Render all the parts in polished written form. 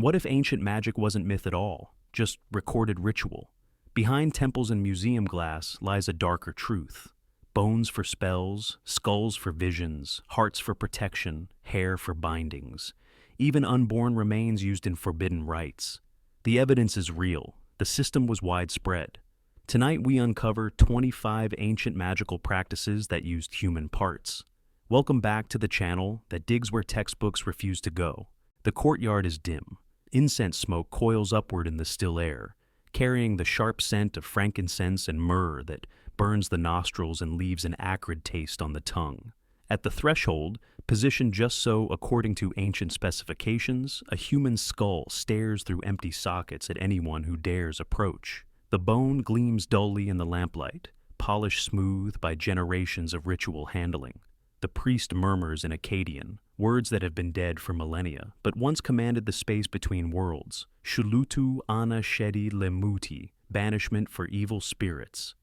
What if ancient magic wasn't myth at all, just recorded ritual? Behind temples and museum glass lies a darker truth. Bones for spells, skulls for visions, hearts for protection, hair for bindings. Even unborn remains used in forbidden rites. The evidence is real. The system was widespread. Tonight we uncover 25 ancient magical practices that used human parts. Welcome back to the channel that digs where textbooks refuse to go. The courtyard is dim. Incense smoke coils upward in the still air, carrying the sharp scent of frankincense and myrrh that burns the nostrils and leaves an acrid taste on the tongue. At the threshold, positioned just so according to ancient specifications, a human skull stares through empty sockets at anyone who dares approach. The bone gleams dully in the lamplight, polished smooth by generations of ritual handling. The priest murmurs in Akkadian, words that have been dead for millennia, but once commanded the space between worlds. Shulutu ana shedi lemuti, banishment for evil spirits.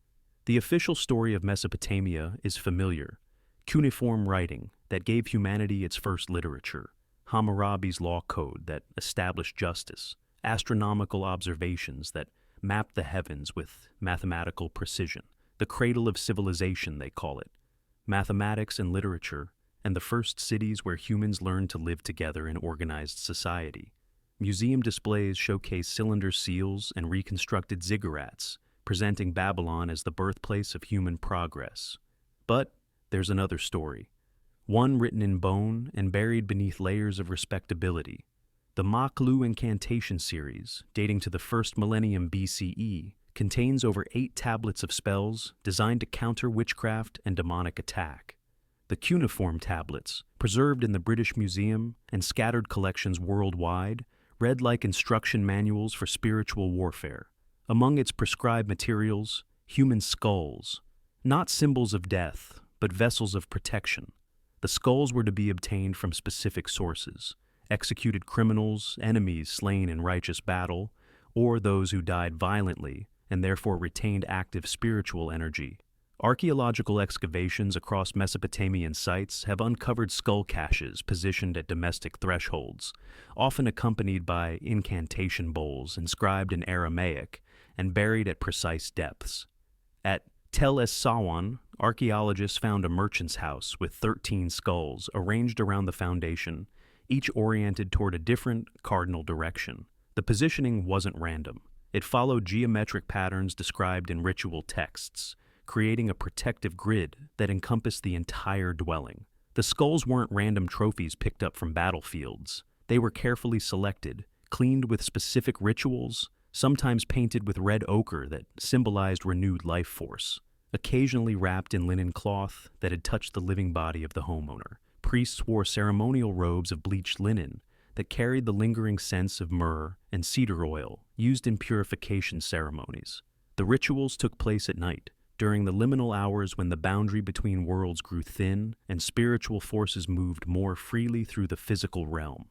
The official story of Mesopotamia is familiar. Cuneiform writing that gave humanity its first literature. Hammurabi's law code that established justice. Astronomical observations that mapped the heavens with mathematical precision. The cradle of civilization, they call it. Mathematics and literature, and the first cities where humans learned to live together in organized society. Museum displays showcase cylinder seals and reconstructed ziggurats, presenting Babylon as the birthplace of human progress. But there's another story, one written in bone and buried beneath layers of respectability. The Macabre incantation series, dating to the first millennium BCE, contains over 8 tablets of spells designed to counter witchcraft and demonic attack. The cuneiform tablets, preserved in the British Museum and scattered collections worldwide, read like instruction manuals for spiritual warfare. Among its prescribed materials, human skulls, not symbols of death, but vessels of protection. The skulls were to be obtained from specific sources: executed criminals, enemies slain in righteous battle, or those who died violently and therefore retained active spiritual energy. Archaeological excavations across Mesopotamian sites have uncovered skull caches positioned at domestic thresholds, often accompanied by incantation bowls inscribed in Aramaic and buried at precise depths. At Tel Es Sawan, archaeologists found a merchant's house with 13 skulls arranged around the foundation, each oriented toward a different cardinal direction. The positioning wasn't random. It followed geometric patterns described in ritual texts, creating a protective grid that encompassed the entire dwelling. The skulls weren't random trophies picked up from battlefields. They were carefully selected, cleaned with specific rituals, sometimes painted with red ochre that symbolized renewed life force, occasionally wrapped in linen cloth that had touched the living body of the homeowner. Priests wore ceremonial robes of bleached linen that carried the lingering scents of myrrh and cedar oil used in purification ceremonies. The rituals took place at night, during the liminal hours when the boundary between worlds grew thin and spiritual forces moved more freely through the physical realm.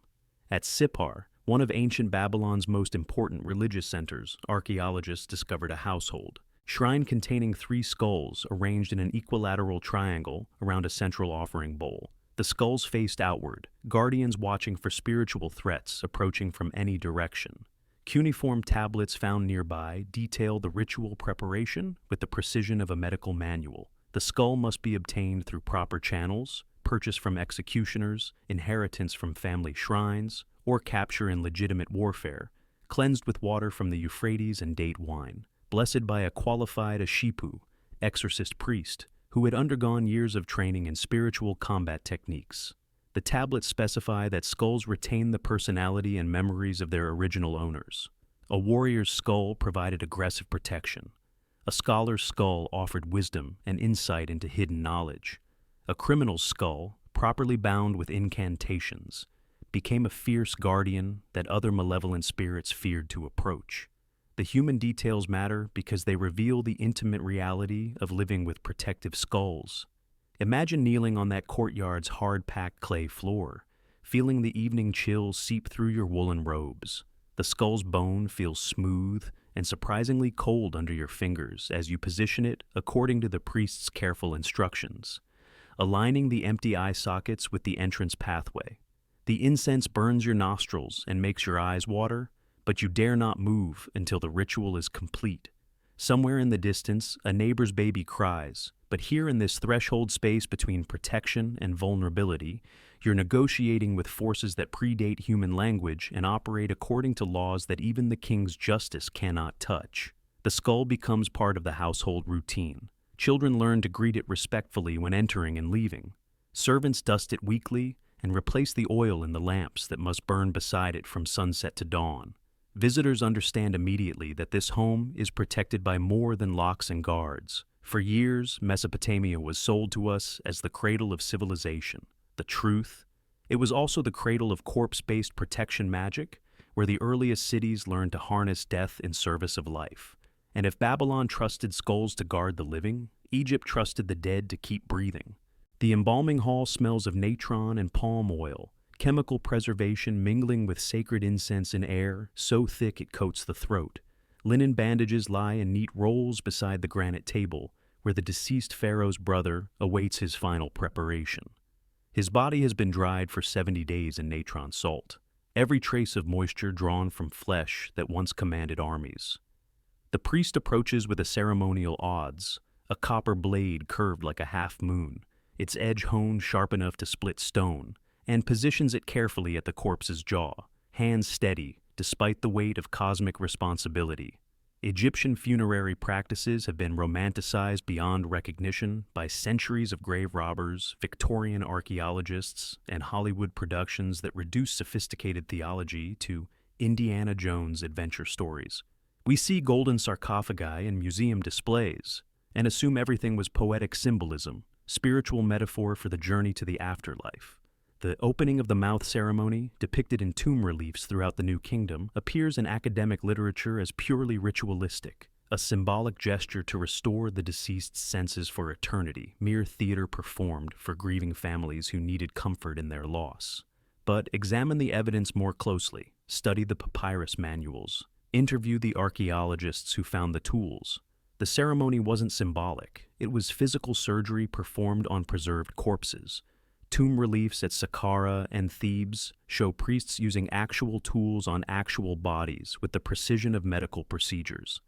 At Sippar, one of ancient Babylon's most important religious centers, archaeologists discovered a household shrine containing 3 skulls arranged in an equilateral triangle around a central offering bowl. The skulls faced outward, guardians watching for spiritual threats approaching from any direction. Cuneiform tablets found nearby detail the ritual preparation with the precision of a medical manual. The skull must be obtained through proper channels, purchase from executioners, inheritance from family shrines, or capture in legitimate warfare, cleansed with water from the Euphrates and date wine, blessed by a qualified ashipu, exorcist priest, who had undergone years of training in spiritual combat techniques. The tablets specify that skulls retain the personality and memories of their original owners. A warrior's skull provided aggressive protection. A scholar's skull offered wisdom and insight into hidden knowledge. A criminal's skull, properly bound with incantations, became a fierce guardian that other malevolent spirits feared to approach. The human details matter because they reveal the intimate reality of living with protective skulls. Imagine kneeling on that courtyard's hard-packed clay floor, feeling the evening chills seep through your woolen robes. The skull's bone feels smooth and surprisingly cold under your fingers as you position it according to the priest's careful instructions, aligning the empty eye sockets with the entrance pathway. The incense burns your nostrils and makes your eyes water, but you dare not move until the ritual is complete. Somewhere in the distance, a neighbor's baby cries, but here in this threshold space between protection and vulnerability, you're negotiating with forces that predate human language and operate according to laws that even the king's justice cannot touch. The skull becomes part of the household routine. Children learn to greet it respectfully when entering and leaving. Servants dust it weekly and replace the oil in the lamps that must burn beside it from sunset to dawn. Visitors understand immediately that this home is protected by more than locks and guards. For years, Mesopotamia was sold to us as the cradle of civilization. The truth, it was also the cradle of corpse-based protection magic, where the earliest cities learned to harness death in service of life. And if Babylon trusted skulls to guard the living, Egypt trusted the dead to keep breathing. The embalming hall smells of natron and palm oil, chemical preservation mingling with sacred incense in air so thick it coats the throat. Linen bandages lie in neat rolls beside the granite table, where the deceased pharaoh's brother awaits his final preparation. His body has been dried for 70 days in natron salt, every trace of moisture drawn from flesh that once commanded armies. The priest approaches with a ceremonial adze, a copper blade curved like a half-moon, its edge honed sharp enough to split stone, and positions it carefully at the corpse's jaw, hands steady, despite the weight of cosmic responsibility. Egyptian funerary practices have been romanticized beyond recognition by centuries of grave robbers, Victorian archaeologists, and Hollywood productions that reduce sophisticated theology to Indiana Jones adventure stories. We see golden sarcophagi in museum displays and assume everything was poetic symbolism, spiritual metaphor for the journey to the afterlife. The opening of the mouth ceremony, depicted in tomb reliefs throughout the New Kingdom, appears in academic literature as purely ritualistic, a symbolic gesture to restore the deceased's senses for eternity, mere theater performed for grieving families who needed comfort in their loss. But examine the evidence more closely, study the papyrus manuals, interview the archaeologists who found the tools. The ceremony wasn't symbolic, it was physical surgery performed on preserved corpses. Tomb reliefs at Saqqara and Thebes show priests using actual tools on actual bodies with the precision of medical procedures.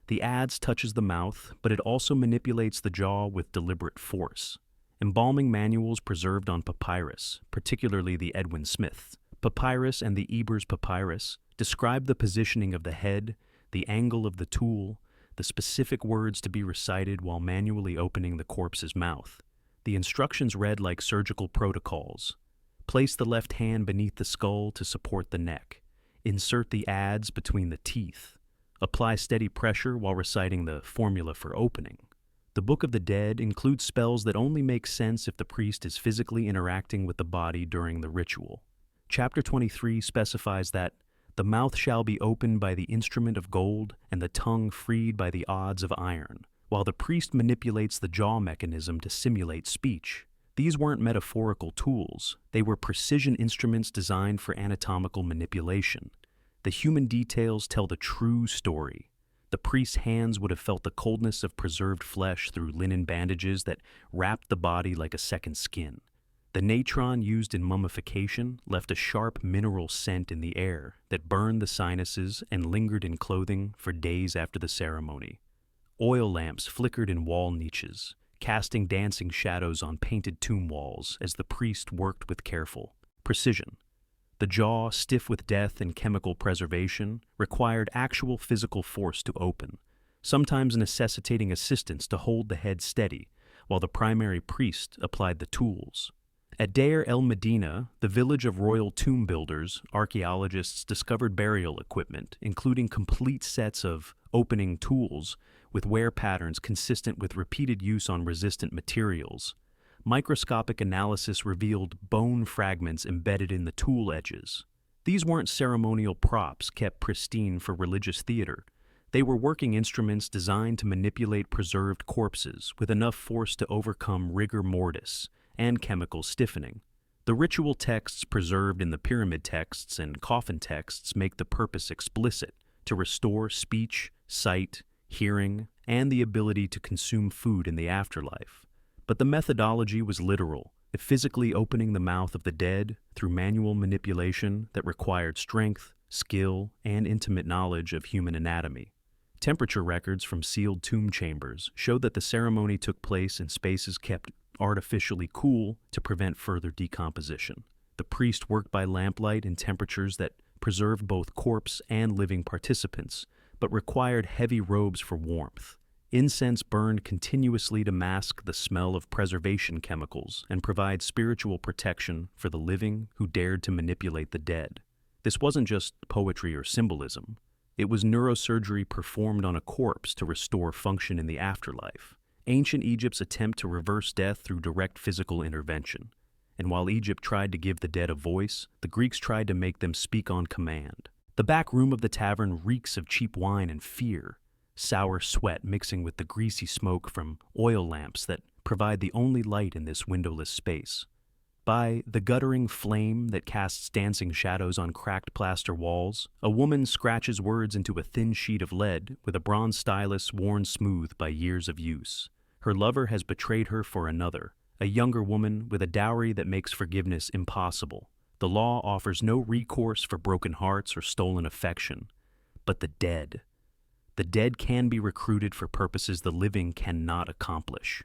The adze touches the mouth, but it also manipulates the jaw with deliberate force. Embalming manuals preserved on papyrus, particularly the Edwin Smith papyrus and the Ebers papyrus, describe the positioning of the head, the angle of the tool, the specific words to be recited while manually opening the corpse's mouth. The instructions read like surgical protocols. Place the left hand beneath the skull to support the neck. Insert the adze between the teeth. Apply steady pressure while reciting the formula for opening. The Book of the Dead includes spells that only make sense if the priest is physically interacting with the body during the ritual. Chapter 23 specifies that the mouth shall be opened by the instrument of gold and the tongue freed by the odds of iron, while the priest manipulates the jaw mechanism to simulate speech. These weren't metaphorical tools, they were precision instruments designed for anatomical manipulation. The human details tell the true story. The priest's hands would have felt the coldness of preserved flesh through linen bandages that wrapped the body like a second skin. The natron used in mummification left a sharp mineral scent in the air that burned the sinuses and lingered in clothing for days after the ceremony. Oil lamps flickered in wall niches, casting dancing shadows on painted tomb walls as the priest worked with careful precision. The jaw, stiff with death and chemical preservation, required actual physical force to open, sometimes necessitating assistants to hold the head steady, while the primary priest applied the tools. At Deir el-Medina, the village of royal tomb builders, archaeologists discovered burial equipment, including complete sets of opening tools with wear patterns consistent with repeated use on resistant materials. Microscopic analysis revealed bone fragments embedded in the tool edges. These weren't ceremonial props kept pristine for religious theater. They were working instruments designed to manipulate preserved corpses with enough force to overcome rigor mortis and chemical stiffening. The ritual texts preserved in the pyramid texts and coffin texts make the purpose explicit: to restore speech, sight, hearing, and the ability to consume food in the afterlife. But the methodology was literal. physically opening the mouth of the dead through manual manipulation that required strength, skill, and intimate knowledge of human anatomy. Temperature records from sealed tomb chambers show that the ceremony took place in spaces kept artificially cool to prevent further decomposition. The priest worked by lamplight in temperatures that preserved both corpse and living participants, but required heavy robes for warmth. Incense burned continuously to mask the smell of preservation chemicals and provide spiritual protection for the living who dared to manipulate the dead. This wasn't just poetry or symbolism. It was neurosurgery performed on a corpse to restore function in the afterlife. Ancient Egypt's attempt to reverse death through direct physical intervention. And while Egypt tried to give the dead a voice, the Greeks tried to make them speak on command. The back room of the tavern reeks of cheap wine and fear, sour sweat mixing with the greasy smoke from oil lamps that provide the only light in this windowless space. By the guttering flame that casts dancing shadows on cracked plaster walls, a woman scratches words into a thin sheet of lead with a bronze stylus worn smooth by years of use. Her lover has betrayed her for another, a younger woman with a dowry that makes forgiveness impossible. The law offers no recourse for broken hearts or stolen affection. But the dead can be recruited for purposes the living cannot accomplish.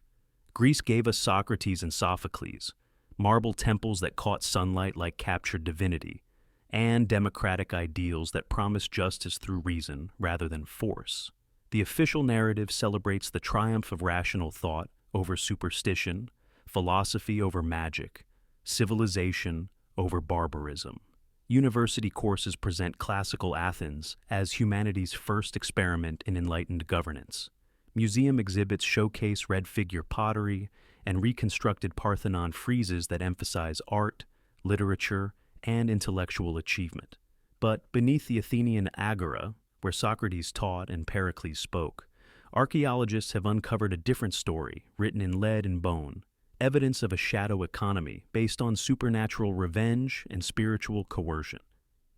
Greece gave us Socrates and Sophocles, marble temples that caught sunlight like captured divinity, and democratic ideals that promise justice through reason rather than force. The official narrative celebrates the triumph of rational thought over superstition, philosophy over magic, civilization over barbarism. University courses present classical Athens as humanity's first experiment in enlightened governance. Museum exhibits showcase red figure pottery and reconstructed Parthenon friezes that emphasize art, literature, and intellectual achievement. But beneath the Athenian agora, where Socrates taught and Pericles spoke, archaeologists have uncovered a different story written in lead and bone, evidence of a shadow economy based on supernatural revenge and spiritual coercion.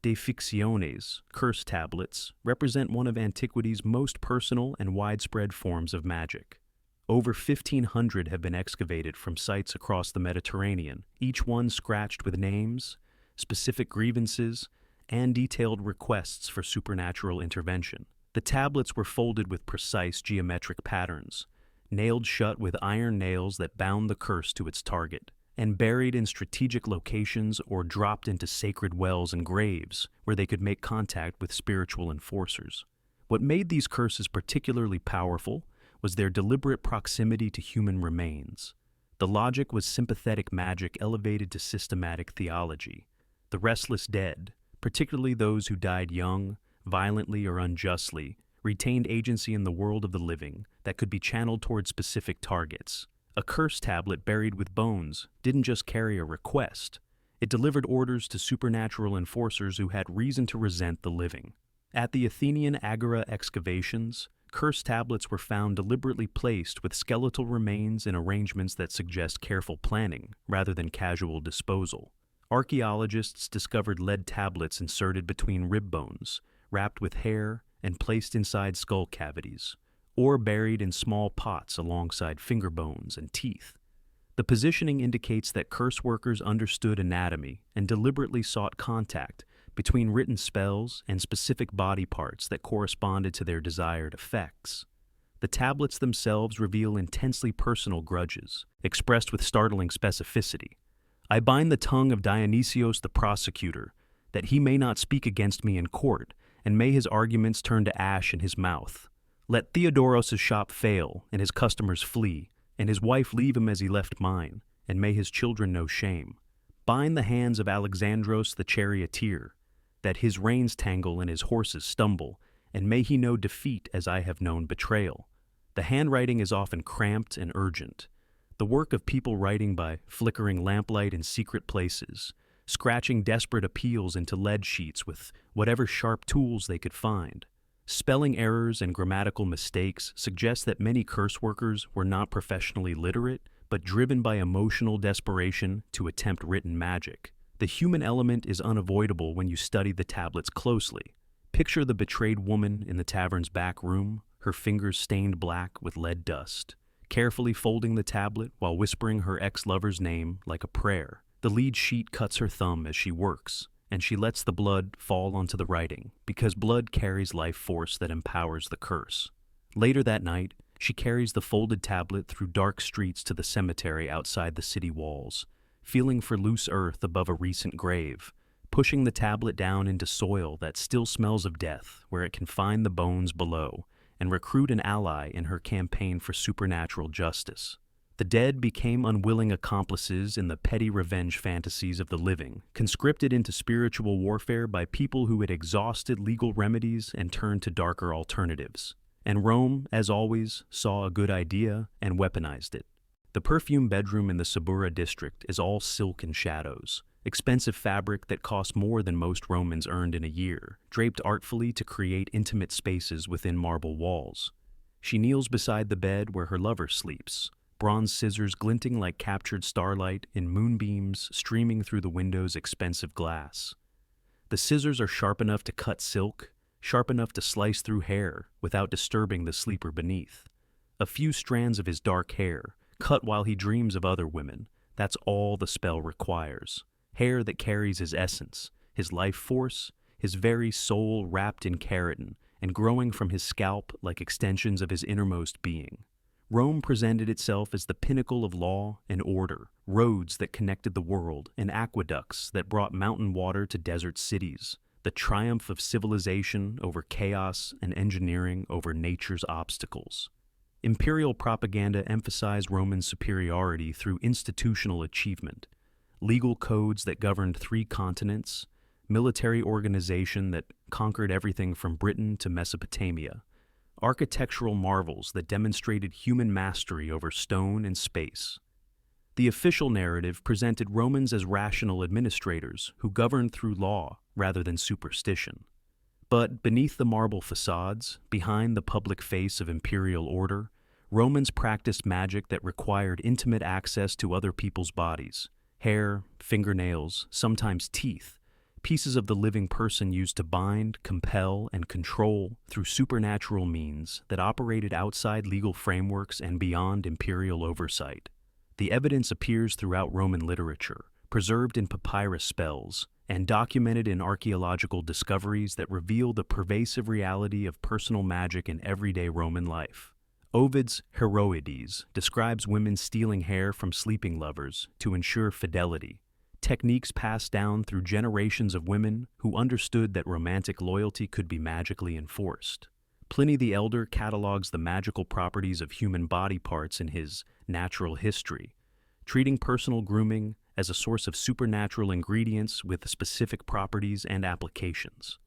Desecrations, curse tablets, represent one of antiquity's most personal and widespread forms of magic. Over 1,500 have been excavated from sites across the Mediterranean, each one scratched with names, specific grievances, and detailed requests for supernatural intervention. The tablets were folded with precise geometric patterns, nailed shut with iron nails that bound the curse to its target, and buried in strategic locations or dropped into sacred wells and graves where they could make contact with spiritual enforcers. What made these curses particularly powerful was their deliberate proximity to human remains. The logic was sympathetic magic elevated to systematic theology. The restless dead, particularly those who died young, violently or unjustly, retained agency in the world of the living that could be channeled toward specific targets. A curse tablet buried with bones didn't just carry a request. It delivered orders to supernatural enforcers who had reason to resent the living. At the Athenian agora excavations, curse tablets were found deliberately placed with skeletal remains in arrangements that suggest careful planning rather than casual disposal. Archaeologists discovered lead tablets inserted between rib bones, wrapped with hair, and placed inside skull cavities, or buried in small pots alongside finger bones and teeth. The positioning indicates that curse workers understood anatomy and deliberately sought contact between written spells and specific body parts that corresponded to their desired effects. The tablets themselves reveal intensely personal grudges, expressed with startling specificity. I bind the tongue of Dionysios the prosecutor, that he may not speak against me in court, and may his arguments turn to ash in his mouth. Let Theodoros' shop fail, and his customers flee, and his wife leave him as he left mine, and may his children know shame. Bind the hands of Alexandros the charioteer, that his reins tangle and his horses stumble, and may he know defeat as I have known betrayal. The handwriting is often cramped and urgent, the work of people writing by flickering lamplight in secret places, scratching desperate appeals into lead sheets with whatever sharp tools they could find. Spelling errors and grammatical mistakes suggest that many curse workers were not professionally literate, but driven by emotional desperation to attempt written magic. The human element is unavoidable when you study the tablets closely. Picture the betrayed woman in the tavern's back room, her fingers stained black with lead dust, carefully folding the tablet while whispering her ex-lover's name like a prayer. The lead sheet cuts her thumb as she works, and she lets the blood fall onto the writing, because blood carries life force that empowers the curse. Later that night, she carries the folded tablet through dark streets to the cemetery outside the city walls, feeling for loose earth above a recent grave, pushing the tablet down into soil that still smells of death, where it can find the bones below and recruit an ally in her campaign for supernatural justice. The dead became unwilling accomplices in the petty revenge fantasies of the living, conscripted into spiritual warfare by people who had exhausted legal remedies and turned to darker alternatives. And Rome, as always, saw a good idea and weaponized it. The perfume bedroom in the Subura district is all silk and shadows, expensive fabric that cost more than most Romans earned in a year, draped artfully to create intimate spaces within marble walls. She kneels beside the bed where her lover sleeps, bronze scissors glinting like captured starlight in moonbeams streaming through the window's expensive glass. The scissors are sharp enough to cut silk, sharp enough to slice through hair without disturbing the sleeper beneath. A few strands of his dark hair, cut while he dreams of other women, that's all the spell requires. Hair that carries his essence, his life force, his very soul wrapped in keratin and growing from his scalp like extensions of his innermost being. Rome presented itself as the pinnacle of law and order, roads that connected the world, and aqueducts that brought mountain water to desert cities, the triumph of civilization over chaos and engineering over nature's obstacles. Imperial propaganda emphasized Roman superiority through institutional achievement, legal codes that governed 3 continents, military organization that conquered everything from Britain to Mesopotamia, architectural marvels that demonstrated human mastery over stone and space. The official narrative presented Romans as rational administrators who governed through law rather than superstition. But beneath the marble facades, behind the public face of imperial order, Romans practiced magic that required intimate access to other people's bodies, hair, fingernails, sometimes teeth, pieces of the living person used to bind, compel, and control through supernatural means that operated outside legal frameworks and beyond imperial oversight. The evidence appears throughout Roman literature, preserved in papyrus spells, and documented in archaeological discoveries that reveal the pervasive reality of personal magic in everyday Roman life. Ovid's Heroides describes women stealing hair from sleeping lovers to ensure fidelity, techniques passed down through generations of women who understood that romantic loyalty could be magically enforced. Pliny the Elder catalogs the magical properties of human body parts in his Natural History, treating personal grooming as a source of supernatural ingredients with specific properties and applications.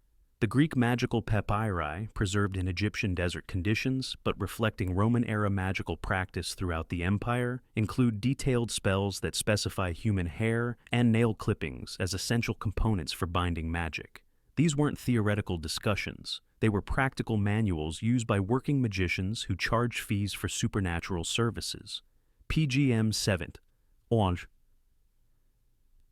The Greek magical papyri, preserved in Egyptian desert conditions but reflecting Roman-era magical practice throughout the empire, include detailed spells that specify human hair and nail clippings as essential components for binding magic. These weren't theoretical discussions. They were practical manuals used by working magicians who charged fees for supernatural services. PGM 7. Orange.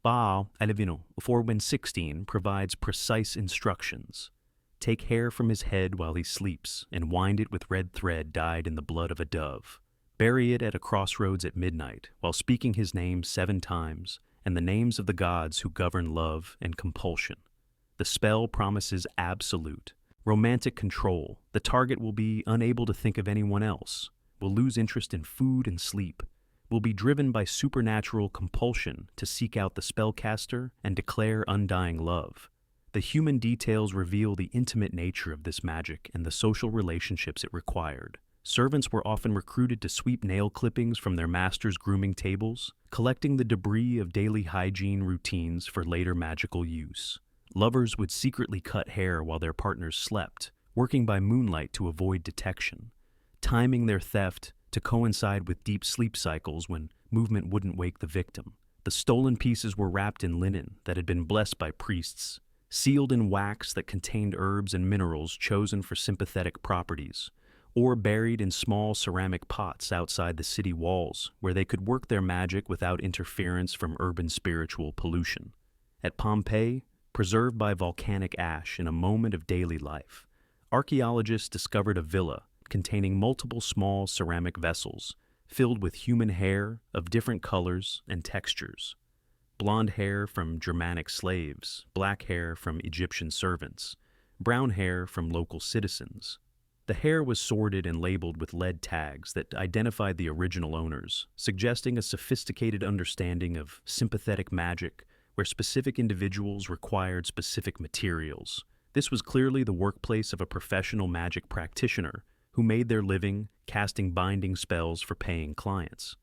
Baal Alevino, 4:16, provides precise instructions. Take hair from his head while he sleeps and wind it with red thread dyed in the blood of a dove. Bury it at a crossroads at midnight while speaking his name 7 times and the names of the gods who govern love and compulsion. The spell promises absolute, romantic control. The target will be unable to think of anyone else, will lose interest in food and sleep, will be driven by supernatural compulsion to seek out the spellcaster and declare undying love. The human details reveal the intimate nature of this magic and the social relationships it required. Servants were often recruited to sweep nail clippings from their master's grooming tables, collecting the debris of daily hygiene routines for later magical use. Lovers would secretly cut hair while their partners slept, working by moonlight to avoid detection, timing their theft to coincide with deep sleep cycles when movement wouldn't wake the victim. The stolen pieces were wrapped in linen that had been blessed by priests, sealed in wax that contained herbs and minerals chosen for sympathetic properties, or buried in small ceramic pots outside the city walls where they could work their magic without interference from urban spiritual pollution. At Pompeii, preserved by volcanic ash in a moment of daily life, archaeologists discovered a villa containing multiple small ceramic vessels, filled with human hair of different colors and textures. Blonde hair from Germanic slaves, black hair from Egyptian servants, brown hair from local citizens. The hair was sorted and labeled with lead tags that identified the original owners, suggesting a sophisticated understanding of sympathetic magic where specific individuals required specific materials. This was clearly the workplace of a professional magic practitioner who made their living casting binding spells for paying clients.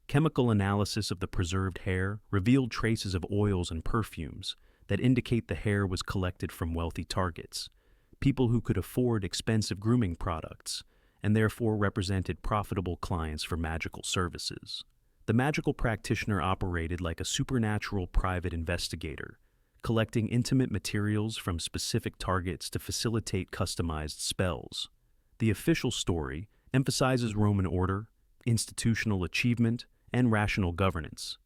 Chemical analysis of the preserved hair revealed traces of oils and perfumes that indicate the hair was collected from wealthy targets, people who could afford expensive grooming products, and therefore represented profitable clients for magical services. The magical practitioner operated like a supernatural private investigator, collecting intimate materials from specific targets to facilitate customized spells. The official story emphasizes Roman order, institutional achievement, and rational governance.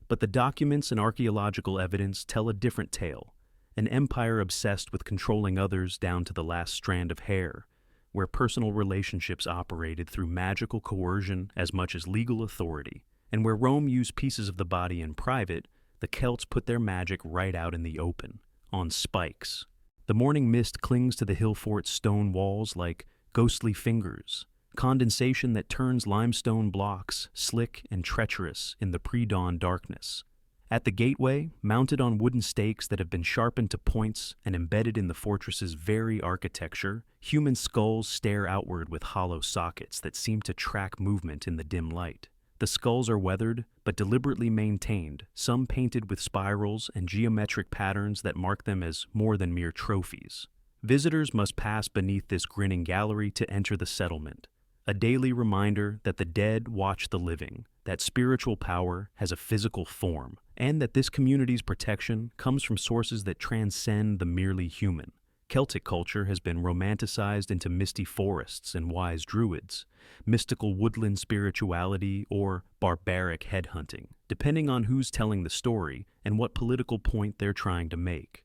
But the documents and archaeological evidence tell a different tale, an empire obsessed with controlling others down to the last strand of hair, where personal relationships operated through magical coercion as much as legal authority, and where Rome used pieces of the body in private, the Celts put their magic right out in the open, on spikes. The morning mist clings to the hill fort's stone walls like ghostly fingers, condensation that turns limestone blocks slick and treacherous in the pre-dawn darkness. At the gateway, mounted on wooden stakes that have been sharpened to points and embedded in the fortress's very architecture, human skulls stare outward with hollow sockets that seem to track movement in the dim light. The skulls are weathered, but deliberately maintained, some painted with spirals and geometric patterns that mark them as more than mere trophies. Visitors must pass beneath this grinning gallery to enter the settlement, a daily reminder that the dead watch the living, that spiritual power has a physical form, and that this community's protection comes from sources that transcend the merely human. Celtic culture has been romanticized into misty forests and wise druids, mystical woodland spirituality, or barbaric headhunting, depending on who's telling the story and what political point they're trying to make.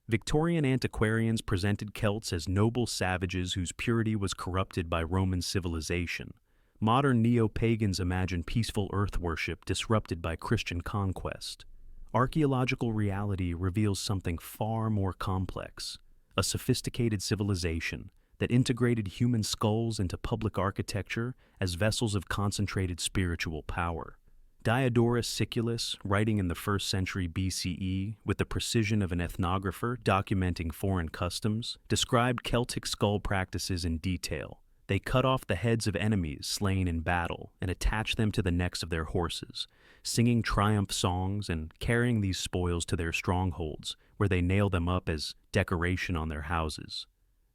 Victorian antiquarians presented Celts as noble savages whose purity was corrupted by Roman civilization. Modern neo-pagans imagine peaceful earth worship disrupted by Christian conquest. Archaeological reality reveals something far more complex, a sophisticated civilization that integrated human skulls into public architecture as vessels of concentrated spiritual power. Diodorus Siculus, writing in the 1st century BCE with the precision of an ethnographer documenting foreign customs, described Celtic skull practices in detail. They cut off the heads of enemies slain in battle and attached them to the necks of their horses, singing triumph songs and carrying these spoils to their strongholds, where they nail them up as decoration on their houses.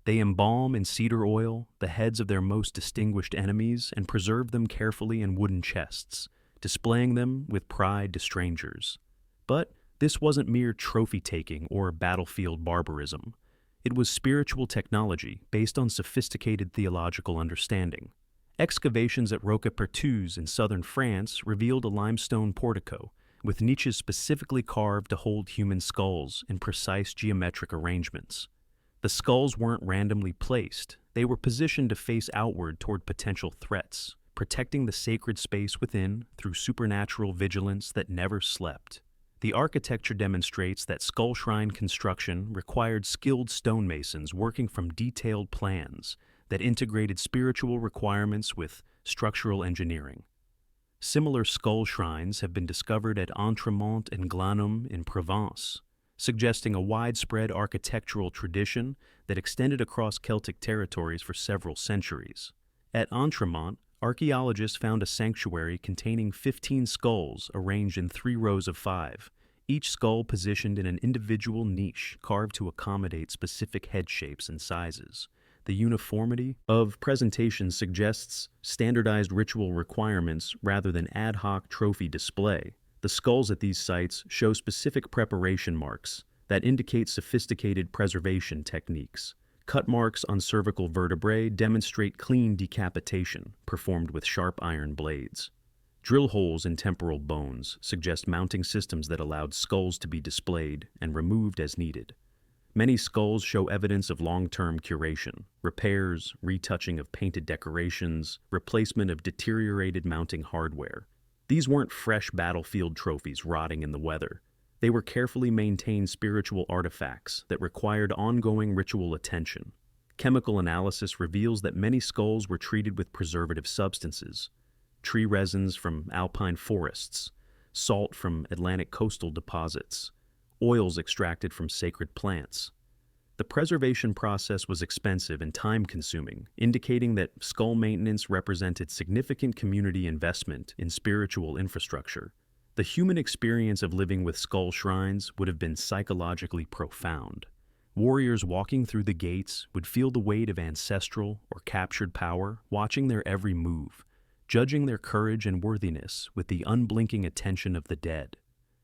They embalm in cedar oil the heads of their most distinguished enemies and preserve them carefully in wooden chests, displaying them with pride to strangers. But this wasn't mere trophy-taking or battlefield barbarism. It was spiritual technology based on sophisticated theological understanding. Excavations at Roquepertuis in southern France revealed a limestone portico, with niches specifically carved to hold human skulls in precise geometric arrangements. The skulls weren't randomly placed, they were positioned to face outward toward potential threats, protecting the sacred space within through supernatural vigilance that never slept. The architecture demonstrates that skull shrine construction required skilled stonemasons working from detailed plans that integrated spiritual requirements with structural engineering. Similar skull shrines have been discovered at Entremont and Glanum in Provence, suggesting a widespread architectural tradition that extended across Celtic territories for several centuries. At Entremont, archaeologists found a sanctuary containing 15 skulls arranged in 3 rows of 5, each skull positioned in an individual niche carved to accommodate specific head shapes and sizes. The uniformity of presentation suggests standardized ritual requirements rather than ad hoc trophy display. The skulls at these sites show specific preparation marks that indicate sophisticated preservation techniques. Cut marks on cervical vertebrae demonstrate clean decapitation performed with sharp iron blades. Drill holes in temporal bones suggest mounting systems that allowed skulls to be displayed and removed as needed. Many skulls show evidence of long-term curation, repairs, retouching of painted decorations, replacement of deteriorated mounting hardware. These weren't fresh battlefield trophies rotting in the weather. They were carefully maintained spiritual artifacts that required ongoing ritual attention. Chemical analysis reveals that many skulls were treated with preservative substances, tree resins from alpine forests, salt from Atlantic coastal deposits, oils extracted from sacred plants. The preservation process was expensive and time-consuming, indicating that skull maintenance represented significant community investment in spiritual infrastructure. The human experience of living with skull shrines would have been psychologically profound. Warriors walking through the gates would feel the weight of ancestral or captured power, watching their every move, judging their courage and worthiness with the unblinking attention of the dead.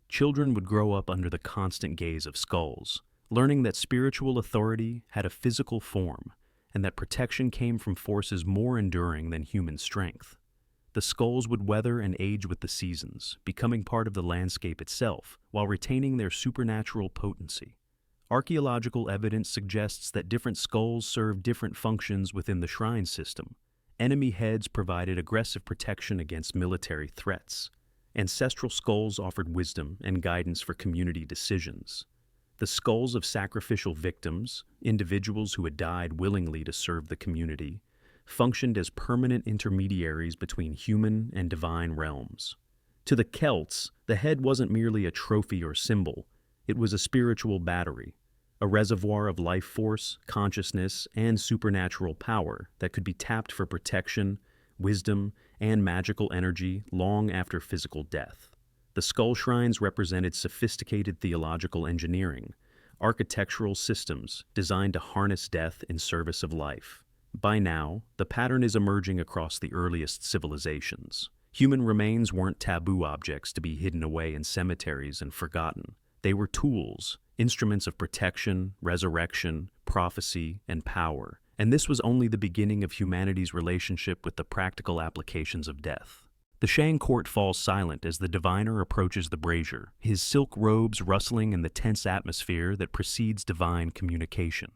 Children would grow up under the constant gaze of skulls, learning that spiritual authority had a physical form and that protection came from forces more enduring than human strength. The skulls would weather and age with the seasons, becoming part of the landscape itself while retaining their supernatural potency. Archaeological evidence suggests that different skulls served different functions within the shrine system. Enemy heads provided aggressive protection against military threats. Ancestral skulls offered wisdom and guidance for community decisions. The skulls of sacrificial victims, individuals who had died willingly to serve the community, functioned as permanent intermediaries between human and divine realms. To the Celts, the head wasn't merely a trophy or symbol, it was a spiritual battery, a reservoir of life force, consciousness, and supernatural power that could be tapped for protection, wisdom, and magical energy long after physical death. The skull shrines represented sophisticated theological engineering, architectural systems designed to harness death in service of life. By now, the pattern is emerging across the earliest civilizations. Human remains weren't taboo objects to be hidden away in cemeteries and forgotten. They were tools, instruments of protection, resurrection, prophecy, and power. And this was only the beginning of humanity's relationship with the practical applications of death. The Shang court falls silent as the diviner approaches the brazier, his silk robes rustling in the tense atmosphere that precedes divine communication.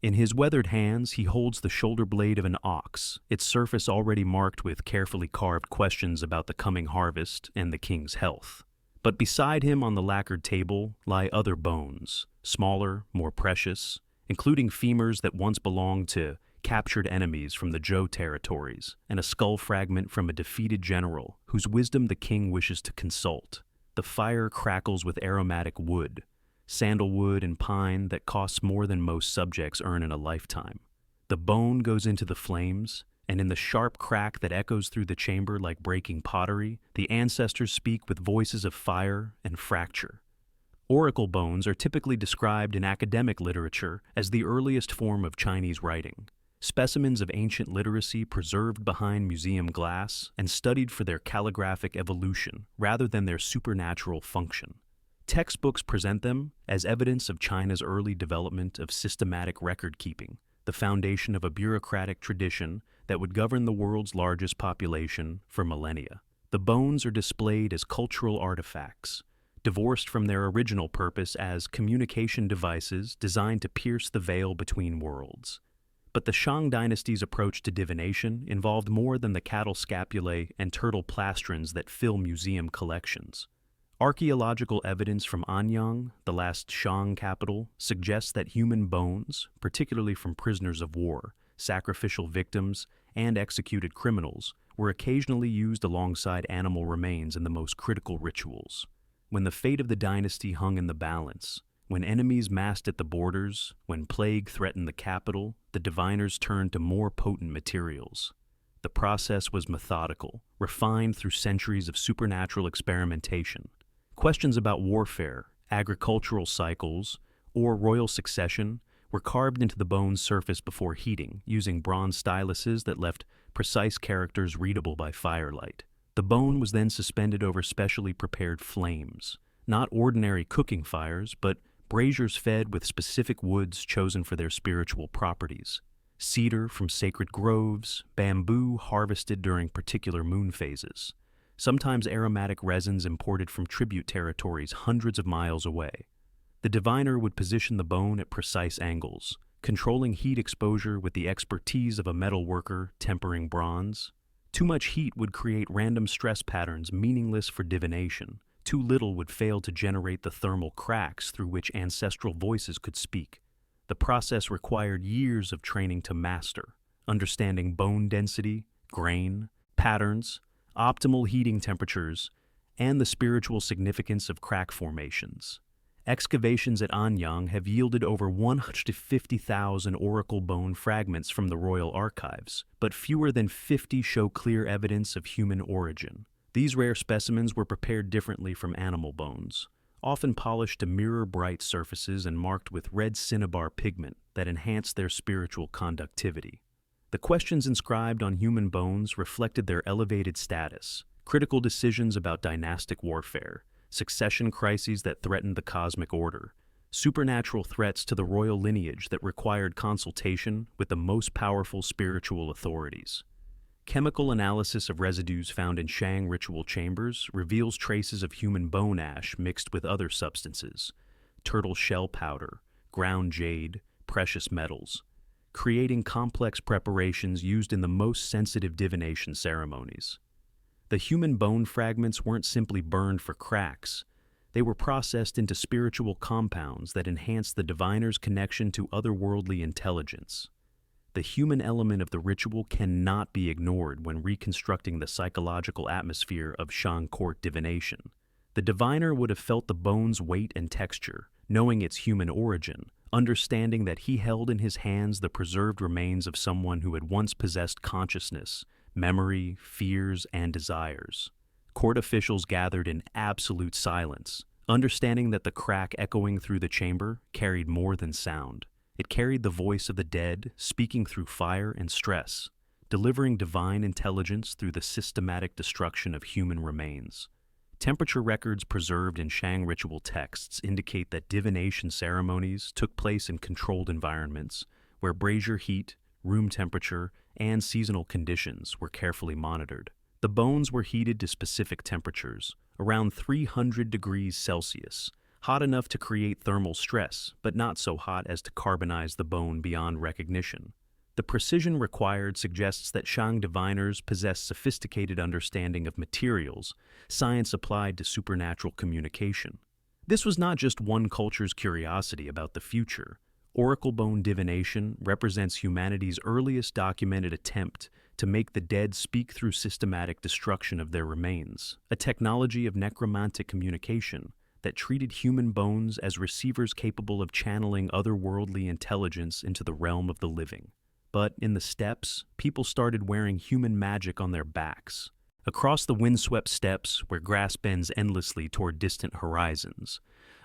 In his weathered hands, he holds the shoulder blade of an ox, its surface already marked with carefully carved questions about the coming harvest and the king's health. But beside him on the lacquered table lie other bones, smaller, more precious, including femurs that once belonged to captured enemies from the Zhou territories, and a skull fragment from a defeated general whose wisdom the king wishes to consult. The fire crackles with aromatic wood, sandalwood and pine that costs more than most subjects earn in a lifetime. The bone goes into the flames, and in the sharp crack that echoes through the chamber like breaking pottery, the ancestors speak with voices of fire and fracture. Oracle bones are typically described in academic literature as the earliest form of Chinese writing. Specimens of ancient literacy preserved behind museum glass and studied for their calligraphic evolution rather than their supernatural function. Textbooks present them as evidence of China's early development of systematic record-keeping, the foundation of a bureaucratic tradition that would govern the world's largest population for millennia. The bones are displayed as cultural artifacts, divorced from their original purpose as communication devices designed to pierce the veil between worlds. But the Shang dynasty's approach to divination involved more than the cattle scapulae and turtle plastrons that fill museum collections. Archaeological evidence from Anyang, the last Shang capital, suggests that human bones, particularly from prisoners of war, sacrificial victims, and executed criminals, were occasionally used alongside animal remains in the most critical rituals. When the fate of the dynasty hung in the balance, when enemies massed at the borders, when plague threatened the capital, the diviners turned to more potent materials. The process was methodical, refined through centuries of supernatural experimentation. Questions about warfare, agricultural cycles, or royal succession were carved into the bone's surface before heating, using bronze styluses that left precise characters readable by firelight. The bone was then suspended over specially prepared flames, not ordinary cooking fires, but braziers fed with specific woods chosen for their spiritual properties. Cedar from sacred groves, bamboo harvested during particular moon phases, sometimes aromatic resins imported from tribute territories hundreds of miles away. The diviner would position the bone at precise angles, controlling heat exposure with the expertise of a metal worker tempering bronze. Too much heat would create random stress patterns meaningless for divination. Too little would fail to generate the thermal cracks through which ancestral voices could speak. The process required years of training to master, understanding bone density, grain, patterns, optimal heating temperatures, and the spiritual significance of crack formations. Excavations at Anyang have yielded over 150,000 oracle bone fragments from the royal archives, but fewer than 50 show clear evidence of human origin. These rare specimens were prepared differently from animal bones, often polished to mirror-bright surfaces and marked with red cinnabar pigment that enhanced their spiritual conductivity. The questions inscribed on human bones reflected their elevated status, critical decisions about dynastic warfare, succession crises that threatened the cosmic order, supernatural threats to the royal lineage that required consultation with the most powerful spiritual authorities. Chemical analysis of residues found in Shang ritual chambers reveals traces of human bone ash mixed with other substances, turtle shell powder, ground jade, precious metals, creating complex preparations used in the most sensitive divination ceremonies. The human bone fragments weren't simply burned for cracks. They were processed into spiritual compounds that enhanced the diviner's connection to otherworldly intelligence. The human element of the ritual cannot be ignored when reconstructing the psychological atmosphere of Shang court divination. The diviner would have felt the bone's weight and texture, knowing its human origin, understanding that he held in his hands the preserved remains of someone who had once possessed consciousness, memory, fears, and desires. Court officials gathered in absolute silence, understanding that the crack echoing through the chamber carried more than sound. It carried the voice of the dead, speaking through fire and stress, delivering divine intelligence through the systematic destruction of human remains. Temperature records preserved in Shang ritual texts indicate that divination ceremonies took place in controlled environments, where brazier heat, room temperature, and seasonal conditions were carefully monitored. The bones were heated to specific temperatures, around 300 degrees Celsius, hot enough to create thermal stress, but not so hot as to carbonize the bone beyond recognition. The precision required suggests that Shang diviners possessed sophisticated understanding of materials, science applied to supernatural communication. This was not just one culture's curiosity about the future. Oracle bone divination represents humanity's earliest documented attempt to make the dead speak through systematic destruction of their remains, a technology of necromantic communication that treated human bones as receivers capable of channeling otherworldly intelligence into the realm of the living. But in the steppes, people started wearing human magic on their backs. Across the windswept steppes, where grass bends endlessly toward distant horizons,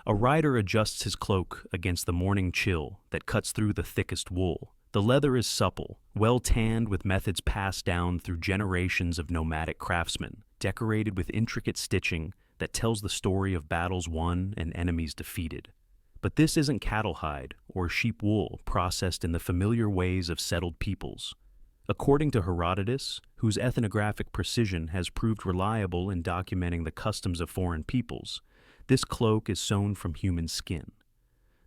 a rider adjusts his cloak against the morning chill that cuts through the thickest wool. The leather is supple, well tanned with methods passed down through generations of nomadic craftsmen, decorated with intricate stitching that tells the story of battles won and enemies defeated. But this isn't cattle hide or sheep wool processed in the familiar ways of settled peoples. According to Herodotus, whose ethnographic precision has proved reliable in documenting the customs of foreign peoples, this cloak is sewn from human skin.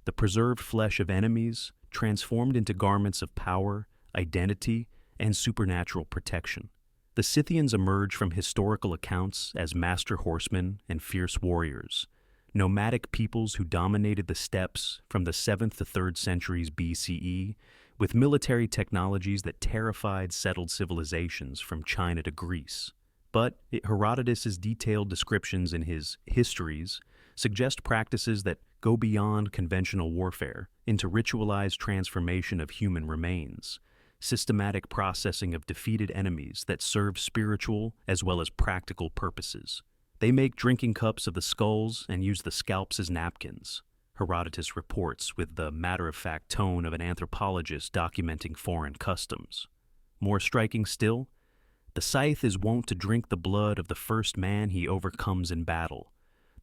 The preserved flesh of enemies, transformed into garments of power, identity, and supernatural protection. The Scythians emerge from historical accounts as master horsemen and fierce warriors, nomadic peoples who dominated the steppes from the 7th to 3rd centuries BCE, with military technologies that terrified settled civilizations from China to Greece. But Herodotus's detailed descriptions in his histories suggest practices that go beyond conventional warfare into ritualized transformation of human remains, systematic processing of defeated enemies that serve spiritual as well as practical purposes. They make drinking cups of the skulls and use the scalps as napkins, Herodotus reports with the matter-of-fact tone of an anthropologist documenting foreign customs. More striking still, the scythe is wont to drink the blood of the first man he overcomes in battle.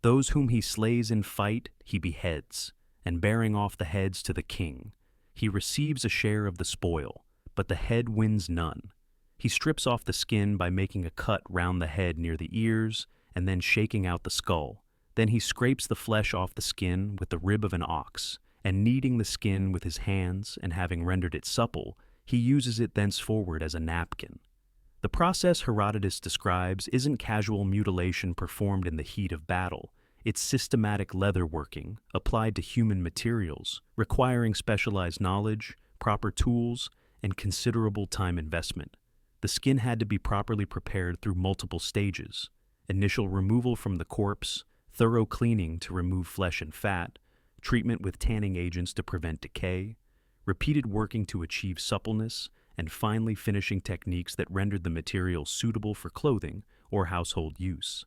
Those whom he slays in fight, he beheads, and bearing off the heads to the king. He receives a share of the spoil, but the head wins none. He strips off the skin by making a cut round the head near the ears and then shaking out the skull, Then he scrapes the flesh off the skin with the rib of an ox, and kneading the skin with his hands and having rendered it supple, he uses it thenceforward as a napkin. The process Herodotus describes isn't casual mutilation performed in the heat of battle. It's systematic leatherworking applied to human materials, requiring specialized knowledge, proper tools, and considerable time investment. The skin had to be properly prepared through multiple stages: initial removal from the corpse, thorough cleaning to remove flesh and fat, treatment with tanning agents to prevent decay, repeated working to achieve suppleness, and finally finishing techniques that rendered the material suitable for clothing or household use.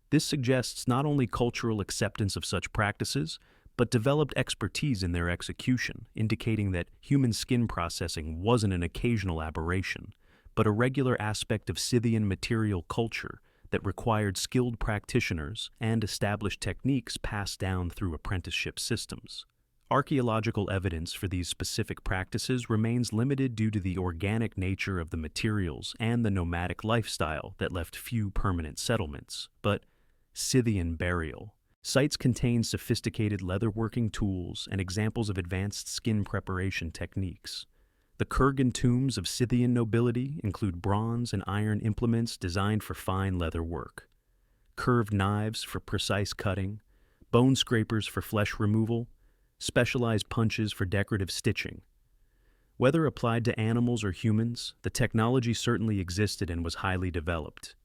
This suggests not only cultural acceptance of such practices, but developed expertise in their execution, indicating that human skin processing wasn't an occasional aberration, but a regular aspect of Scythian material culture that required skilled practitioners and established techniques passed down through apprenticeship systems. Archaeological evidence for these specific practices remains limited due to the organic nature of the materials and the nomadic lifestyle that left few permanent settlements. But Scythian burial sites contain sophisticated leatherworking tools and examples of advanced skin preparation techniques. The Kurgan tombs of Scythian nobility include bronze and iron implements designed for fine leather work, curved knives for precise cutting, bone scrapers for flesh removal, specialized punches for decorative stitching. Whether applied to animals or humans, the technology certainly existed and was highly developed.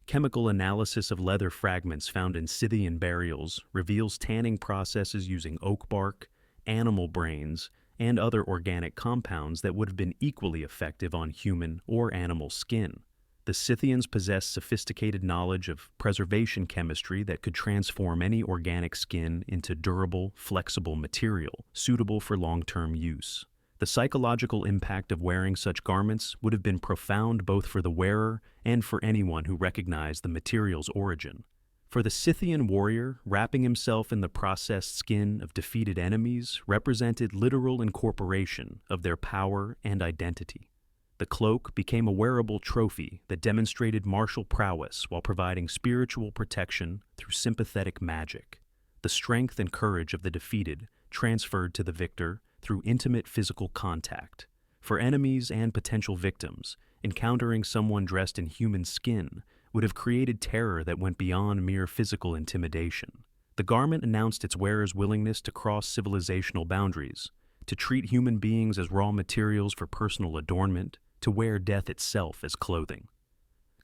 Chemical analysis of leather fragments found in Scythian burials reveals tanning processes using oak bark, animal brains, and other organic compounds that would have been equally effective on human or animal skin. The Scythians possessed sophisticated knowledge of preservation chemistry that could transform any organic skin into durable, flexible material, suitable for long-term use. The psychological impact of wearing such garments would have been profound both for the wearer and for anyone who recognized the material's origin. For the Scythian warrior, wrapping himself in the processed skin of defeated enemies represented literal incorporation of their power and identity. The cloak became a wearable trophy that demonstrated martial prowess while providing spiritual protection through sympathetic magic. The strength and courage of the defeated transferred to the victor through intimate physical contact. For enemies and potential victims, encountering someone dressed in human skin would have created terror that went beyond mere physical intimidation. The garment announced its wearer's willingness to cross civilizational boundaries, to treat human beings as raw materials for personal adornment, to wear death itself as clothing.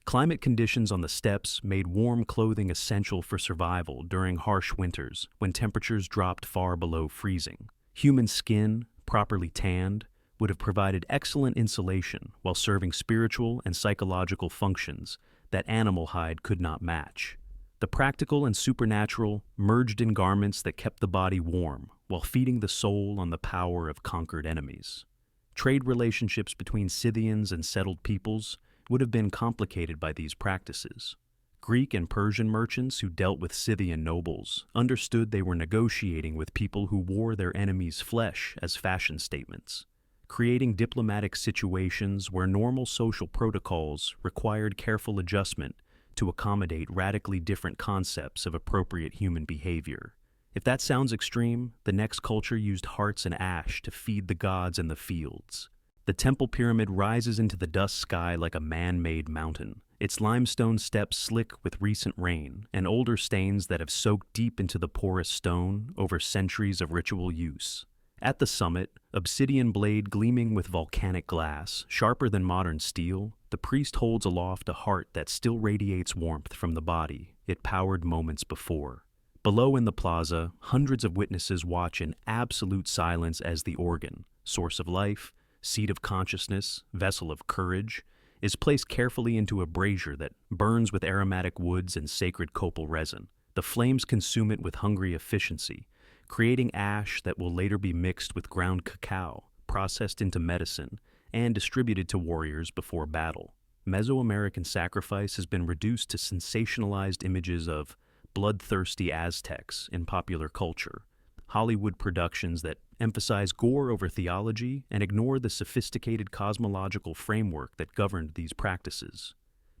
Climate conditions on the steppes made warm clothing essential for survival during harsh winters when temperatures dropped far below freezing. Human skin, properly tanned, would have provided excellent insulation while serving spiritual and psychological functions that animal hide could not match. The practical and supernatural merged in garments that kept the body warm while feeding the soul on the power of conquered enemies. Trade relationships between Scythians and settled peoples would have been complicated by these practices. Greek and Persian merchants who dealt with Scythian nobles understood they were negotiating with people who wore their enemies' flesh as fashion statements, creating diplomatic situations where normal social protocols required careful adjustment to accommodate radically different concepts of appropriate human behavior. If that sounds extreme, the next culture used hearts and ash to feed the gods in the fields. The temple pyramid rises into the dusk sky like a man-made mountain, its limestone steps slick with recent rain and older stains that have soaked deep into the porous stone over centuries of ritual use. At the summit, obsidian blade gleaming with volcanic glass, sharper than modern steel, the priest holds aloft a heart that still radiates warmth from the body it powered moments before. Below in the plaza, hundreds of witnesses watch in absolute silence as the organ, source of life, seat of consciousness, vessel of courage, is placed carefully into a brazier that burns with aromatic woods and sacred copal resin. The flames consume it with hungry efficiency, creating ash that will later be mixed with ground cacao, processed into medicine, and distributed to warriors before battle. Mesoamerican sacrifice has been reduced to sensationalized images of bloodthirsty Aztecs in popular culture, Hollywood productions that emphasize gore over theology and ignore the sophisticated cosmological framework that governed these practices.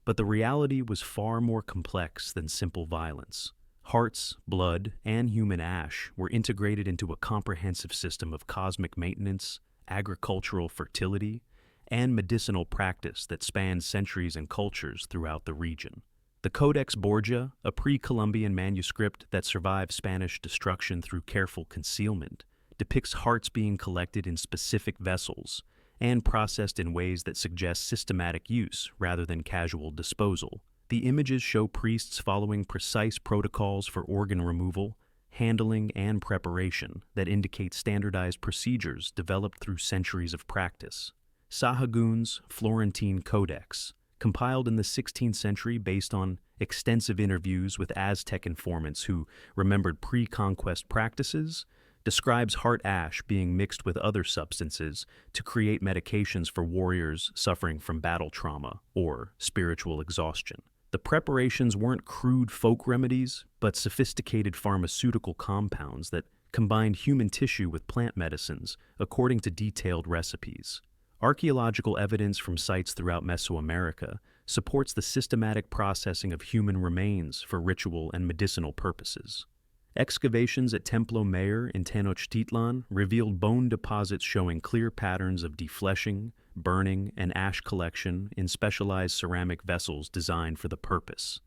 But the reality was far more complex than simple violence. Hearts, blood, and human ash were integrated into a comprehensive system of cosmic maintenance, agricultural fertility, and medicinal practice that spanned centuries and cultures throughout the region. The Codex Borgia, a pre-Columbian manuscript that survived Spanish destruction through careful concealment, depicts hearts being collected in specific vessels and processed in ways that suggest systematic use rather than casual disposal. The images show priests following precise protocols for organ removal, handling, and preparation that indicate standardized procedures developed through centuries of practice. Sahagun's Florentine Codex, compiled in the 16th century based on extensive interviews with Aztec informants who remembered pre-conquest practices, describes heart ash being mixed with other substances to create medications for warriors suffering from battle trauma or spiritual exhaustion. The preparations weren't crude folk remedies, but sophisticated pharmaceutical compounds that combined human tissue with plant medicines according to detailed recipes. Archaeological evidence from sites throughout Mesoamerica supports the systematic processing of human remains for ritual and medicinal purposes. Excavations at Templo Mayor in Tenochtitlan revealed bone deposits showing clear patterns of defleshing, burning, and ash collection in specialized ceramic vessels designed for the purpose.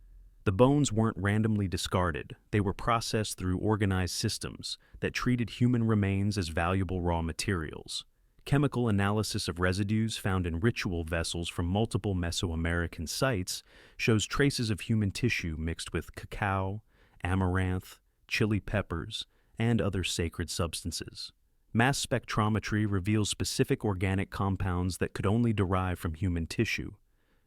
The bones weren't randomly discarded, they were processed through organized systems that treated human remains as valuable raw materials. Chemical analysis of residues found in ritual vessels from multiple Mesoamerican sites shows traces of human tissue mixed with cacao, amaranth, chili peppers, and other sacred substances. Mass spectrometry reveals specific organic compounds that could only derive from human tissue,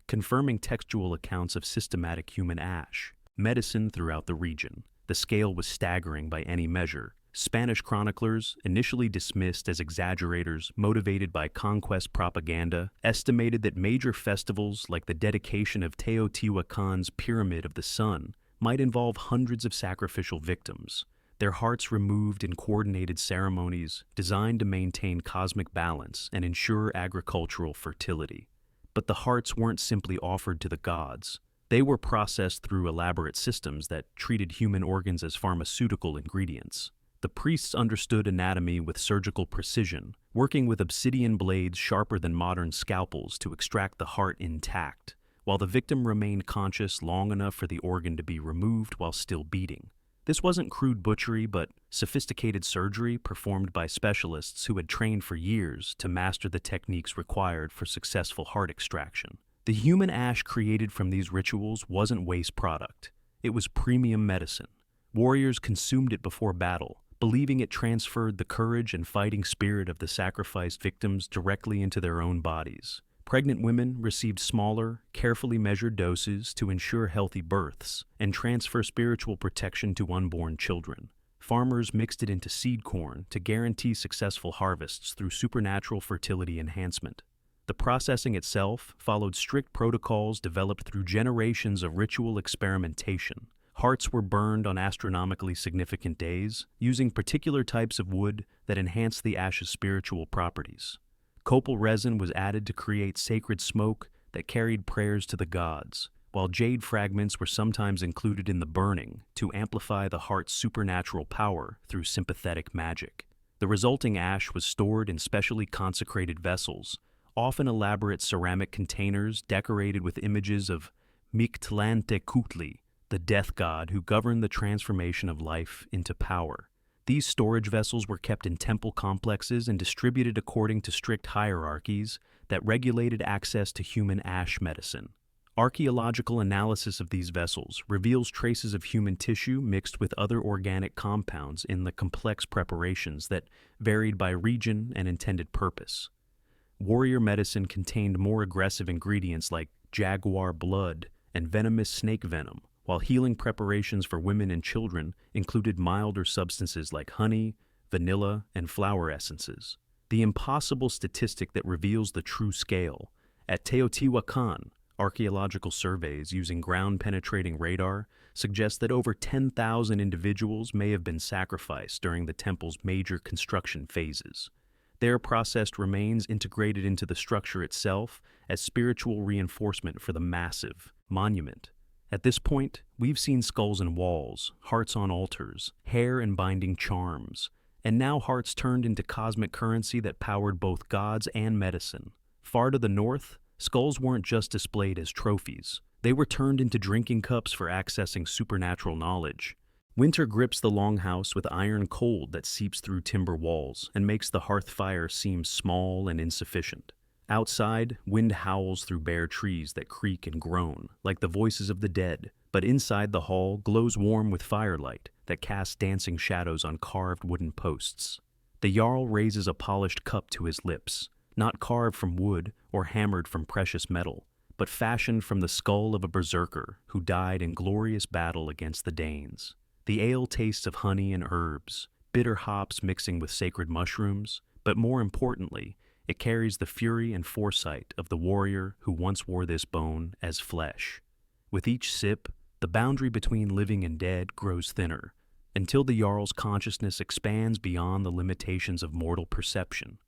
confirming textual accounts of systematic human ash. Medicine throughout the region. The scale was staggering by any measure. Spanish chroniclers, initially dismissed as exaggerators motivated by conquest propaganda, estimated that major festivals like the dedication of Teotihuacan's Pyramid of the Sun might involve hundreds of sacrificial victims, their hearts removed in coordinated ceremonies designed to maintain cosmic balance and ensure agricultural fertility. But the hearts weren't simply offered to the gods. They were processed through elaborate systems that treated human organs as pharmaceutical ingredients. The priests understood anatomy with surgical precision, working with obsidian blades sharper than modern scalpels to extract the heart intact, while the victim remained conscious long enough for the organ to be removed while still beating. This wasn't crude butchery, but sophisticated surgery performed by specialists who had trained for years to master the techniques required for successful heart extraction. The human ash created from these rituals wasn't waste product. It was premium medicine. Warriors consumed it before battle, believing it transferred the courage and fighting spirit of the sacrificed victims directly into their own bodies. Pregnant women received smaller, carefully measured doses to ensure healthy births and transfer spiritual protection to unborn children. Farmers mixed it into seed corn to guarantee successful harvests through supernatural fertility enhancement. The processing itself followed strict protocols developed through generations of ritual experimentation. Hearts were burned on astronomically significant days, using particular types of wood that enhanced the ash's spiritual properties. Copal resin was added to create sacred smoke that carried prayers to the gods, while jade fragments were sometimes included in the burning to amplify the heart's supernatural power through sympathetic magic. The resulting ash was stored in specially consecrated vessels, often elaborate ceramic containers decorated with images of Mictlantecutli, the death god who governed the transformation of life into power. These storage vessels were kept in temple complexes and distributed according to strict hierarchies that regulated access to human ash medicine. Archaeological analysis of these vessels reveals traces of human tissue mixed with other organic compounds in the complex preparations that varied by region and intended purpose. Warrior medicine contained more aggressive ingredients like jaguar blood and venomous snake venom, while healing preparations for women and children included milder substances like honey, vanilla, and flower essences. The impossible statistic that reveals the true scale. At Teotihuacan, archaeological surveys using ground-penetrating radar suggest that over 10,000 individuals may have been sacrificed during the temple's major construction phases. Their processed remains integrated into the structure itself as spiritual reinforcement for the massive monument. At this point, we've seen skulls in walls, hearts on altars, hair and binding charms, and now hearts turned into cosmic currency that powered both gods and medicine. Far to the north, skulls weren't just displayed as trophies. They were turned into drinking cups for accessing supernatural knowledge. Winter grips the longhouse with iron cold that seeps through timber walls and makes the hearth fire seem small and insufficient. Outside, wind howls through bare trees that creak and groan, like the voices of the dead, but inside the hall glows warm with firelight that casts dancing shadows on carved wooden posts. The Jarl raises a polished cup to his lips, not carved from wood or hammered from precious metal, but fashioned from the skull of a berserker who died in glorious battle against the Danes. The ale tastes of honey and herbs, bitter hops mixing with sacred mushrooms, but more importantly, it carries the fury and foresight of the warrior who once wore this bone as flesh. With each sip, the boundary between living and dead grows thinner, until the Jarl's consciousness expands beyond the limitations of mortal perception.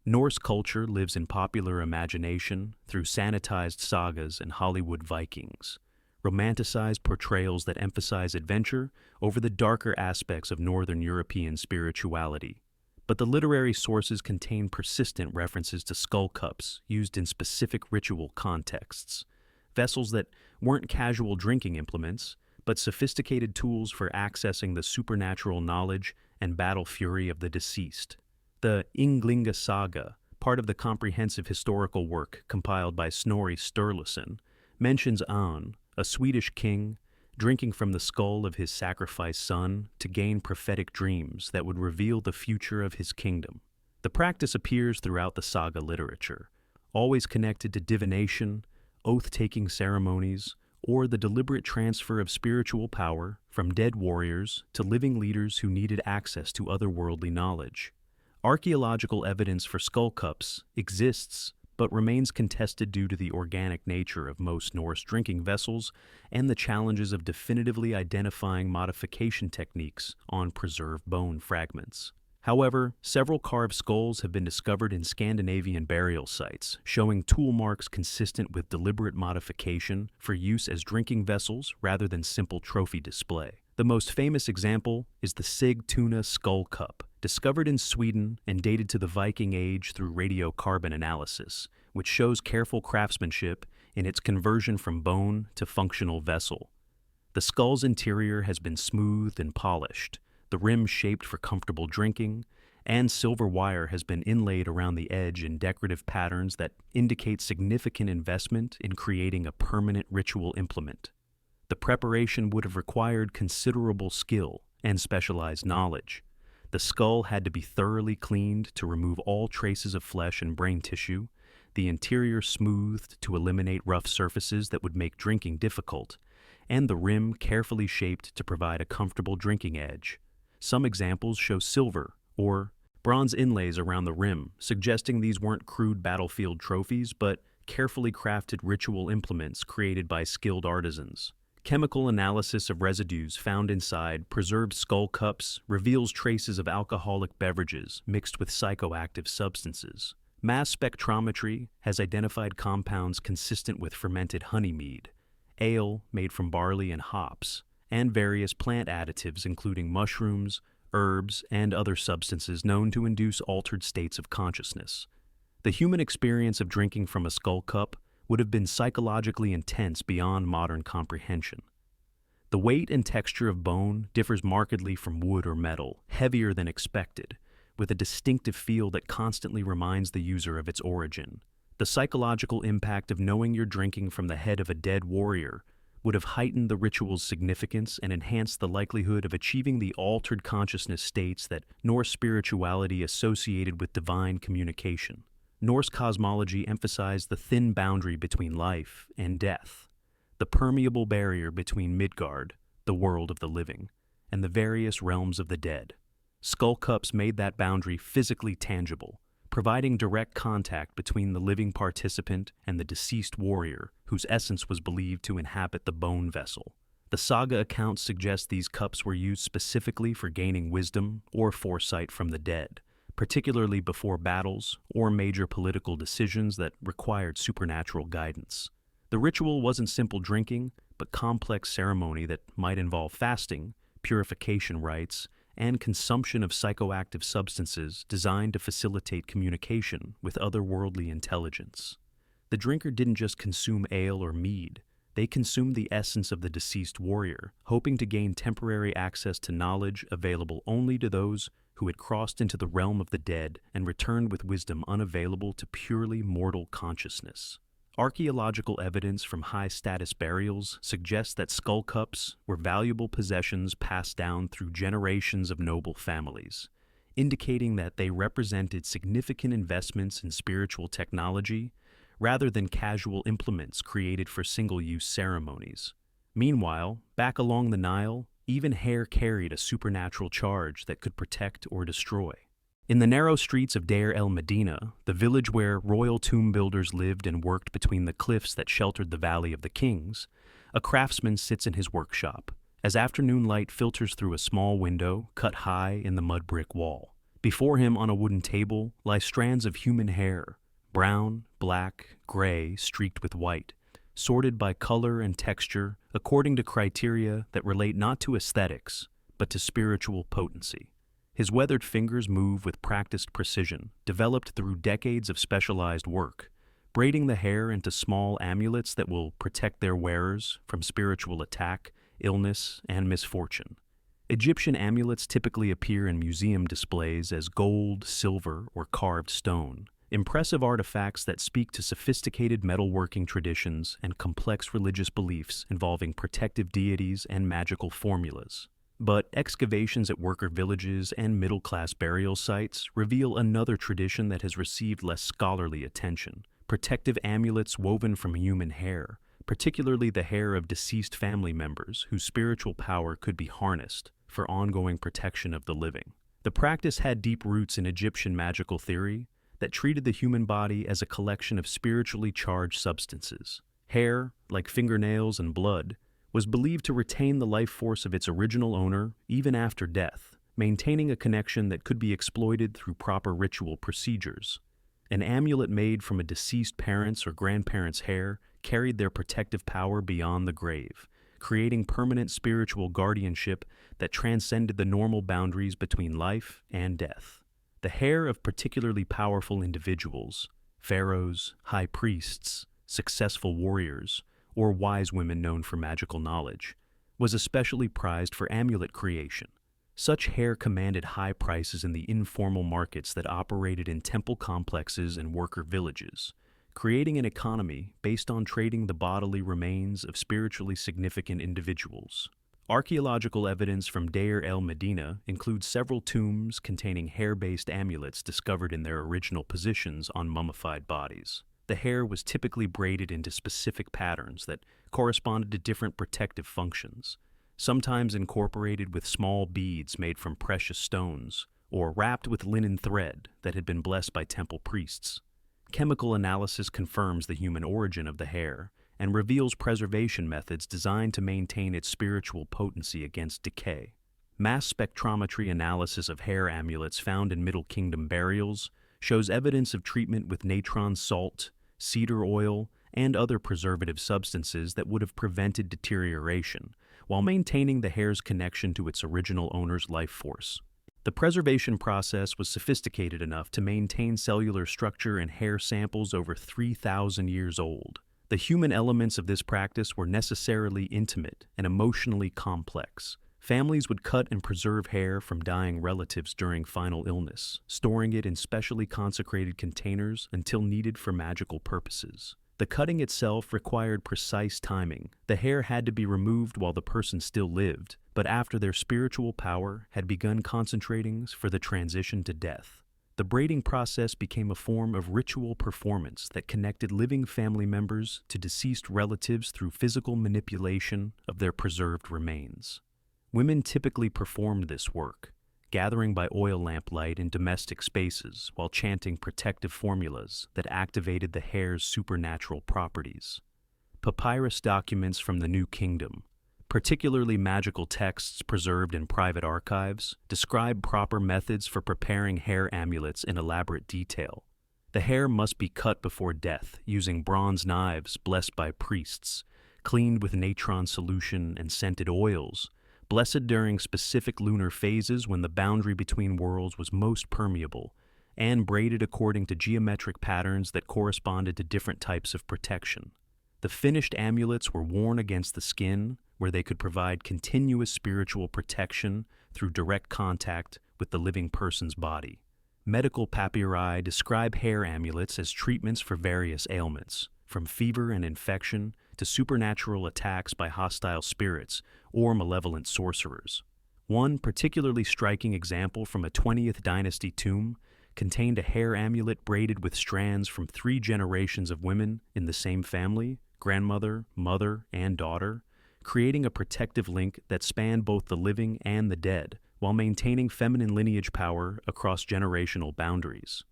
Norse culture lives in popular imagination through sanitized sagas and Hollywood Vikings, romanticized portrayals that emphasize adventure over the darker aspects of Northern European spirituality. But the literary sources contain persistent references to skull cups used in specific ritual contexts, vessels that weren't casual drinking implements, but sophisticated tools for accessing the supernatural knowledge and battle fury of the deceased. The Ynglinga Saga, part of the comprehensive historical work compiled by Snorri Sturluson, mentions An, a Swedish king, drinking from the skull of his sacrificed son to gain prophetic dreams that would reveal the future of his kingdom. The practice appears throughout the saga literature, always connected to divination, oath-taking ceremonies, or the deliberate transfer of spiritual power from dead warriors to living leaders who needed access to otherworldly knowledge. Archaeological evidence for skull cups exists, but remains contested due to the organic nature of most Norse drinking vessels and the challenges of definitively identifying modification techniques on preserved bone fragments. However, several carved skulls have been discovered in Scandinavian burial sites, showing tool marks consistent with deliberate modification for use as drinking vessels rather than simple trophy display. The most famous example is the Sigtuna skull cup, discovered in Sweden and dated to the Viking Age through radiocarbon analysis, which shows careful craftsmanship in its conversion from bone to functional vessel. The skull's interior has been smoothed and polished, the rim shaped for comfortable drinking, and silver wire has been inlaid around the edge in decorative patterns that indicate significant investment in creating a permanent ritual implement. The preparation would have required considerable skill and specialized knowledge. The skull had to be thoroughly cleaned to remove all traces of flesh and brain tissue, the interior smoothed to eliminate rough surfaces that would make drinking difficult, and the rim carefully shaped to provide a comfortable drinking edge. Some examples show silver or bronze inlays around the rim, suggesting these weren't crude battlefield trophies, but carefully crafted ritual implements created by skilled artisans. Chemical analysis of residues found inside preserved skull cups reveals traces of alcoholic beverages mixed with psychoactive substances. Mass spectrometry has identified compounds consistent with fermented honey mead, ale made from barley and hops, and various plant additives including mushrooms, herbs, and other substances known to induce altered states of consciousness. The human experience of drinking from a skull cup would have been psychologically intense beyond modern comprehension. The weight and texture of bone differs markedly from wood or metal, heavier than expected, with a distinctive feel that constantly reminds the user of its origin. The psychological impact of knowing you're drinking from the head of a dead warrior would have heightened the ritual's significance and enhanced the likelihood of achieving the altered consciousness states that Norse spirituality associated with divine communication. Norse cosmology emphasized the thin boundary between life and death, the permeable barrier between Midgard, the world of the living, and the various realms of the dead. Skull cups made that boundary physically tangible, providing direct contact between the living participant and the deceased warrior, whose essence was believed to inhabit the bone vessel. The saga accounts suggest these cups were used specifically for gaining wisdom or foresight from the dead, particularly before battles or major political decisions that required supernatural guidance. The ritual wasn't simple drinking, but complex ceremony that might involve fasting, purification rites, and consumption of psychoactive substances designed to facilitate communication with otherworldly intelligence. The drinker didn't just consume ale or mead, they consumed the essence of the deceased warrior, hoping to gain temporary access to knowledge available only to those who had crossed into the realm of the dead and returned with wisdom unavailable to purely mortal consciousness. Archaeological evidence from high-status burials suggests that skull cups were valuable possessions passed down through generations of noble families, indicating that they represented significant investments in spiritual technology rather than casual implements created for single-use ceremonies. Meanwhile, back along the Nile, even hair carried a supernatural charge that could protect or destroy. In the narrow streets of Deir el-Medina, the village where royal tomb builders lived and worked between the cliffs that sheltered the Valley of the Kings, a craftsman sits in his workshop, as afternoon light filters through a small window cut high in the mud brick wall. Before him on a wooden table lie strands of human hair, brown, black, gray, streaked with white, sorted by color and texture according to criteria that relate not to aesthetics, but to spiritual potency. His weathered fingers move with practiced precision, developed through decades of specialized work, braiding the hair into small amulets that will protect their wearers from spiritual attack, illness, and misfortune. Egyptian amulets typically appear in museum displays as gold, silver, or carved stone, impressive artifacts that speak to sophisticated metalworking traditions and complex religious beliefs involving protective deities and magical formulas. But excavations at worker villages and middle-class burial sites reveal another tradition that has received less scholarly attention: protective amulets woven from human hair, particularly the hair of deceased family members whose spiritual power could be harnessed for ongoing protection of the living. The practice had deep roots in Egyptian magical theory that treated the human body as a collection of spiritually charged substances. Hair, like fingernails and blood, was believed to retain the life force of its original owner even after death, maintaining a connection that could be exploited through proper ritual procedures. An amulet made from a deceased parent's or grandparent's hair carried their protective power beyond the grave, creating permanent spiritual guardianship that transcended the normal boundaries between life and death. The hair of particularly powerful individuals, pharaohs, high priests, successful warriors, or wise women known for magical knowledge, was especially prized for amulet creation. Such hair commanded high prices in the informal markets that operated in temple complexes and worker villages, creating an economy based on trading the bodily remains of spiritually significant individuals. Archaeological evidence from Deir el-Medina includes several tombs containing hair-based amulets discovered in their original positions on mummified bodies. The hair was typically braided into specific patterns that corresponded to different protective functions, sometimes incorporated with small beads made from precious stones, or wrapped with linen thread that had been blessed by temple priests. Chemical analysis confirms the human origin of the hair and reveals preservation methods designed to maintain its spiritual potency against decay. Mass spectrometry analysis of hair amulets found in Middle Kingdom burials shows evidence of treatment with natron salt, cedar oil, and other preservative substances that would have prevented deterioration, while maintaining the hair's connection to its original owner's life force. The preservation process was sophisticated enough to maintain cellular structure in hair samples over 3,000 years old. The human elements of this practice were necessarily intimate and emotionally complex. Families would cut and preserve hair from dying relatives during final illness, storing it in specially consecrated containers until needed for magical purposes. The cutting itself required precise timing. The hair had to be removed while the person still lived, but after their spiritual power had begun concentrating for the transition to death. The braiding process became a form of ritual performance that connected living family members to deceased relatives through physical manipulation of their preserved remains. Women typically performed this work, gathering by oil lamp light in domestic spaces while chanting protective formulas that activated the hair's supernatural properties. Papyrus documents from the New Kingdom, particularly magical texts preserved in private archives, describe proper methods for preparing hair amulets in elaborate detail. The hair must be cut before death using bronze knives blessed by priests, cleaned with natron solution and scented oils, blessed during specific lunar phases when the boundary between worlds was most permeable, and braided according to geometric patterns that corresponded to different types of protection. The finished amulets were worn against the skin, where they could provide continuous spiritual protection through direct contact with the living person's body. Medical papyri describe hair amulets as treatments for various ailments, from fever and infection to supernatural attacks by hostile spirits or malevolent sorcerers. One particularly striking example from a 20th dynasty tomb contained a hair amulet braided with strands from 3 generations of women in the same family, grandmother, mother, and daughter, creating a protective link that spanned both the living and the dead, while maintaining feminine lineage power across generational boundaries.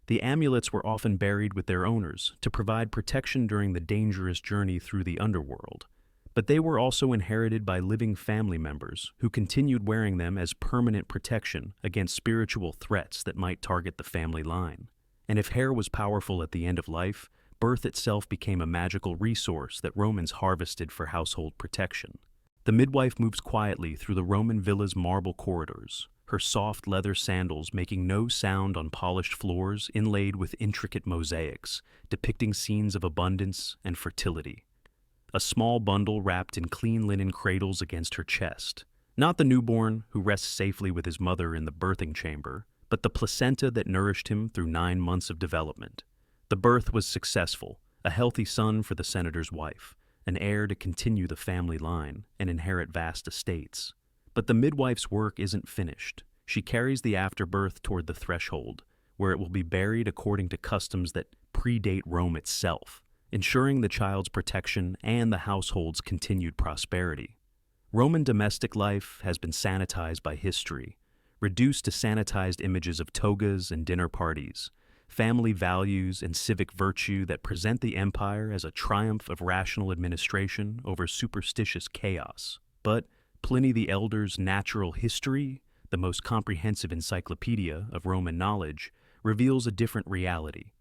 The amulets were often buried with their owners to provide protection during the dangerous journey through the underworld, but they were also inherited by living family members who continued wearing them as permanent protection against spiritual threats that might target the family line. And if hair was powerful at the end of life, birth itself became a magical resource that Romans harvested for household protection. The midwife moves quietly through the Roman villa's marble corridors, her soft leather sandals making no sound on polished floors inlaid with intricate mosaics depicting scenes of abundance and fertility. A small bundle wrapped in clean linen cradles against her chest. Not the newborn who rests safely with his mother in the birthing chamber, but the placenta that nourished him through 9 months of development. The birth was successful, a healthy son for the senator's wife, an heir to continue the family line and inherit vast estates. But the midwife's work isn't finished. She carries the afterbirth toward the threshold, where it will be buried according to customs that predate Rome itself, ensuring the child's protection and the household's continued prosperity. Roman domestic life has been sanitized by history, reduced to sanitized images of togas and dinner parties, family values and civic virtue that present the empire as a triumph of rational administration over superstitious chaos. But Pliny the Elder's Natural History, the most comprehensive encyclopedia of Roman knowledge, reveals a different reality.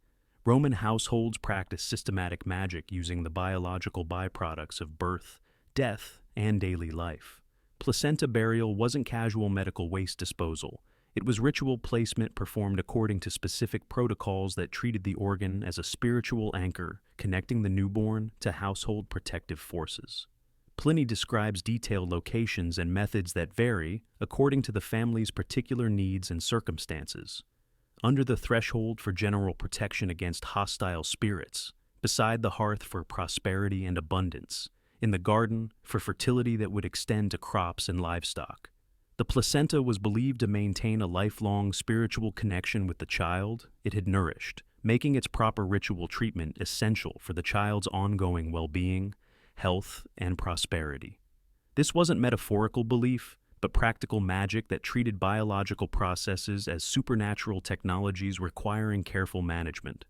Roman households practiced systematic magic using the biological byproducts of birth, death, and daily life. Placenta burial wasn't casual medical waste disposal. It was ritual placement performed according to specific protocols that treated the organ as a spiritual anchor, connecting the newborn to household protective forces. Pliny describes detailed locations and methods that vary according to the family's particular needs and circumstances. Under the threshold for general protection against hostile spirits, beside the hearth for prosperity and abundance, in the garden for fertility that would extend to crops and livestock. The placenta was believed to maintain a lifelong spiritual connection with the child it had nourished, making its proper ritual treatment essential for the child's ongoing well-being, health, and prosperity. This wasn't metaphorical belief, but practical magic that treated biological processes as supernatural technologies requiring careful management.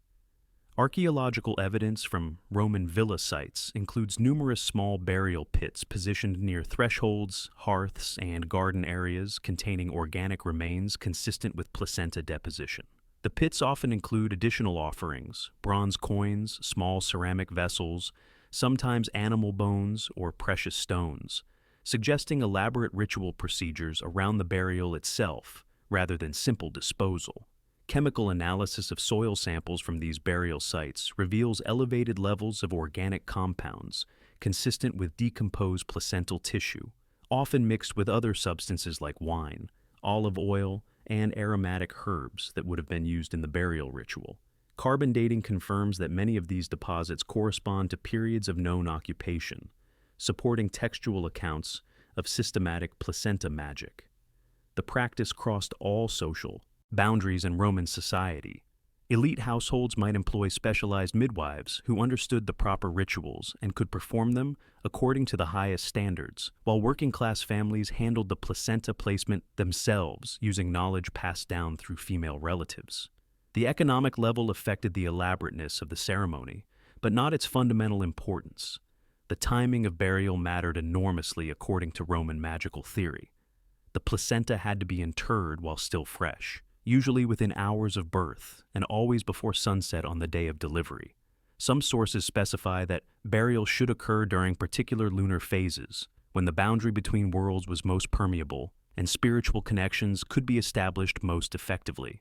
Archaeological evidence from Roman villa sites includes numerous small burial pits positioned near thresholds, hearths, and garden areas containing organic remains consistent with placenta deposition. The pits often include additional offerings, bronze coins, small ceramic vessels, sometimes animal bones or precious stones, suggesting elaborate ritual procedures around the burial itself rather than simple disposal. Chemical analysis of soil samples from these burial sites reveals elevated levels of organic compounds consistent with decomposed placental tissue, often mixed with other substances like wine, olive oil, and aromatic herbs that would have been used in the burial ritual. Carbon dating confirms that many of these deposits correspond to periods of known occupation, supporting textual accounts of systematic placenta magic. The practice crossed all social boundaries in Roman society. Elite households might employ specialized midwives who understood the proper rituals and could perform them according to the highest standards, while working-class families handled the placenta placement themselves using knowledge passed down through female relatives. The economic level affected the elaborateness of the ceremony, but not its fundamental importance. The timing of burial mattered enormously according to Roman magical theory. The placenta had to be interred while still fresh, usually within hours of birth and always before sunset on the day of delivery. Some sources specify that burial should occur during particular lunar phases, when the boundary between worlds was most permeable and spiritual connections could be established most effectively.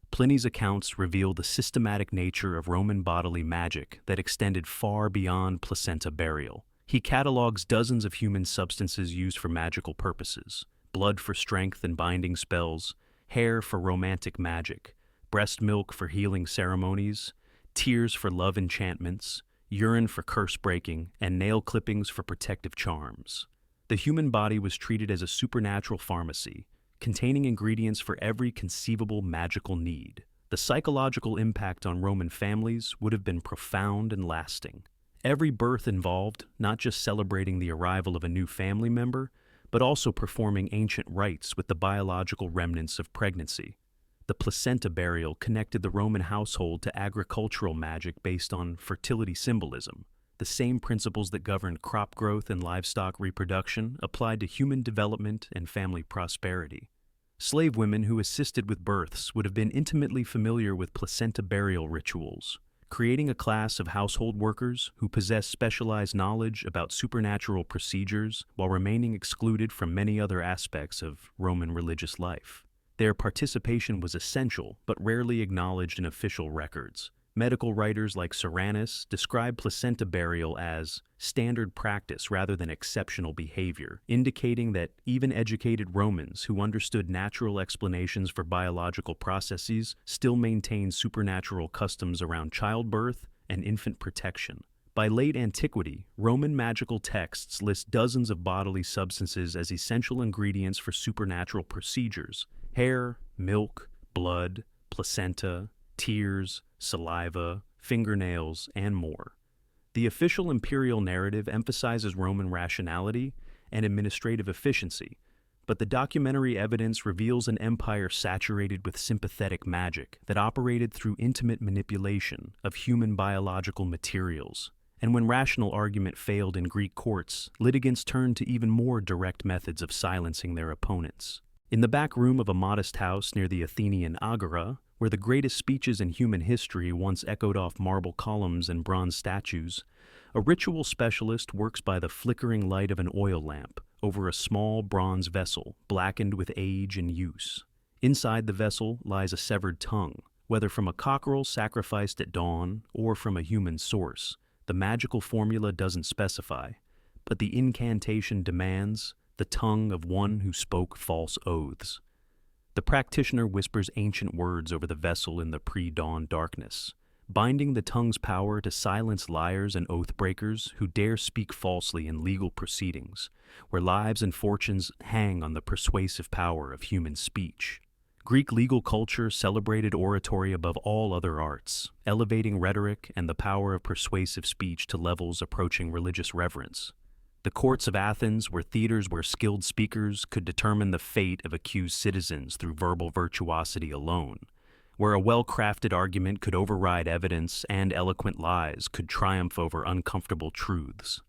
Pliny's accounts reveal the systematic nature of Roman bodily magic that extended far beyond placenta burial. He catalogs dozens of human substances used for magical purposes: blood for strength and binding spells, hair for romantic magic, breast milk for healing ceremonies, tears for love enchantments, urine for curse breaking, and nail clippings for protective charms. The human body was treated as a supernatural pharmacy, containing ingredients for every conceivable magical need. The psychological impact on Roman families would have been profound and lasting. Every birth involved not just celebrating the arrival of a new family member, but also performing ancient rites with the biological remnants of pregnancy. The placenta burial connected the Roman household to agricultural magic based on fertility symbolism. The same principles that governed crop growth and livestock reproduction applied to human development and family prosperity. Slave women who assisted with births would have been intimately familiar with placenta burial rituals, creating a class of household workers who possessed specialized knowledge about supernatural procedures while remaining excluded from many other aspects of Roman religious life. Their participation was essential but rarely acknowledged in official records. Medical writers like Soranus describe placenta burial as standard practice rather than exceptional behavior, indicating that even educated Romans who understood natural explanations for biological processes still maintained supernatural customs around childbirth and infant protection. By late antiquity, Roman magical texts list dozens of bodily substances as essential ingredients for supernatural procedures: hair, milk, blood, placenta, tears, saliva, fingernails, and more. The official imperial narrative emphasizes Roman rationality and administrative efficiency, but the documentary evidence reveals an empire saturated with sympathetic magic that operated through intimate manipulation of human biological materials. And when rational argument failed in Greek courts, litigants turned to even more direct methods of silencing their opponents. In the back room of a modest house near the Athenian Agora, where the greatest speeches in human history once echoed off marble columns and bronze statues, a ritual specialist works by the flickering light of an oil lamp over a small bronze vessel blackened with age and use. Inside the vessel lies a severed tongue, whether from a cockerel sacrificed at dawn or from a human source. The magical formula doesn't specify, but the incantation demands the tongue of one who spoke false oaths. The practitioner whispers ancient words over the vessel in the pre-dawn darkness, binding the tongue's power to silence liars and oath-breakers who dare speak falsely in legal proceedings, where lives and fortunes hang on the persuasive power of human speech. Greek legal culture celebrated oratory above all other arts, elevating rhetoric and the power of persuasive speech to levels approaching religious reverence. The courts of Athens were theaters where skilled speakers could determine the fate of accused citizens through verbal virtuosity alone, where a well-crafted argument could override evidence and eloquent lies could triumph over uncomfortable truths.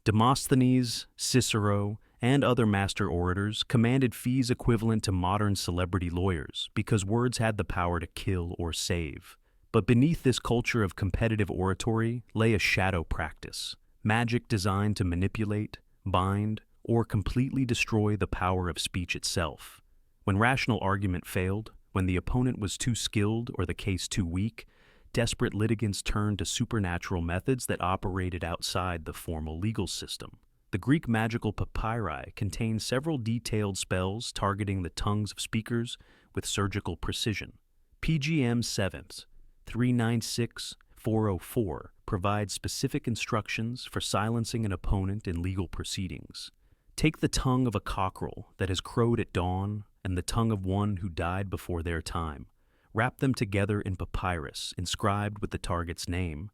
Demosthenes, Cicero, and other master orators commanded fees equivalent to modern celebrity lawyers because words had the power to kill or save. But beneath this culture of competitive oratory lay a shadow practice: magic designed to manipulate, bind, or completely destroy the power of speech itself. When rational argument failed, when the opponent was too skilled or the case too weak, desperate litigants turned to supernatural methods that operated outside the formal legal system. The Greek magical papyri contain several detailed spells targeting the tongues of speakers with surgical precision. PGM 7th, 396-404 provides specific instructions for silencing an opponent in legal proceedings. Take the tongue of a cockerel that has crowed at dawn and the tongue of one who died before their time. Wrap them together in papyrus inscribed with the target's name,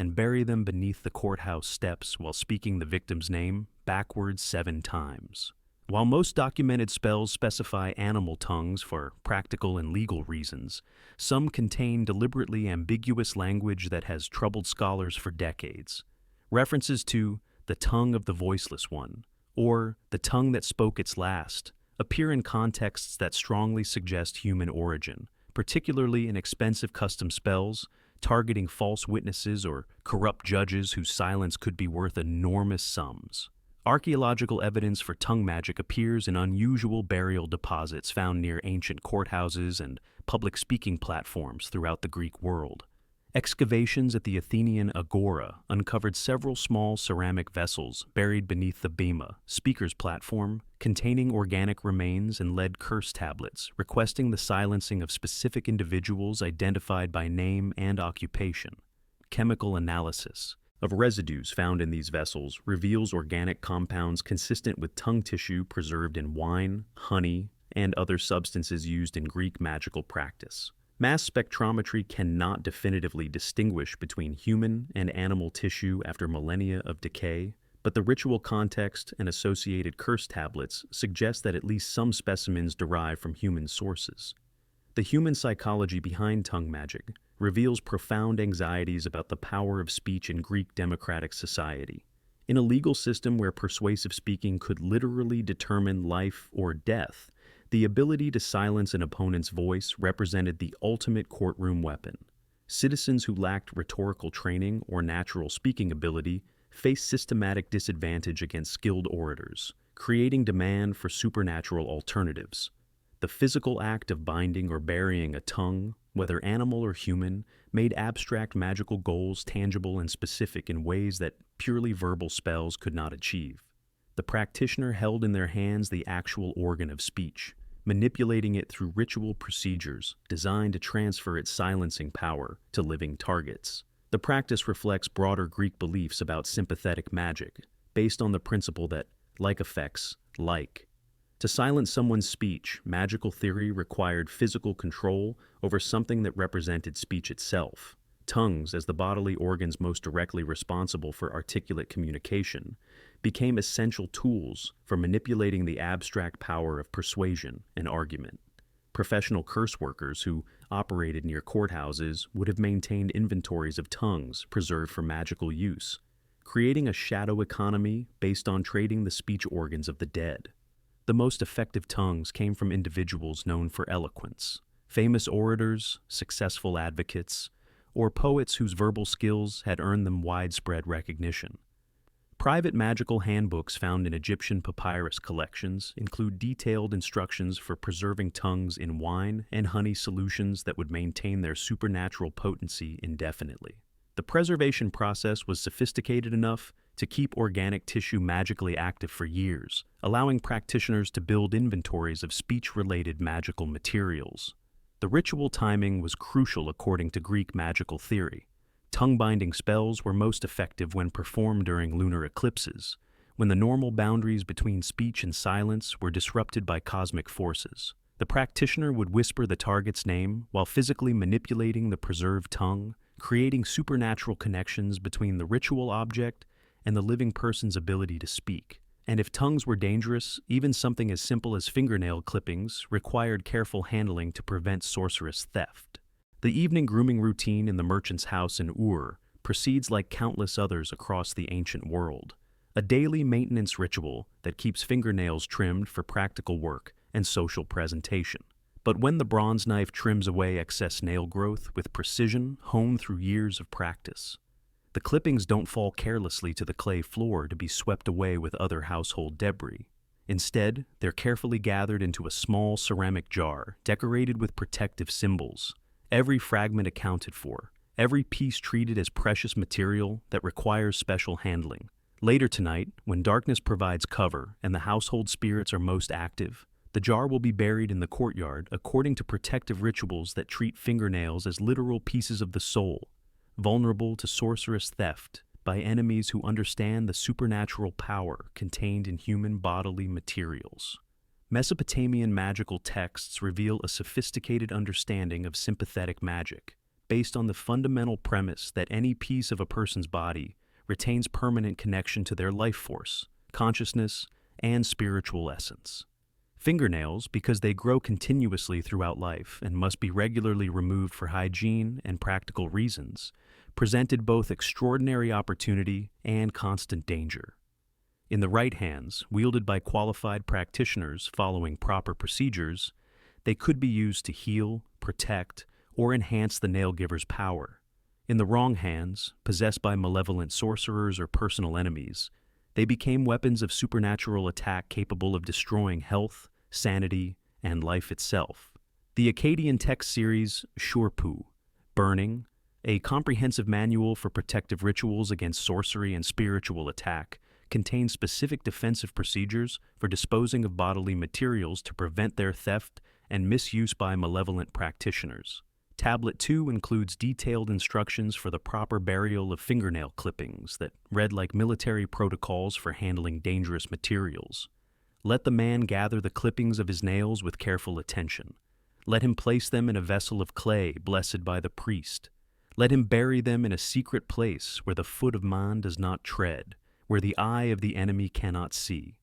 and bury them beneath the courthouse steps while speaking the victim's name backwards 7 times. While most documented spells specify animal tongues for practical and legal reasons, some contain deliberately ambiguous language that has troubled scholars for decades. References to the tongue of the voiceless one, or the tongue that spoke its last, appear in contexts that strongly suggest human origin, particularly in expensive custom spells, targeting false witnesses or corrupt judges whose silence could be worth enormous sums. Archaeological evidence for tongue magic appears in unusual burial deposits found near ancient courthouses and public speaking platforms throughout the Greek world. Excavations at the Athenian Agora uncovered several small ceramic vessels buried beneath the bema, speaker's platform, containing organic remains and lead curse tablets, requesting the silencing of specific individuals identified by name and occupation. Chemical analysis of residues found in these vessels reveals organic compounds consistent with tongue tissue preserved in wine, honey, and other substances used in Greek magical practice. Mass spectrometry cannot definitively distinguish between human and animal tissue after millennia of decay, but the ritual context and associated curse tablets suggest that at least some specimens derive from human sources. The human psychology behind tongue magic reveals profound anxieties about the power of speech in Greek democratic society. In a legal system where persuasive speaking could literally determine life or death, the ability to silence an opponent's voice represented the ultimate courtroom weapon. Citizens who lacked rhetorical training or natural speaking ability faced systematic disadvantage against skilled orators, creating demand for supernatural alternatives. The physical act of binding or burying a tongue, whether animal or human, made abstract magical goals tangible and specific in ways that purely verbal spells could not achieve. The practitioner held in their hands the actual organ of speech, manipulating it through ritual procedures designed to transfer its silencing power to living targets. The practice reflects broader Greek beliefs about sympathetic magic, based on the principle that like affects like. To silence someone's speech, magical theory required physical control over something that represented speech itself. Tongues, as the bodily organs most directly responsible for articulate communication, became essential tools for manipulating the abstract power of persuasion and argument. Professional curse workers who operated near courthouses would have maintained inventories of tongues preserved for magical use, creating a shadow economy based on trading the speech organs of the dead. The most effective tongues came from individuals known for eloquence, famous orators, successful advocates, or poets whose verbal skills had earned them widespread recognition. Private magical handbooks found in Egyptian papyrus collections include detailed instructions for preserving tongues in wine and honey solutions that would maintain their supernatural potency indefinitely. The preservation process was sophisticated enough to keep organic tissue magically active for years, allowing practitioners to build inventories of speech-related magical materials. The ritual timing was crucial according to Greek magical theory. Tongue-binding spells were most effective when performed during lunar eclipses, when the normal boundaries between speech and silence were disrupted by cosmic forces. The practitioner would whisper the target's name while physically manipulating the preserved tongue, creating supernatural connections between the ritual object and the living person's ability to speak. And if tongues were dangerous, even something as simple as fingernail clippings required careful handling to prevent sorceress theft. The evening grooming routine in the merchant's house in Ur proceeds like countless others across the ancient world, a daily maintenance ritual that keeps fingernails trimmed for practical work and social presentation. But when the bronze knife trims away excess nail growth with precision honed through years of practice, the clippings don't fall carelessly to the clay floor to be swept away with other household debris. Instead, they're carefully gathered into a small ceramic jar decorated with protective symbols, every fragment accounted for, every piece treated as precious material that requires special handling. Later tonight, when darkness provides cover and the household spirits are most active, the jar will be buried in the courtyard according to protective rituals that treat fingernails as literal pieces of the soul, vulnerable to sorceress theft by enemies who understand the supernatural power contained in human bodily materials. Mesopotamian magical texts reveal a sophisticated understanding of sympathetic magic, based on the fundamental premise that any piece of a person's body retains permanent connection to their life force, consciousness, and spiritual essence. Fingernails, because they grow continuously throughout life and must be regularly removed for hygiene and practical reasons, presented both extraordinary opportunity and constant danger. In the right hands, wielded by qualified practitioners following proper procedures, they could be used to heal, protect, or enhance the nail-giver's power. In the wrong hands, possessed by malevolent sorcerers or personal enemies, they became weapons of supernatural attack capable of destroying health, sanity, and life itself. The Akkadian text series Shurpu, Burning, a comprehensive manual for protective rituals against sorcery and spiritual attack, contains specific defensive procedures for disposing of bodily materials to prevent their theft and misuse by malevolent practitioners. Tablet 2 includes detailed instructions for the proper burial of fingernail clippings that read like military protocols for handling dangerous materials. Let the man gather the clippings of his nails with careful attention. Let him place them in a vessel of clay blessed by the priest. Let him bury them in a secret place where the foot of man does not tread, where the eye of the enemy cannot see.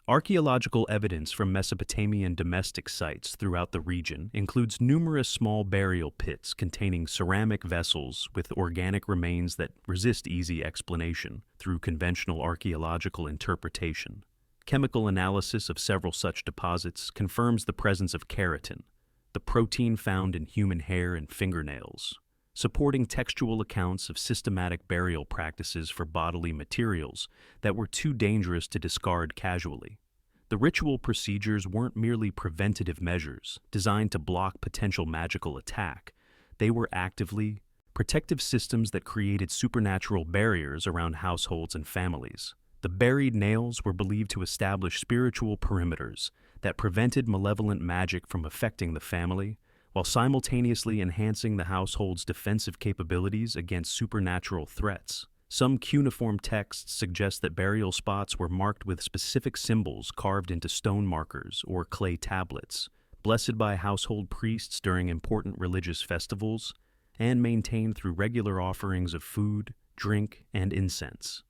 Archaeological evidence from Mesopotamian domestic sites throughout the region includes numerous small burial pits containing ceramic vessels with organic remains that resist easy explanation through conventional archaeological interpretation. Chemical analysis of several such deposits confirms the presence of keratin, the protein found in human hair and fingernails, supporting textual accounts of systematic burial practices for bodily materials that were too dangerous to discard casually. The ritual procedures weren't merely preventative measures designed to block potential magical attack. They were actively protective systems that created supernatural barriers around households and families. The buried nails were believed to establish spiritual perimeters that prevented malevolent magic from affecting the family, while simultaneously enhancing the household's defensive capabilities against supernatural threats. Some cuneiform texts suggest that burial spots were marked with specific symbols carved into stone markers or clay tablets, blessed by household priests during important religious festivals, and maintained through regular offerings of food, drink, and incense.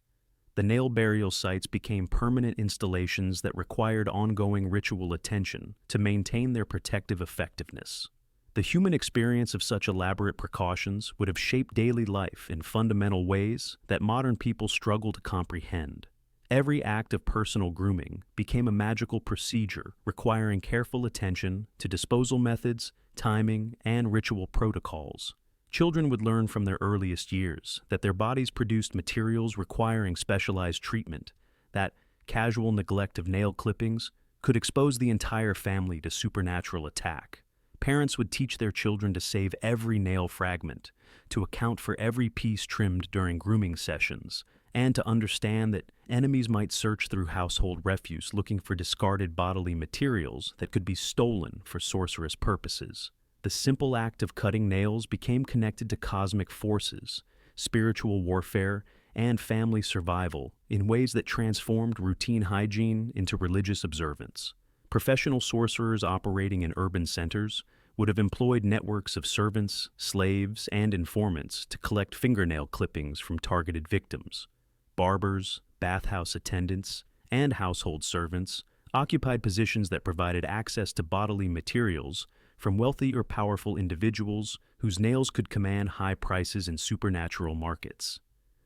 The nail burial sites became permanent installations that required ongoing ritual attention to maintain their protective effectiveness. The human experience of such elaborate precautions would have shaped daily life in fundamental ways that modern people struggle to comprehend. Every act of personal grooming became a magical procedure requiring careful attention to disposal methods, timing, and ritual protocols. Children would learn from their earliest years that their bodies produced materials requiring specialized treatment, that casual neglect of nail clippings could expose the entire family to supernatural attack. Parents would teach their children to save every nail fragment, to account for every piece trimmed during grooming sessions, and to understand that enemies might search through household refuse looking for discarded bodily materials that could be stolen for sorcerous purposes. The simple act of cutting nails became connected to cosmic forces, spiritual warfare, and family survival in ways that transformed routine hygiene into religious observance. Professional sorcerers operating in urban centers would have employed networks of servants, slaves, and informants to collect fingernail clippings from targeted victims. Barbers, bathhouse attendants, and household servants occupied positions that provided access to bodily materials from wealthy or powerful individuals whose nails could command high prices in supernatural markets.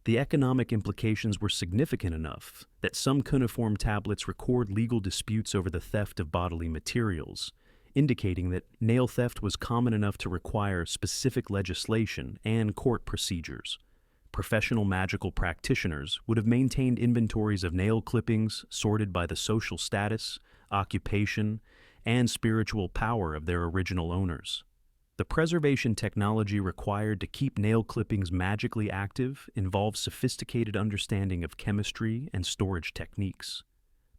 The economic implications were significant enough that some cuneiform tablets record legal disputes over the theft of bodily materials, indicating that nail theft was common enough to require specific legislation and court procedures. Professional magical practitioners would have maintained inventories of nail clippings sorted by the social status, occupation, and spiritual power of their original owners. The preservation technology required to keep nail clippings magically active involved sophisticated understanding of chemistry and storage techniques.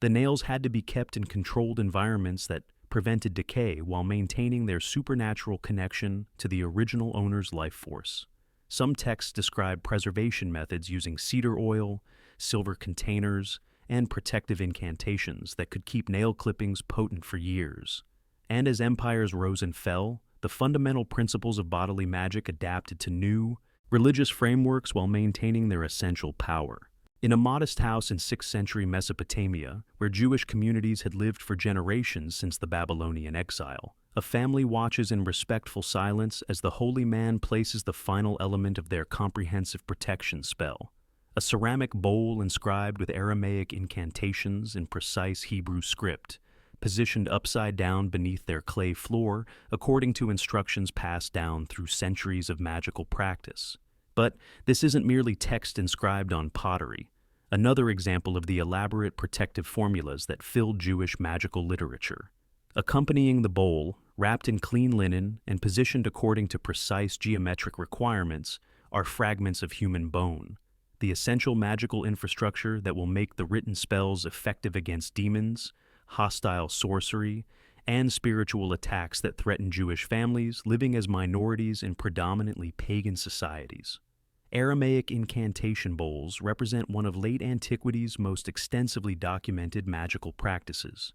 The nails had to be kept in controlled environments that prevented decay while maintaining their supernatural connection to the original owner's life force. Some texts describe preservation methods using cedar oil, silver containers, and protective incantations that could keep nail clippings potent for years. And as empires rose and fell, the fundamental principles of bodily magic adapted to new, religious frameworks while maintaining their essential power. In a modest house in 6th century Mesopotamia, where Jewish communities had lived for generations since the Babylonian exile, a family watches in respectful silence as the holy man places the final element of their comprehensive protection spell, a ceramic bowl inscribed with Aramaic incantations in precise Hebrew script, positioned upside down beneath their clay floor according to instructions passed down through centuries of magical practice. But this isn't merely text inscribed on pottery, another example of the elaborate protective formulas that filled Jewish magical literature. Accompanying the bowl, wrapped in clean linen and positioned according to precise geometric requirements, are fragments of human bone, the essential magical infrastructure that will make the written spells effective against demons, hostile sorcery, and spiritual attacks that threaten Jewish families living as minorities in predominantly pagan societies. Aramaic incantation bowls represent one of late antiquity's most extensively documented magical practices,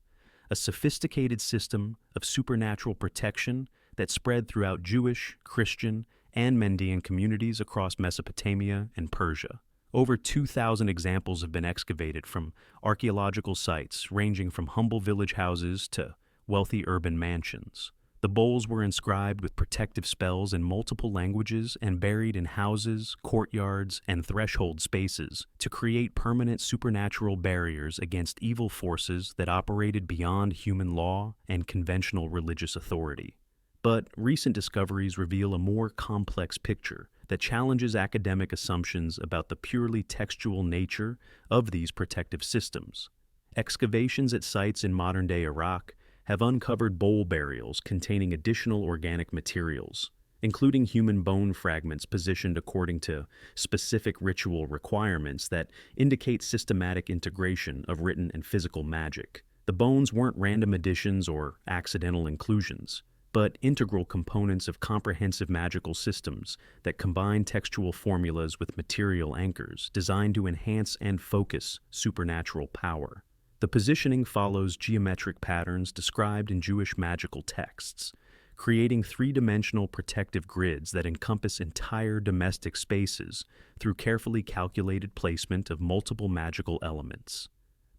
a sophisticated system of supernatural protection that spread throughout Jewish, Christian, and Mendean communities across Mesopotamia and Persia. Over 2,000 examples have been excavated from archaeological sites ranging from humble village houses to wealthy urban mansions. The bowls were inscribed with protective spells in multiple languages and buried in houses, courtyards, and threshold spaces to create permanent supernatural barriers against evil forces that operated beyond human law and conventional religious authority. But recent discoveries reveal a more complex picture that challenges academic assumptions about the purely textual nature of these protective systems. Excavations at sites in modern-day Iraq have uncovered bowl burials containing additional organic materials, including human bone fragments positioned according to specific ritual requirements that indicate systematic integration of written and physical magic. The bones weren't random additions or accidental inclusions, but integral components of comprehensive magical systems that combine textual formulas with material anchors designed to enhance and focus supernatural power. The positioning follows geometric patterns described in Jewish magical texts, creating three-dimensional protective grids that encompass entire domestic spaces through carefully calculated placement of multiple magical elements.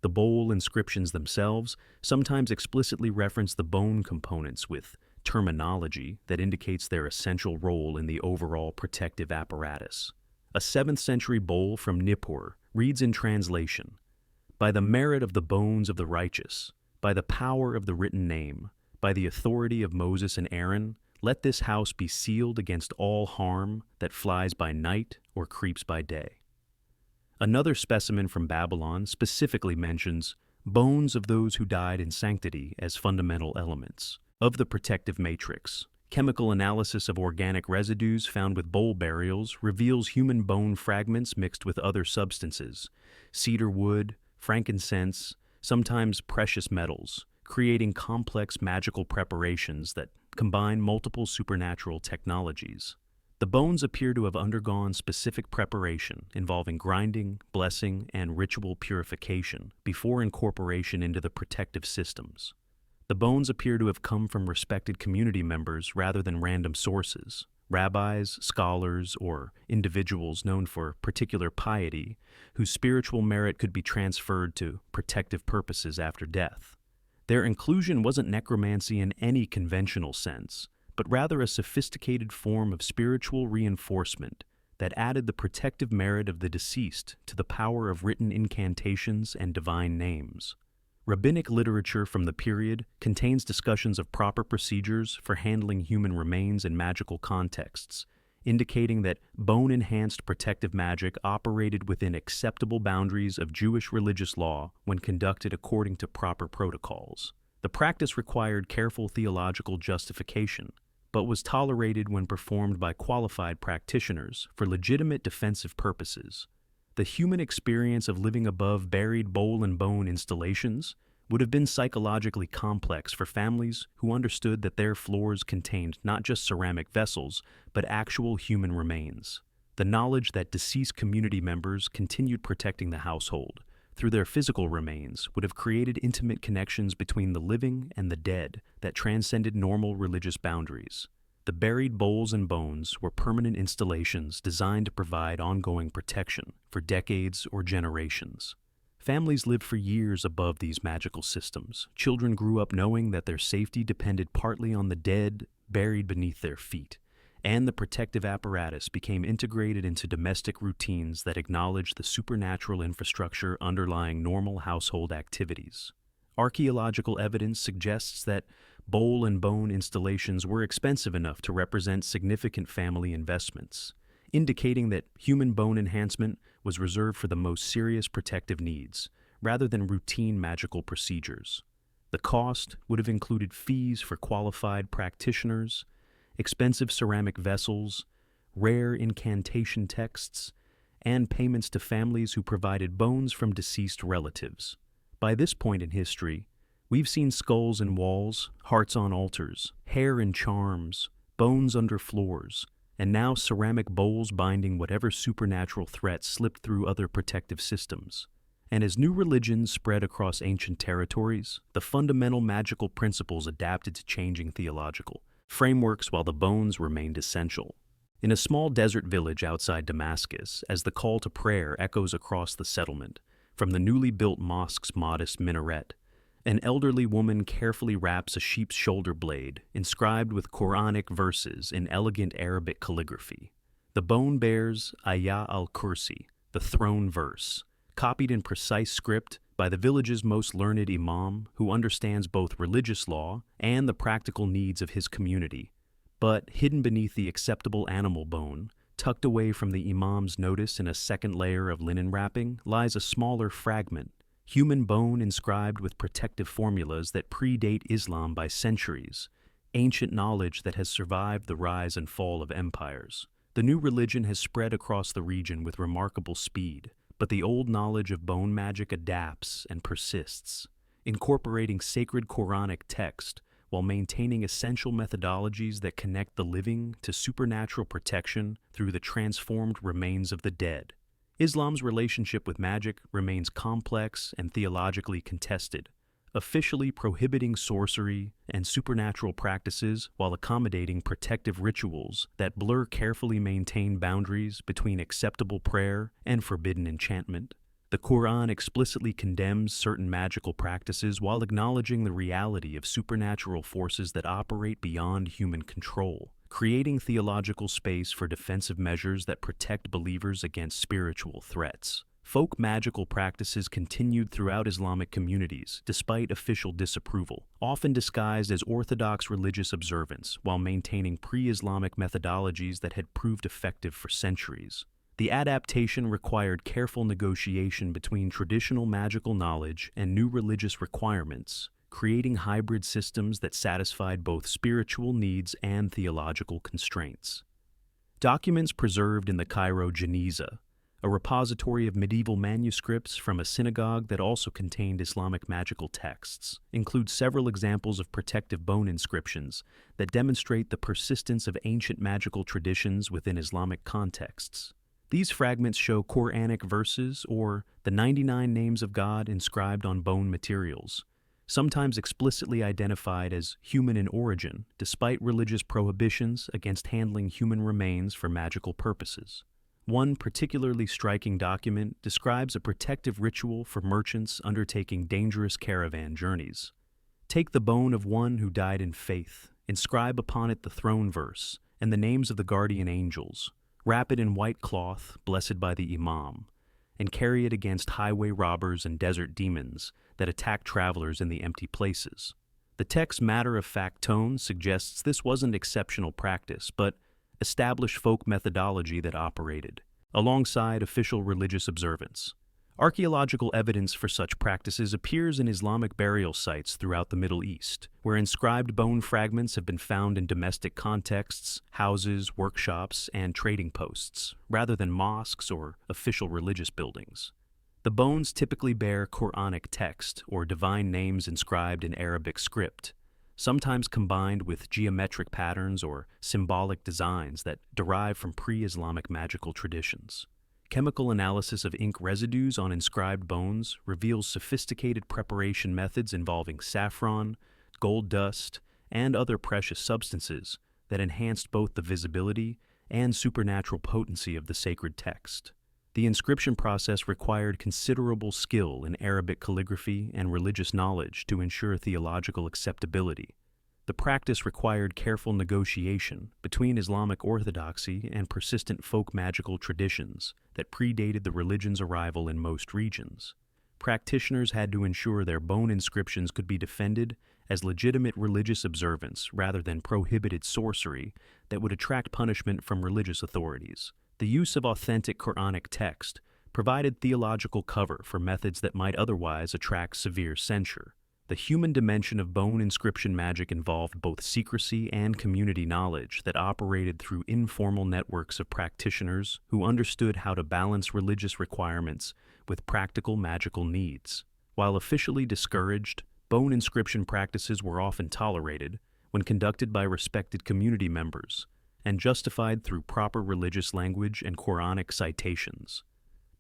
The bowl inscriptions themselves sometimes explicitly reference the bone components with terminology that indicates their essential role in the overall protective apparatus. A 7th century bowl from Nippur reads in translation, "By the merit of the bones of the righteous, by the power of the written name, by the authority of Moses and Aaron, let this house be sealed against all harm that flies by night or creeps by day." Another specimen from Babylon specifically mentions bones of those who died in sanctity as fundamental elements of the protective matrix. Chemical analysis of organic residues found with bowl burials reveals human bone fragments mixed with other substances, cedar wood, frankincense, sometimes precious metals, creating complex magical preparations that combine multiple supernatural technologies. The bones appear to have undergone specific preparation involving grinding, blessing, and ritual purification before incorporation into the protective systems. The bones appear to have come from respected community members rather than random sources. Rabbis, scholars, or individuals known for particular piety, whose spiritual merit could be transferred to protective purposes after death. Their inclusion wasn't necromancy in any conventional sense, but rather a sophisticated form of spiritual reinforcement that added the protective merit of the deceased to the power of written incantations and divine names. Rabbinic literature from the period contains discussions of proper procedures for handling human remains in magical contexts, indicating that bone-enhanced protective magic operated within acceptable boundaries of Jewish religious law when conducted according to proper protocols. The practice required careful theological justification, but was tolerated when performed by qualified practitioners for legitimate defensive purposes. The human experience of living above buried bowl and bone installations would have been psychologically complex for families who understood that their floors contained not just ceramic vessels, but actual human remains. The knowledge that deceased community members continued protecting the household through their physical remains would have created intimate connections between the living and the dead that transcended normal religious boundaries. The buried bowls and bones were permanent installations designed to provide ongoing protection for decades or generations. Families lived for years above these magical systems. Children grew up knowing that their safety depended partly on the dead buried beneath their feet, and the protective apparatus became integrated into domestic routines that acknowledged the supernatural infrastructure underlying normal household activities. Archaeological evidence suggests that bowl and bone installations were expensive enough to represent significant family investments, indicating that human bone enhancement was reserved for the most serious protective needs, rather than routine magical procedures. The cost would have included fees for qualified practitioners, expensive ceramic vessels, rare incantation texts, and payments to families who provided bones from deceased relatives. By this point in history, we've seen skulls in walls, hearts on altars, hair in charms, bones under floors, and now ceramic bowls binding whatever supernatural threat slipped through other protective systems. And as new religions spread across ancient territories, the fundamental magical principles adapted to changing theological frameworks while the bones remained essential. In a small desert village outside Damascus, as the call to prayer echoes across the settlement, from the newly built mosque's modest minaret, an elderly woman carefully wraps a sheep's shoulder blade, inscribed with Quranic verses in elegant Arabic calligraphy. The bone bears Ayah al-Kursi, the throne verse, copied in precise script by the village's most learned imam, who understands both religious law and the practical needs of his community. But hidden beneath the acceptable animal bone, tucked away from the imam's notice in a second layer of linen wrapping, lies a smaller fragment, human bone inscribed with protective formulas that predate Islam by centuries, ancient knowledge that has survived the rise and fall of empires. The new religion has spread across the region with remarkable speed, but the old knowledge of bone magic adapts and persists, incorporating sacred Quranic text while maintaining essential methodologies that connect the living to supernatural protection through the transformed remains of the dead. Islam's relationship with magic remains complex and theologically contested, officially prohibiting sorcery and supernatural practices while accommodating protective rituals that blur carefully maintained boundaries between acceptable prayer and forbidden enchantment. The Quran explicitly condemns certain magical practices while acknowledging the reality of supernatural forces that operate beyond human control, creating theological space for defensive measures that protect believers against spiritual threats. Folk magical practices continued throughout Islamic communities, despite official disapproval, often disguised as orthodox religious observance while maintaining pre-Islamic methodologies that had proved effective for centuries. The adaptation required careful negotiation between traditional magical knowledge and new religious requirements, creating hybrid systems that satisfied both spiritual needs and theological constraints. Documents preserved in the Cairo Geniza, a repository of medieval manuscripts from a synagogue that also contained Islamic magical texts, include several examples of protective bone inscriptions that demonstrate the persistence of ancient magical traditions within Islamic contexts. These fragments show Quranic verses or the 99 names of God inscribed on bone materials, sometimes explicitly identified as human in origin, despite religious prohibitions against handling human remains for magical purposes. One particularly striking document describes a protective ritual for merchants undertaking dangerous caravan journeys. Take the bone of one who died in faith, inscribe upon it the throne verse and the names of the guardian angels, wrap it in white cloth, blessed by the imam, and carry it against highway robbers and desert demons that attack travelers in the empty places. The text's matter-of-fact tone suggests this wasn't exceptional practice, but established folk methodology that operated, alongside official religious observance. Archaeological evidence for such practices appears in Islamic burial sites throughout the Middle East, where inscribed bone fragments have been found in domestic contexts, houses, workshops, and trading posts, rather than mosques or official religious buildings. The bones typically bear Quranic text or divine names inscribed in Arabic script, sometimes combined with geometric patterns or symbolic designs that derive from pre-Islamic magical traditions. Chemical analysis of ink residues on inscribed bones reveals sophisticated preparation methods involving saffron, gold dust, and other precious substances that enhanced both the visibility and supernatural potency of the sacred text. The inscription process required considerable skill in Arabic calligraphy and religious knowledge to ensure theological acceptability. The practice required careful negotiation between Islamic orthodoxy and persistent folk magical traditions that predated the religion's arrival in most regions. Practitioners had to ensure their bone inscriptions could be defended as legitimate religious observance rather than prohibited sorcery that would attract punishment from religious authorities. The use of authentic Quranic text provided theological cover for methods that might otherwise attract severe censure. The human dimension of bone inscription magic involved both secrecy and community knowledge that operated through informal networks of practitioners who understood how to balance religious requirements with practical magical needs. While officially discouraged, bone inscription practices were often tolerated when conducted by respected community members and justified through proper religious language and Quranic citations.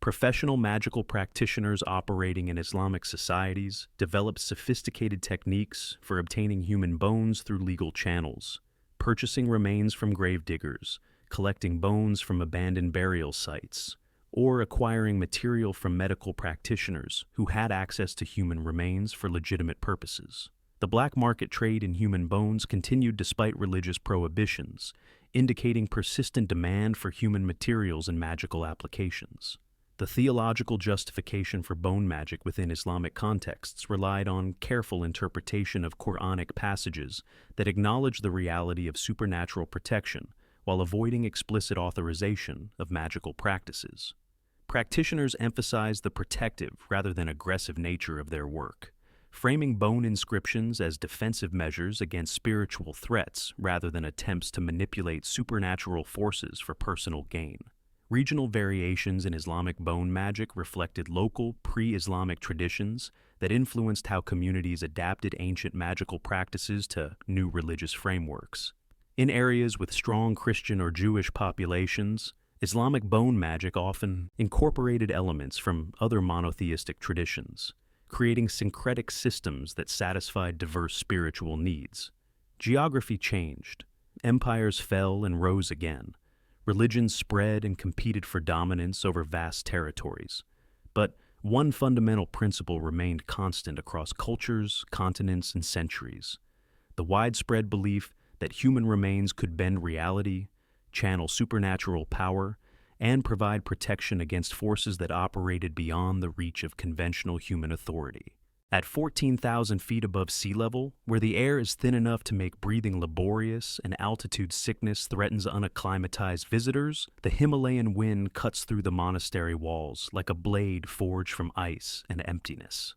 Professional magical practitioners operating in Islamic societies developed sophisticated techniques for obtaining human bones through legal channels, purchasing remains from gravediggers, collecting bones from abandoned burial sites, or acquiring material from medical practitioners who had access to human remains for legitimate purposes. The black market trade in human bones continued despite religious prohibitions, indicating persistent demand for human materials and magical applications. The theological justification for bone magic within Islamic contexts relied on careful interpretation of Quranic passages that acknowledged the reality of supernatural protection while avoiding explicit authorization of magical practices. Practitioners emphasized the protective rather than aggressive nature of their work, framing bone inscriptions as defensive measures against spiritual threats rather than attempts to manipulate supernatural forces for personal gain. Regional variations in Islamic bone magic reflected local, pre-Islamic traditions that influenced how communities adapted ancient magical practices to new religious frameworks. In areas with strong Christian or Jewish populations, Islamic bone magic often incorporated elements from other monotheistic traditions, creating syncretic systems that satisfied diverse spiritual needs. Geography changed. Empires fell and rose again. Religions spread and competed for dominance over vast territories. But one fundamental principle remained constant across cultures, continents, and centuries: the widespread belief that human remains could bend reality, channel supernatural power, and provide protection against forces that operated beyond the reach of conventional human authority. At 14,000 feet above sea level, where the air is thin enough to make breathing laborious and altitude sickness threatens unacclimatized visitors, the Himalayan wind cuts through the monastery walls like a blade forged from ice and emptiness.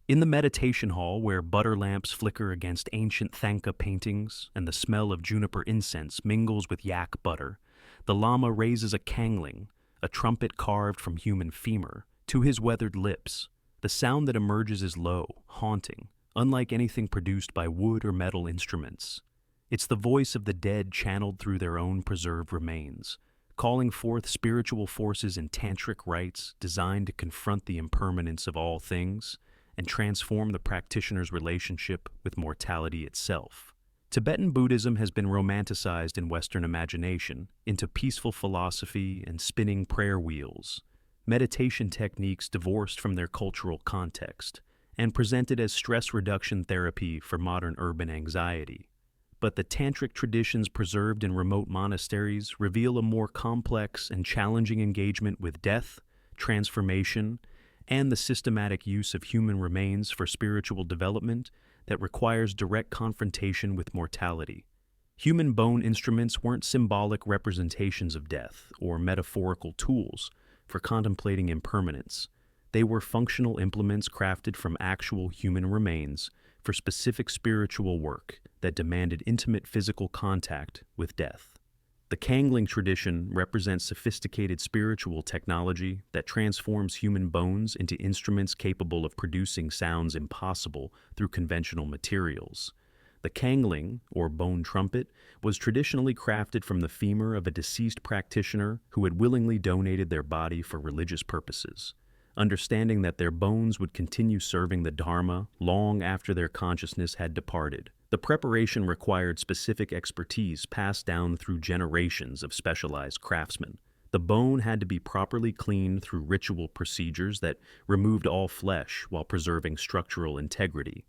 In the meditation hall, where butter lamps flicker against ancient Thangka paintings and the smell of juniper incense mingles with yak butter, the Lama raises a kangling, a trumpet carved from human femur, to his weathered lips. The sound that emerges is low, haunting, unlike anything produced by wood or metal instruments. It's the voice of the dead channeled through their own preserved remains, calling forth spiritual forces in tantric rites designed to confront the impermanence of all things and transform the practitioner's relationship with mortality itself. Tibetan Buddhism has been romanticized in Western imagination into peaceful philosophy and spinning prayer wheels, meditation techniques divorced from their cultural context, and presented as stress reduction therapy for modern urban anxiety. But the tantric traditions preserved in remote monasteries reveal a more complex and challenging engagement with death, transformation, and the systematic use of human remains for spiritual development that requires direct confrontation with mortality. Human bone instruments weren't symbolic representations of death or metaphorical tools for contemplating impermanence. They were functional implements crafted from actual human remains for specific spiritual work that demanded intimate physical contact with death. The Kangling tradition represents sophisticated spiritual technology that transforms human bones into instruments capable of producing sounds impossible through conventional materials. The Kangling, or bone trumpet, was traditionally crafted from the femur of a deceased practitioner who had willingly donated their body for religious purposes, understanding that their bones would continue serving the Dharma long after their consciousness had departed. The preparation required specific expertise passed down through generations of specialized craftsmen. The bone had to be properly cleaned through ritual procedures that removed all flesh while preserving structural integrity.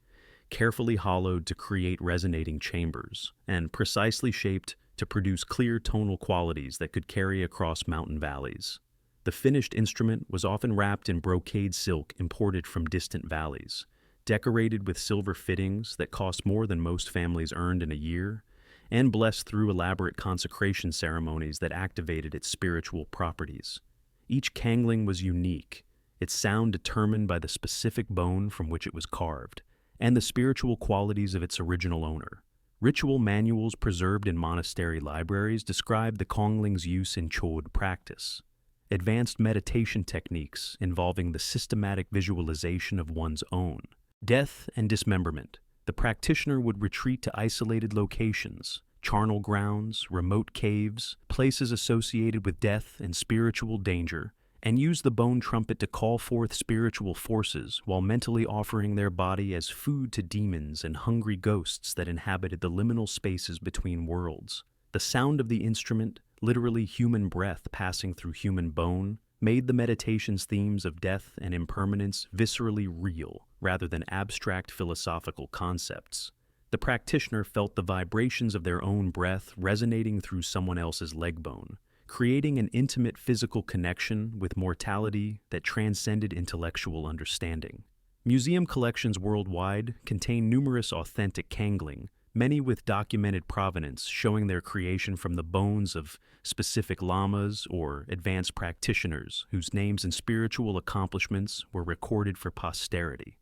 carefully hollowed to create resonating chambers, and precisely shaped to produce clear tonal qualities that could carry across mountain valleys. The finished instrument was often wrapped in brocade silk imported from distant valleys, decorated with silver fittings that cost more than most families earned in a year, and blessed through elaborate consecration ceremonies that activated its spiritual properties. Each kangling was unique, its sound determined by the specific bone from which it was carved, and the spiritual qualities of its original owner. Ritual manuals preserved in monastery libraries describe the kongling's use in chod practice, advanced meditation techniques involving the systematic visualization of one's own. Death and dismemberment. The practitioner would retreat to isolated locations, charnel grounds, remote caves, places associated with death and spiritual danger, and use the bone trumpet to call forth spiritual forces while mentally offering their body as food to demons and hungry ghosts that inhabited the liminal spaces between worlds. The sound of the instrument, literally human breath passing through human bone, made the meditation's themes of death and impermanence viscerally real rather than abstract philosophical concepts. The practitioner felt the vibrations of their own breath resonating through someone else's leg bone, creating an intimate physical connection with mortality that transcended intellectual understanding. Museum collections worldwide contain numerous authentic kangling, many with documented provenance showing their creation from the bones of specific lamas or advanced practitioners whose names and spiritual accomplishments were recorded for posterity.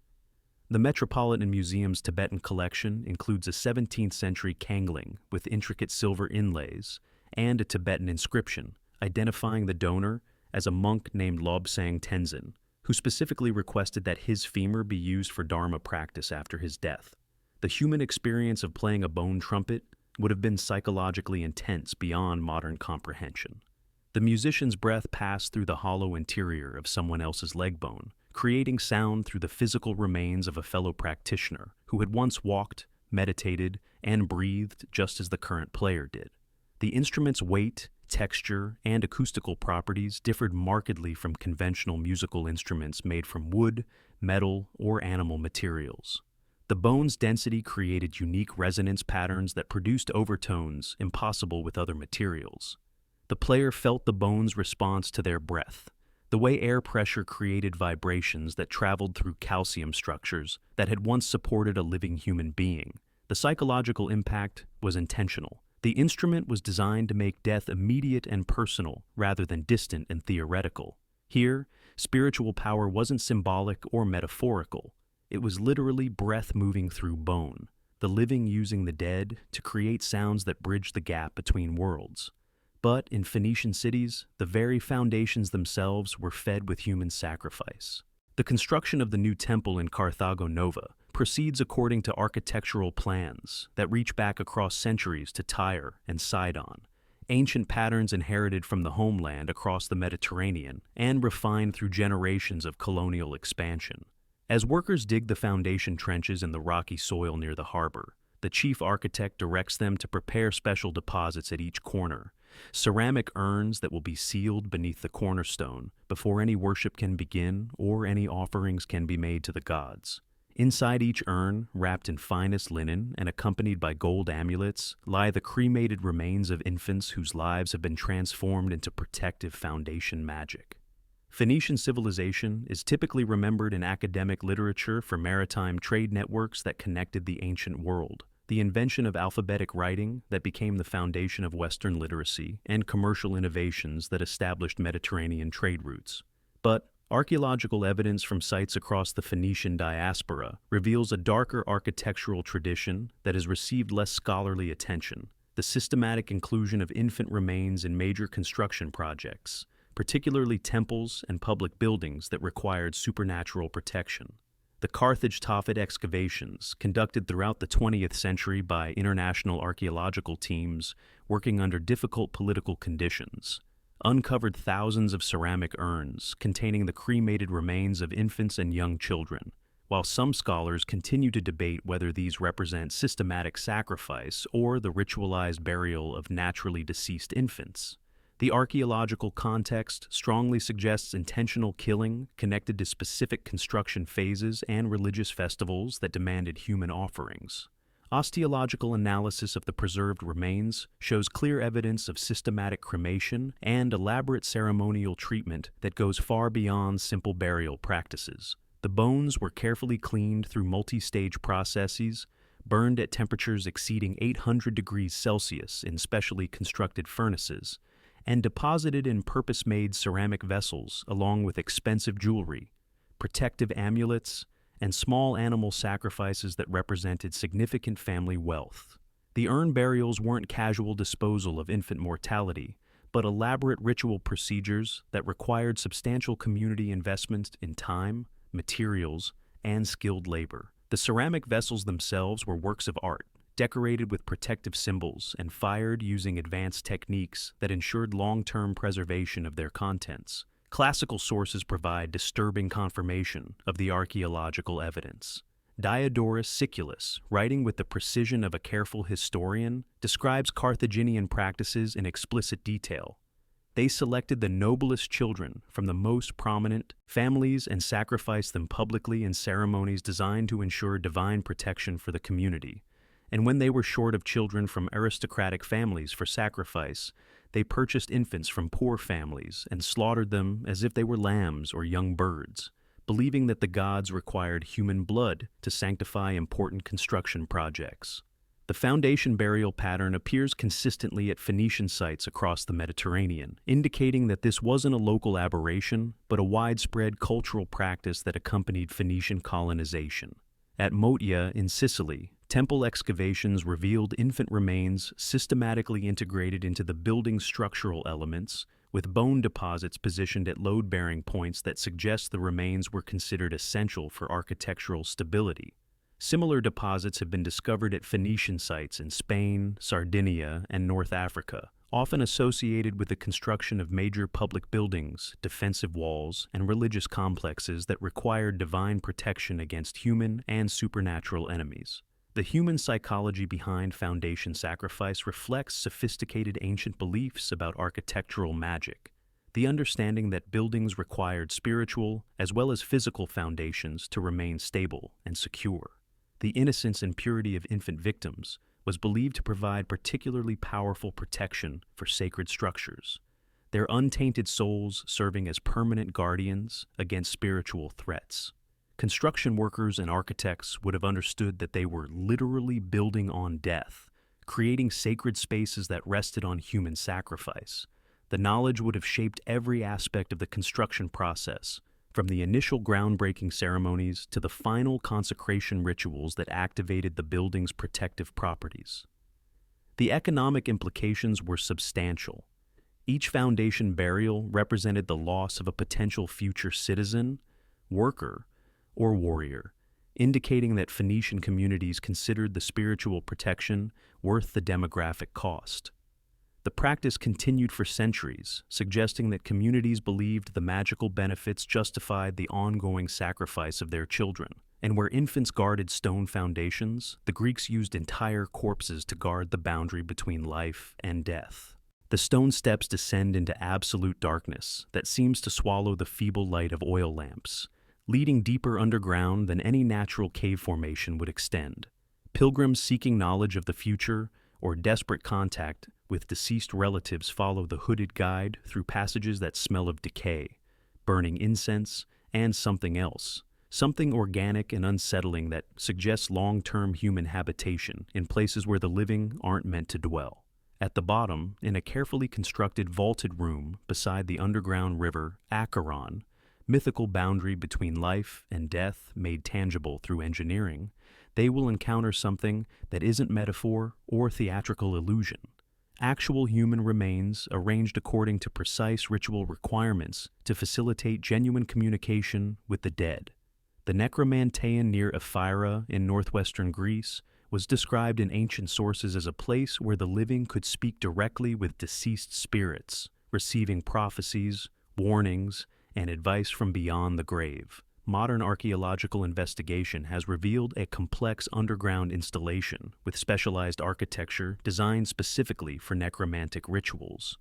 The Metropolitan Museum's Tibetan collection includes a 17th century kangling with intricate silver inlays and a Tibetan inscription identifying the donor as a monk named Lobsang Tenzin, who specifically requested that his femur be used for Dharma practice after his death. The human experience of playing a bone trumpet would have been psychologically intense beyond modern comprehension. The musician's breath passed through the hollow interior of someone else's leg bone, creating sound through the physical remains of a fellow practitioner who had once walked, meditated, and breathed just as the current player did. The instrument's weight, texture, and acoustical properties differed markedly from conventional musical instruments made from wood, metal, or animal materials. The bone's density created unique resonance patterns that produced overtones impossible with other materials. The player felt the bone's response to their breath, the way air pressure created vibrations that traveled through calcium structures that had once supported a living human being. The psychological impact was intentional. The instrument was designed to make death immediate and personal rather than distant and theoretical. Here, spiritual power wasn't symbolic or metaphorical. It was literally breath moving through bone, the living using the dead to create sounds that bridged the gap between worlds. But in Phoenician cities, the very foundations themselves were fed with human sacrifice. The construction of the new temple in Carthago Nova proceeds according to architectural plans that reach back across centuries to Tyre and Sidon, ancient patterns inherited from the homeland across the Mediterranean and refined through generations of colonial expansion. As workers dig the foundation trenches in the rocky soil near the harbor, the chief architect directs them to prepare special deposits at each corner, ceramic urns that will be sealed beneath the cornerstone before any worship can begin or any offerings can be made to the gods. Inside each urn, wrapped in finest linen and accompanied by gold amulets, lie the cremated remains of infants whose lives have been transformed into protective foundation magic. Phoenician civilization is typically remembered in academic literature for maritime trade networks that connected the ancient world, the invention of alphabetic writing that became the foundation of Western literacy, and commercial innovations that established Mediterranean trade routes. But archaeological evidence from sites across the Phoenician diaspora reveals a darker architectural tradition that has received less scholarly attention: the systematic inclusion of infant remains in major construction projects, particularly temples and public buildings that required supernatural protection. The Carthage Tophet excavations, conducted throughout the 20th century by international archaeological teams working under difficult political conditions, uncovered thousands of ceramic urns containing the cremated remains of infants and young children. While some scholars continue to debate whether these represent systematic sacrifice or the ritualized burial of naturally deceased infants, The archaeological context strongly suggests intentional killing connected to specific construction phases and religious festivals that demanded human offerings. Osteological analysis of the preserved remains shows clear evidence of systematic cremation and elaborate ceremonial treatment that goes far beyond simple burial practices. The bones were carefully cleaned through multi-stage processes, burned at temperatures exceeding 800 degrees Celsius in specially constructed furnaces, and deposited in purpose-made ceramic vessels along with expensive jewelry, protective amulets, and small animal sacrifices that represented significant family wealth. The urn burials weren't casual disposal of infant mortality, but elaborate ritual procedures that required substantial community investment in time, materials, and skilled labor. The ceramic vessels themselves were works of art, decorated with protective symbols and fired using advanced techniques that ensured long-term preservation of their contents. Classical sources provide disturbing confirmation of the archaeological evidence. Diodorus Siculus, writing with the precision of a careful historian, describes Carthaginian practices in explicit detail. They selected the noblest children from the most prominent families and sacrificed them publicly in ceremonies designed to ensure divine protection for the community. And when they were short of children from aristocratic families for sacrifice, they purchased infants from poor families and slaughtered them as if they were lambs or young birds, believing that the gods required human blood to sanctify important construction projects. The foundation burial pattern appears consistently at Phoenician sites across the Mediterranean, indicating that this wasn't a local aberration, but a widespread cultural practice that accompanied Phoenician colonization. At Motia in Sicily, temple excavations revealed infant remains systematically integrated into the building's structural elements, with bone deposits positioned at load-bearing points that suggest the remains were considered essential for architectural stability. Similar deposits have been discovered at Phoenician sites in Spain, Sardinia, and North Africa, often associated with the construction of major public buildings, defensive walls, and religious complexes that required divine protection against human and supernatural enemies. The human psychology behind foundation sacrifice reflects sophisticated ancient beliefs about architectural magic, the understanding that buildings required spiritual as well as physical foundations to remain stable and secure. The innocence and purity of infant victims was believed to provide particularly powerful protection for sacred structures, their untainted souls serving as permanent guardians against spiritual threats. Construction workers and architects would have understood that they were literally building on death, creating sacred spaces that rested on human sacrifice. The knowledge would have shaped every aspect of the construction process, from the initial groundbreaking ceremonies to the final consecration rituals that activated the building's protective properties. The economic implications were substantial. Each foundation burial represented the loss of a potential future citizen, worker, or warrior, indicating that Phoenician communities considered the spiritual protection worth the demographic cost. The practice continued for centuries, suggesting that communities believed the magical benefits justified the ongoing sacrifice of their children. And where infants guarded stone foundations, the Greeks used entire corpses to guard the boundary between life and death. The stone steps descend into absolute darkness that seems to swallow the feeble light of oil lamps, leading deeper underground than any natural cave formation would extend. Pilgrims seeking knowledge of the future or desperate contact with deceased relatives follow the hooded guide through passages that smell of decay, burning incense, and something else, something organic and unsettling that suggests long-term human habitation in places where the living aren't meant to dwell. At the bottom, in a carefully constructed vaulted room beside the underground river Acheron, mythical boundary between life and death made tangible through engineering, they will encounter something that isn't metaphor or theatrical illusion. Actual human remains arranged according to precise ritual requirements to facilitate genuine communication with the dead. The Necromantean near Ephyra in northwestern Greece was described in ancient sources as a place where the living could speak directly with deceased spirits, receiving prophecies, warnings, and advice from beyond the grave. Modern archaeological investigation has revealed a complex underground installation with specialized architecture designed specifically for necromantic rituals.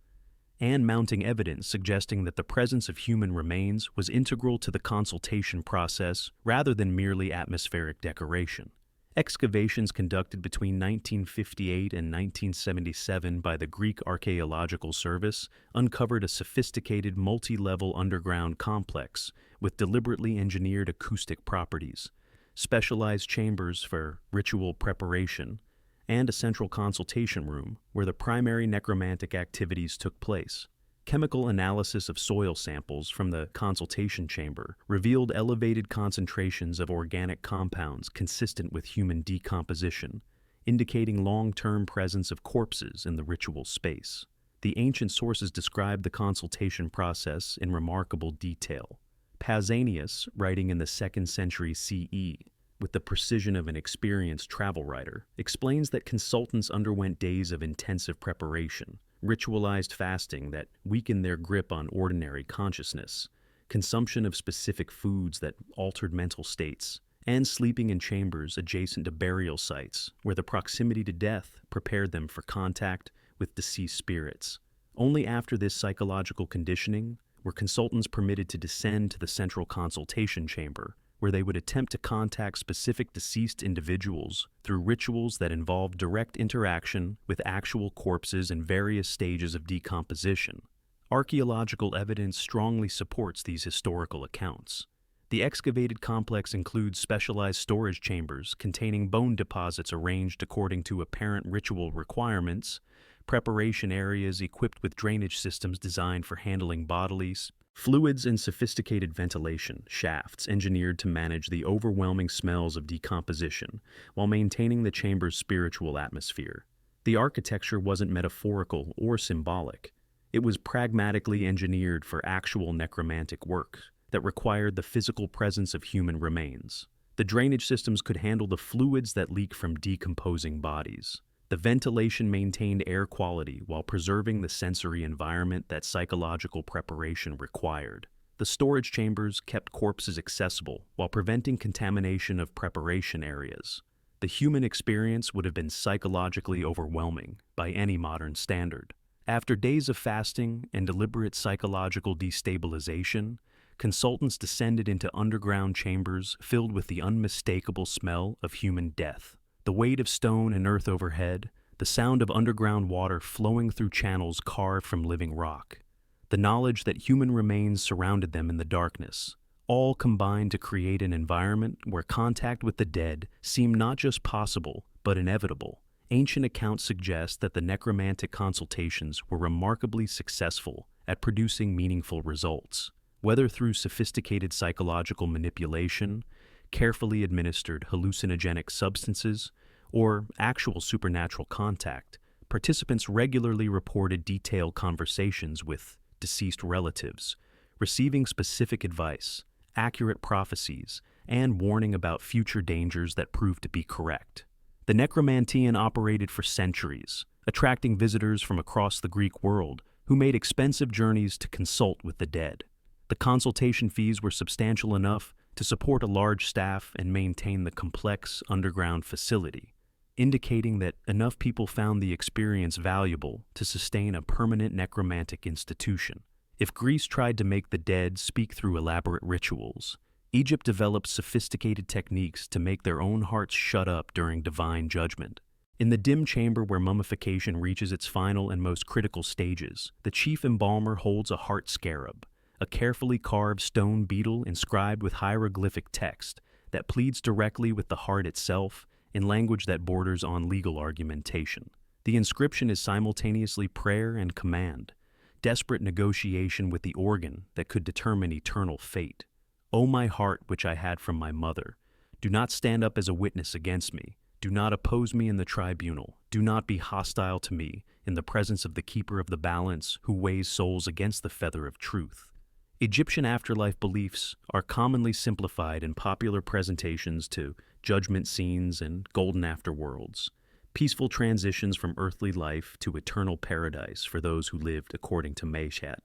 and mounting evidence suggesting that the presence of human remains was integral to the consultation process rather than merely atmospheric decoration. Excavations conducted between 1958 and 1977 by the Greek Archaeological Service uncovered a sophisticated multi-level underground complex with deliberately engineered acoustic properties, specialized chambers for ritual preparation, and a central consultation room where the primary necromantic activities took place. Chemical analysis of soil samples from the consultation chamber revealed elevated concentrations of organic compounds consistent with human decomposition, indicating long-term presence of corpses in the ritual space. The ancient sources describe the consultation process in remarkable detail. Pausanias, writing in the 2nd century CE, with the precision of an experienced travel writer, explains that consultants underwent days of intensive preparation, ritualized fasting that weakened their grip on ordinary consciousness, consumption of specific foods that altered mental states, and sleeping in chambers adjacent to burial sites where the proximity to death prepared them for contact with deceased spirits. Only after this psychological conditioning were consultants permitted to descend to the central consultation chamber, where they would attempt to contact specific deceased individuals through rituals that involved direct interaction with actual corpses in various stages of decomposition. Archaeological evidence strongly supports these historical accounts. The excavated complex includes specialized storage chambers containing bone deposits arranged according to apparent ritual requirements, preparation areas equipped with drainage systems designed for handling bodilies, fluids, and sophisticated ventilation shafts engineered to manage the overwhelming smells of decomposition while maintaining the chamber's spiritual atmosphere. The architecture wasn't metaphorical or symbolic. It was pragmatically engineered for actual necromantic work that required the physical presence of human remains. The drainage systems could handle the fluids that leak from decomposing bodies. The ventilation maintained air quality while preserving the sensory environment that psychological preparation required. The storage chambers kept corpses accessible while preventing contamination of preparation areas. The human experience would have been psychologically overwhelming by any modern standard. After days of fasting and deliberate psychological destabilization, consultants descended into underground chambers filled with the unmistakable smell of human death. The weight of stone and earth overhead, the sound of underground water flowing through channels carved from living rock, the knowledge that human remains surrounded them in the darkness, all combined to create an environment where contact with the dead seemed not just possible, but inevitable. Ancient accounts suggest that the necromantic consultations were remarkably successful at producing meaningful results, whether through sophisticated psychological manipulation, carefully administered hallucinogenic substances, or actual supernatural contact. Participants regularly reported detailed conversations with deceased relatives, receiving specific advice, accurate prophecies, and warning about future dangers that proved to be correct. The necromantian operated for centuries, attracting visitors from across the Greek world who made expensive journeys to consult with the dead. The consultation fees were substantial enough to support a large staff and maintain the complex underground facility, indicating that enough people found the experience valuable to sustain a permanent necromantic institution. If Greece tried to make the dead speak through elaborate rituals, Egypt developed sophisticated techniques to make their own hearts shut up during divine judgment. In the dim chamber where mummification reaches its final and most critical stages, the chief embalmer holds a heart scarab, a carefully carved stone beetle inscribed with hieroglyphic text that pleads directly with the heart itself in language that borders on legal argumentation. The inscription is simultaneously prayer and command, desperate negotiation with the organ that could determine eternal fate. O my heart, which I had from my mother, do not stand up as a witness against me. Do not oppose me in the tribunal. Do not be hostile to me in the presence of the keeper of the balance who weighs souls against the feather of truth. Egyptian afterlife beliefs are commonly simplified in popular presentations to judgment scenes and golden afterworlds, peaceful transitions from earthly life to eternal paradise for those who lived according to Meshat.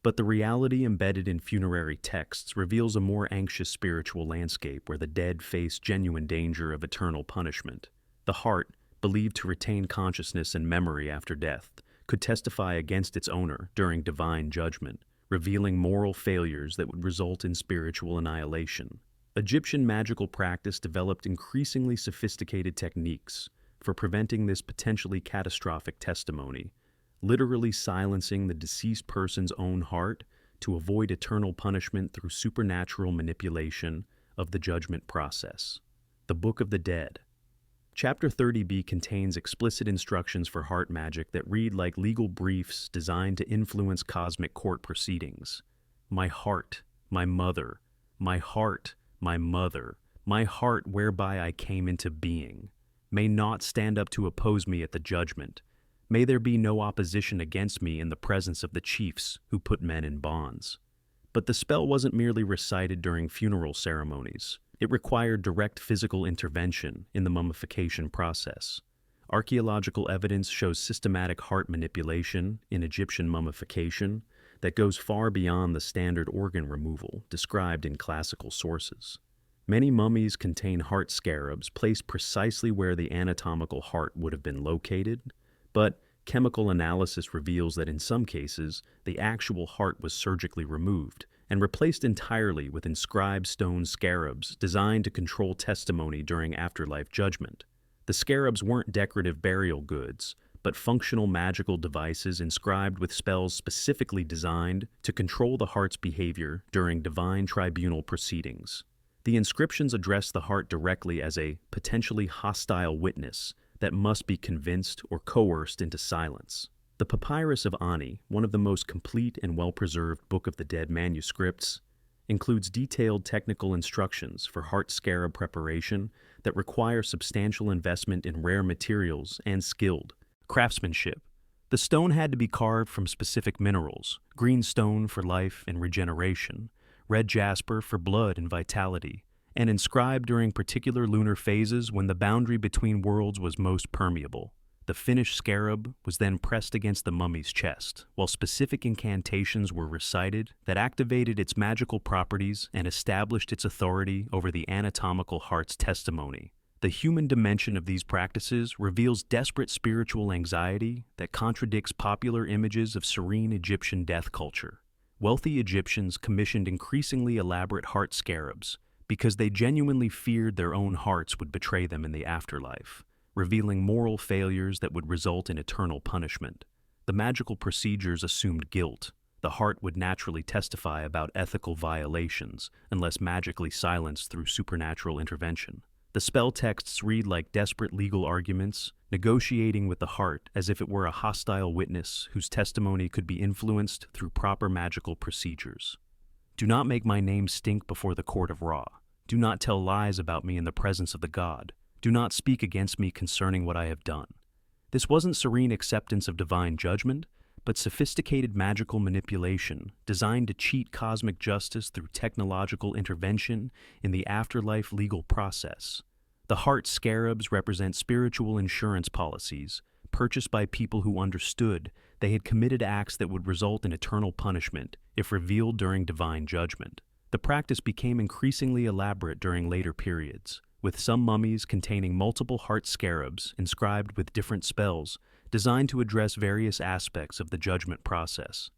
But the reality embedded in funerary texts reveals a more anxious spiritual landscape where the dead face genuine danger of eternal punishment. The heart, believed to retain consciousness and memory after death, could testify against its owner during divine judgment, revealing moral failures that would result in spiritual annihilation. Egyptian magical practice developed increasingly sophisticated techniques for preventing this potentially catastrophic testimony, literally silencing the deceased person's own heart to avoid eternal punishment through supernatural manipulation of the judgment process. The Book of the Dead. Chapter 30b contains explicit instructions for heart magic that read like legal briefs designed to influence cosmic court proceedings. My heart, my mother, my heart, my mother, my heart whereby I came into being, may not stand up to oppose me at the judgment. May there be no opposition against me in the presence of the chiefs who put men in bonds. But the spell wasn't merely recited during funeral ceremonies. It required direct physical intervention in the mummification process. Archaeological evidence shows systematic heart manipulation in Egyptian mummification that goes far beyond the standard organ removal described in classical sources. Many mummies contain heart scarabs placed precisely where the anatomical heart would have been located, but chemical analysis reveals that in some cases, the actual heart was surgically removed and replaced entirely with inscribed stone scarabs designed to control testimony during afterlife judgment. The scarabs weren't decorative burial goods, but functional magical devices inscribed with spells specifically designed to control the heart's behavior during divine tribunal proceedings. The inscriptions address the heart directly as a potentially hostile witness that must be convinced or coerced into silence. The Papyrus of Ani, one of the most complete and well-preserved Book of the Dead manuscripts, includes detailed technical instructions for heart scarab preparation that require substantial investment in rare materials and skilled craftsmanship. The stone had to be carved from specific minerals: green stone for life and regeneration, red jasper for blood and vitality, and inscribed during particular lunar phases when the boundary between worlds was most permeable. The finished scarab was then pressed against the mummy's chest, while specific incantations were recited that activated its magical properties and established its authority over the anatomical heart's testimony. The human dimension of these practices reveals desperate spiritual anxiety that contradicts popular images of serene Egyptian death culture. Wealthy Egyptians commissioned increasingly elaborate heart scarabs because they genuinely feared their own hearts would betray them in the afterlife, revealing moral failures that would result in eternal punishment. The magical procedures assumed guilt. The heart would naturally testify about ethical violations unless magically silenced through supernatural intervention. The spell texts read like desperate legal arguments, negotiating with the heart as if it were a hostile witness whose testimony could be influenced through proper magical procedures. Do not make my name stink before the court of Ra. Do not tell lies about me in the presence of the god. Do not speak against me concerning what I have done. This wasn't serene acceptance of divine judgment, but sophisticated magical manipulation designed to cheat cosmic justice through technological intervention in the afterlife legal process. The heart scarabs represent spiritual insurance policies purchased by people who understood they had committed acts that would result in eternal punishment if revealed during divine judgment. The practice became increasingly elaborate during later periods, with some mummies containing multiple heart scarabs inscribed with different spells designed to address various aspects of the judgment process.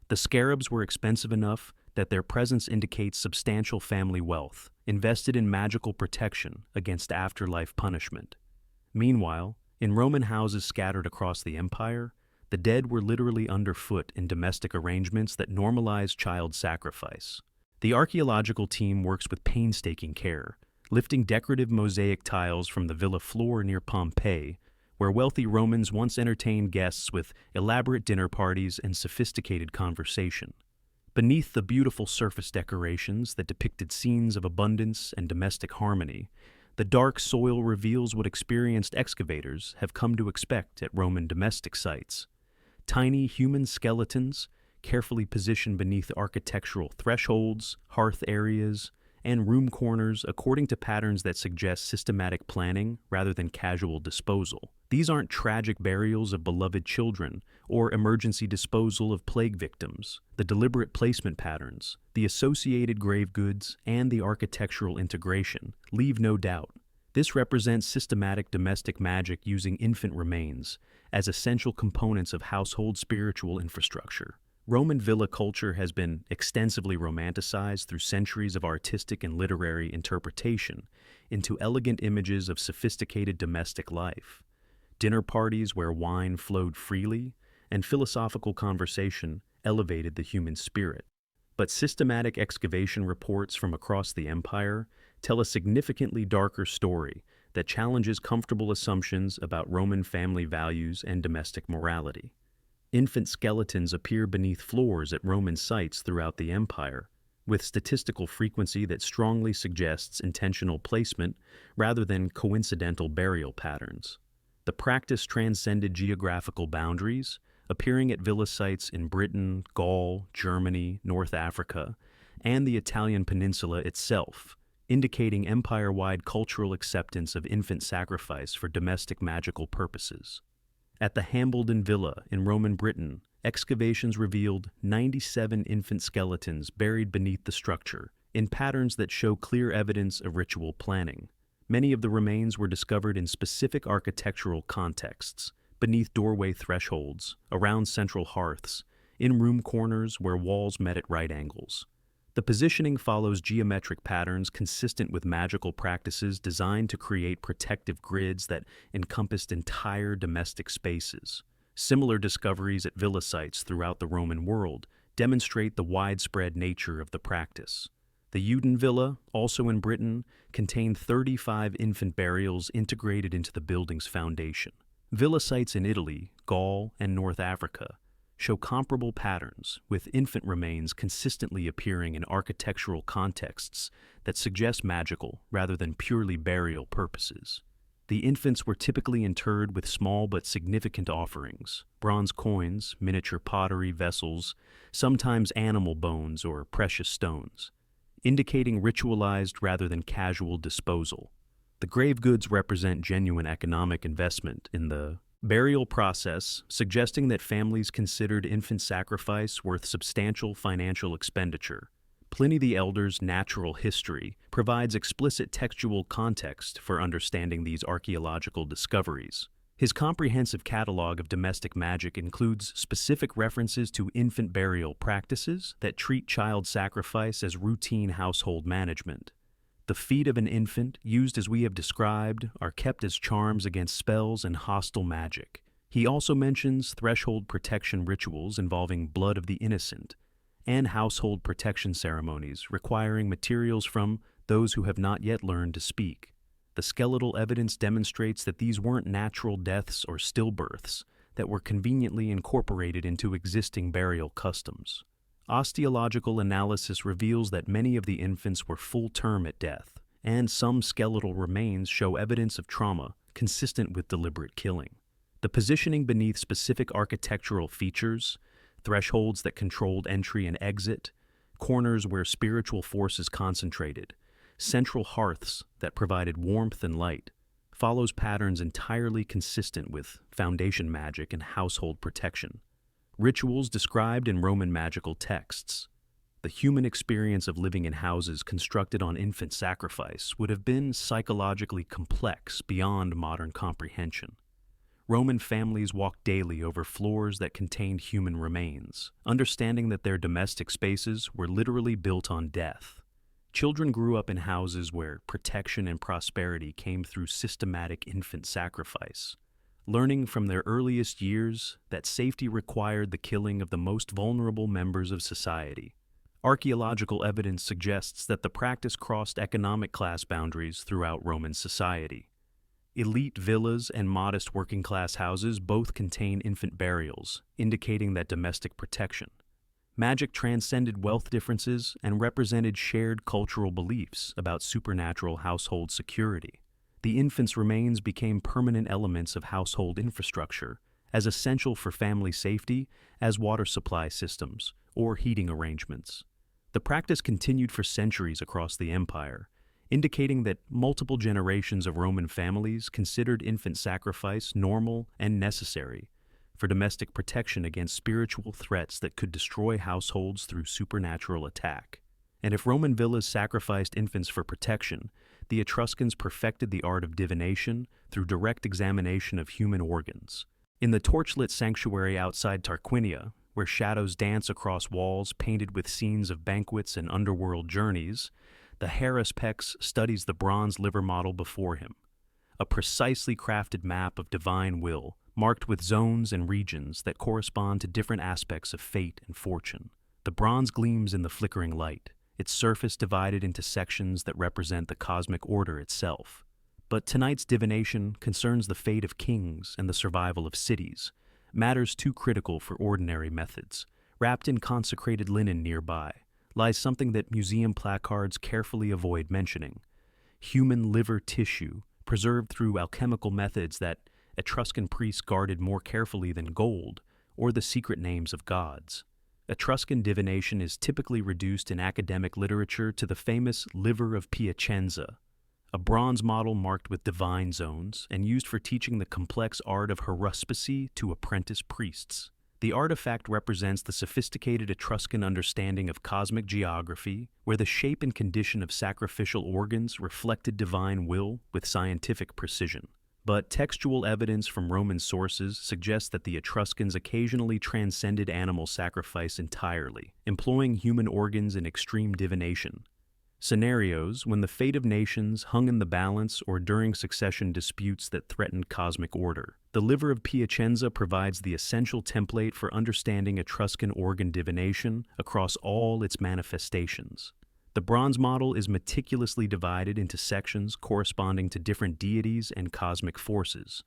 The scarabs were expensive enough that their presence indicates substantial family wealth, invested in magical protection against afterlife punishment. Meanwhile, in Roman houses scattered across the empire, the dead were literally underfoot in domestic arrangements that normalized child sacrifice. The archaeological team works with painstaking care, lifting decorative mosaic tiles from the villa floor near Pompeii, where wealthy Romans once entertained guests with elaborate dinner parties and sophisticated conversation. Beneath the beautiful surface decorations that depicted scenes of abundance and domestic harmony, the dark soil reveals what experienced excavators have come to expect at Roman domestic sites. Tiny human skeletons, carefully positioned beneath architectural thresholds, hearth areas, and room corners according to patterns that suggest systematic planning rather than casual disposal. These aren't tragic burials of beloved children or emergency disposal of plague victims. The deliberate placement patterns, the associated grave goods, and the architectural integration leave no doubt. This represents systematic domestic magic using infant remains as essential components of household spiritual infrastructure. Roman villa culture has been extensively romanticized through centuries of artistic and literary interpretation into elegant images of sophisticated domestic life. Dinner parties where wine flowed freely and philosophical conversation elevated the human spirit. But systematic excavation reports from across the empire tell a significantly darker story that challenges comfortable assumptions about Roman family values and domestic morality. Infant skeletons appear beneath floors at Roman sites throughout the empire, with statistical frequency that strongly suggests intentional placement rather than coincidental burial patterns. The practice transcended geographical boundaries, appearing at villa sites in Britain, Gaul, Germany, North Africa, and the Italian peninsula itself, indicating empire-wide cultural acceptance of infant sacrifice for domestic magical purposes. At the Hambledon Villa in Roman Britain, excavations revealed 97 infant skeletons buried beneath the structure, in patterns that show clear evidence of ritual planning. Many of the remains were discovered in specific architectural contexts, beneath doorway thresholds, around central hearths, in room corners where walls met at right angles. The positioning follows geometric patterns consistent with magical practices designed to create protective grids that encompassed entire domestic spaces. Similar discoveries at villa sites throughout the Roman world demonstrate the widespread nature of the practice. The Eudon Villa, also in Britain, contained 35 infant burials integrated into the building's foundation. Villa sites in Italy, Gaul, and North Africa show comparable patterns, with infant remains consistently appearing in architectural contexts that suggest magical rather than purely burial purposes. The infants were typically interred with small but significant offerings: bronze coins, miniature pottery vessels, sometimes animal bones or precious stones, indicating ritualized rather than casual disposal. The grave goods represent genuine economic investment in the burial process, suggesting that families considered infant sacrifice worth substantial financial expenditure. Pliny the Elder's Natural History provides explicit textual context for understanding these archaeological discoveries. His comprehensive catalog of domestic magic includes specific references to infant burial practices that treat child sacrifice as routine household management. The feet of an infant, used as we have described, are kept as charms against spells and hostile magic. He also mentions threshold protection rituals involving blood of the innocent, and household protection ceremonies requiring materials from those who have not yet learned to speak. The skeletal evidence demonstrates that these weren't natural deaths or stillbirths that were conveniently incorporated into existing burial customs. Osteological analysis reveals that many of the infants were full-term at death, and some skeletal remains show evidence of trauma consistent with deliberate killing. The positioning beneath specific architectural features, thresholds that controlled entry and exit, corners where spiritual forces concentrated, central hearths that provided warmth and light, follows patterns entirely consistent with foundation magic and household protection. Rituals described in Roman magical texts. The human experience of living in houses constructed on infant sacrifice would have been psychologically complex beyond modern comprehension. Roman families walked daily over floors that contained human remains, understanding that their domestic spaces were literally built on death. Children grew up in houses where protection and prosperity came through systematic infant sacrifice, learning from their earliest years that safety required the killing of the most vulnerable members of society. Archaeological evidence suggests that the practice crossed economic class boundaries throughout Roman society. Elite villas and modest working-class houses both contain infant burials, indicating that domestic protection. Magic transcended wealth differences and represented shared cultural beliefs about supernatural household security. The infant's remains became permanent elements of household infrastructure, as essential for family safety as water supply systems or heating arrangements. The practice continued for centuries across the empire, indicating that multiple generations of Roman families considered infant sacrifice normal and necessary for domestic protection against spiritual threats that could destroy households through supernatural attack. And if Roman villas sacrificed infants for protection, the Etruscans perfected the art of divination through direct examination of human organs. In the torchlit sanctuary outside Tarquinia, where shadows dance across walls painted with scenes of banquets and underworld journeys, the Haruspex studies the bronze liver model before him, a precisely crafted map of divine will, marked with zones and regions that correspond to different aspects of fate and fortune. The bronze gleams in the flickering light, its surface divided into sections that represent the cosmic order itself. But tonight's divination concerns the fate of kings and the survival of cities, matters too critical for ordinary methods. Wrapped in consecrated linen nearby lies something that museum placards carefully avoid mentioning: human liver tissue, preserved through alchemical methods that Etruscan priests guarded more carefully than gold or the secret names of gods. Etruscan divination is typically reduced in academic literature to the famous liver of Piacenza, a bronze model marked with divine zones and used for teaching the complex art of haruspicy to apprentice priests. The artifact represents the sophisticated Etruscan understanding of cosmic geography, where the shape and condition of sacrificial organs reflected divine will with scientific precision. But textual evidence from Roman sources suggests that the Etruscans occasionally transcended animal sacrifice entirely, employing human organs in extreme divination. Scenarios when the fate of nations hung in the balance or during succession disputes that threatened cosmic order. The liver of Piacenza provides the essential template for understanding Etruscan organ divination across all its manifestations. The bronze model is meticulously divided into sections corresponding to different deities and cosmic forces,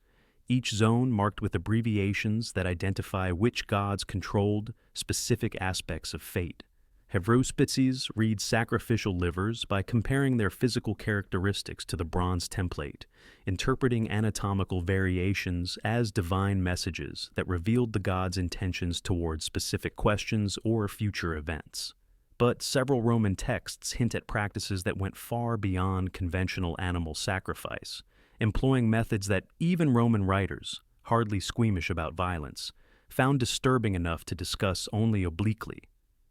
each zone marked with abbreviations that identify which gods controlled specific aspects of fate. Haruspices read sacrificial livers by comparing their physical characteristics to the bronze template, interpreting anatomical variations as divine messages that revealed the god's intentions towards specific questions or future events. But several Roman texts hint at practices that went far beyond conventional animal sacrifice, employing methods that even Roman writers, hardly squeamish about violence, found disturbing enough to discuss only obliquely.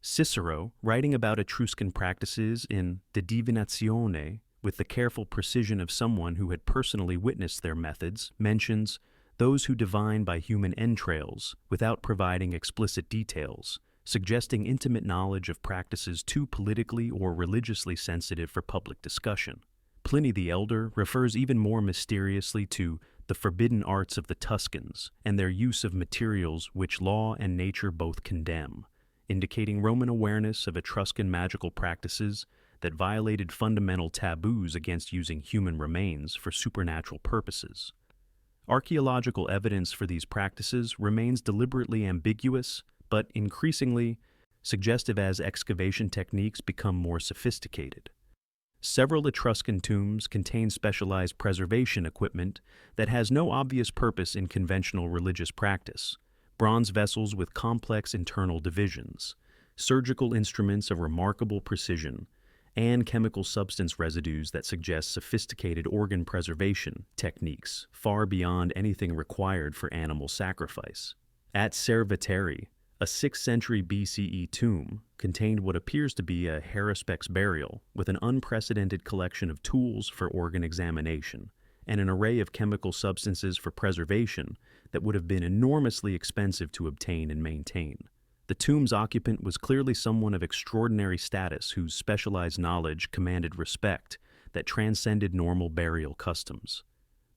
Cicero, writing about Etruscan practices in De Divinatione with the careful precision of someone who had personally witnessed their methods, mentions those who divine by human entrails without providing explicit details, suggesting intimate knowledge of practices too politically or religiously sensitive for public discussion. Pliny the Elder refers even more mysteriously to the forbidden arts of the Tuscans and their use of materials which law and nature both condemn, indicating Roman awareness of Etruscan magical practices that violated fundamental taboos against using human remains for supernatural purposes. Archaeological evidence for these practices remains deliberately ambiguous, but increasingly suggestive as excavation techniques become more sophisticated. Several Etruscan tombs contain specialized preservation equipment that has no obvious purpose in conventional religious practice: bronze vessels with complex internal divisions, surgical instruments of remarkable precision, and chemical substance residues that suggest sophisticated organ preservation techniques far beyond anything required for animal sacrifice. At Cerveteri, a 6th century BCE tomb contained what appears to be a haruspex burial with an unprecedented collection of tools for organ examination and an array of chemical substances for preservation that would have been enormously expensive to obtain and maintain. The tomb's occupant was clearly someone of extraordinary status whose specialized knowledge commanded respect that transcended normal burial customs.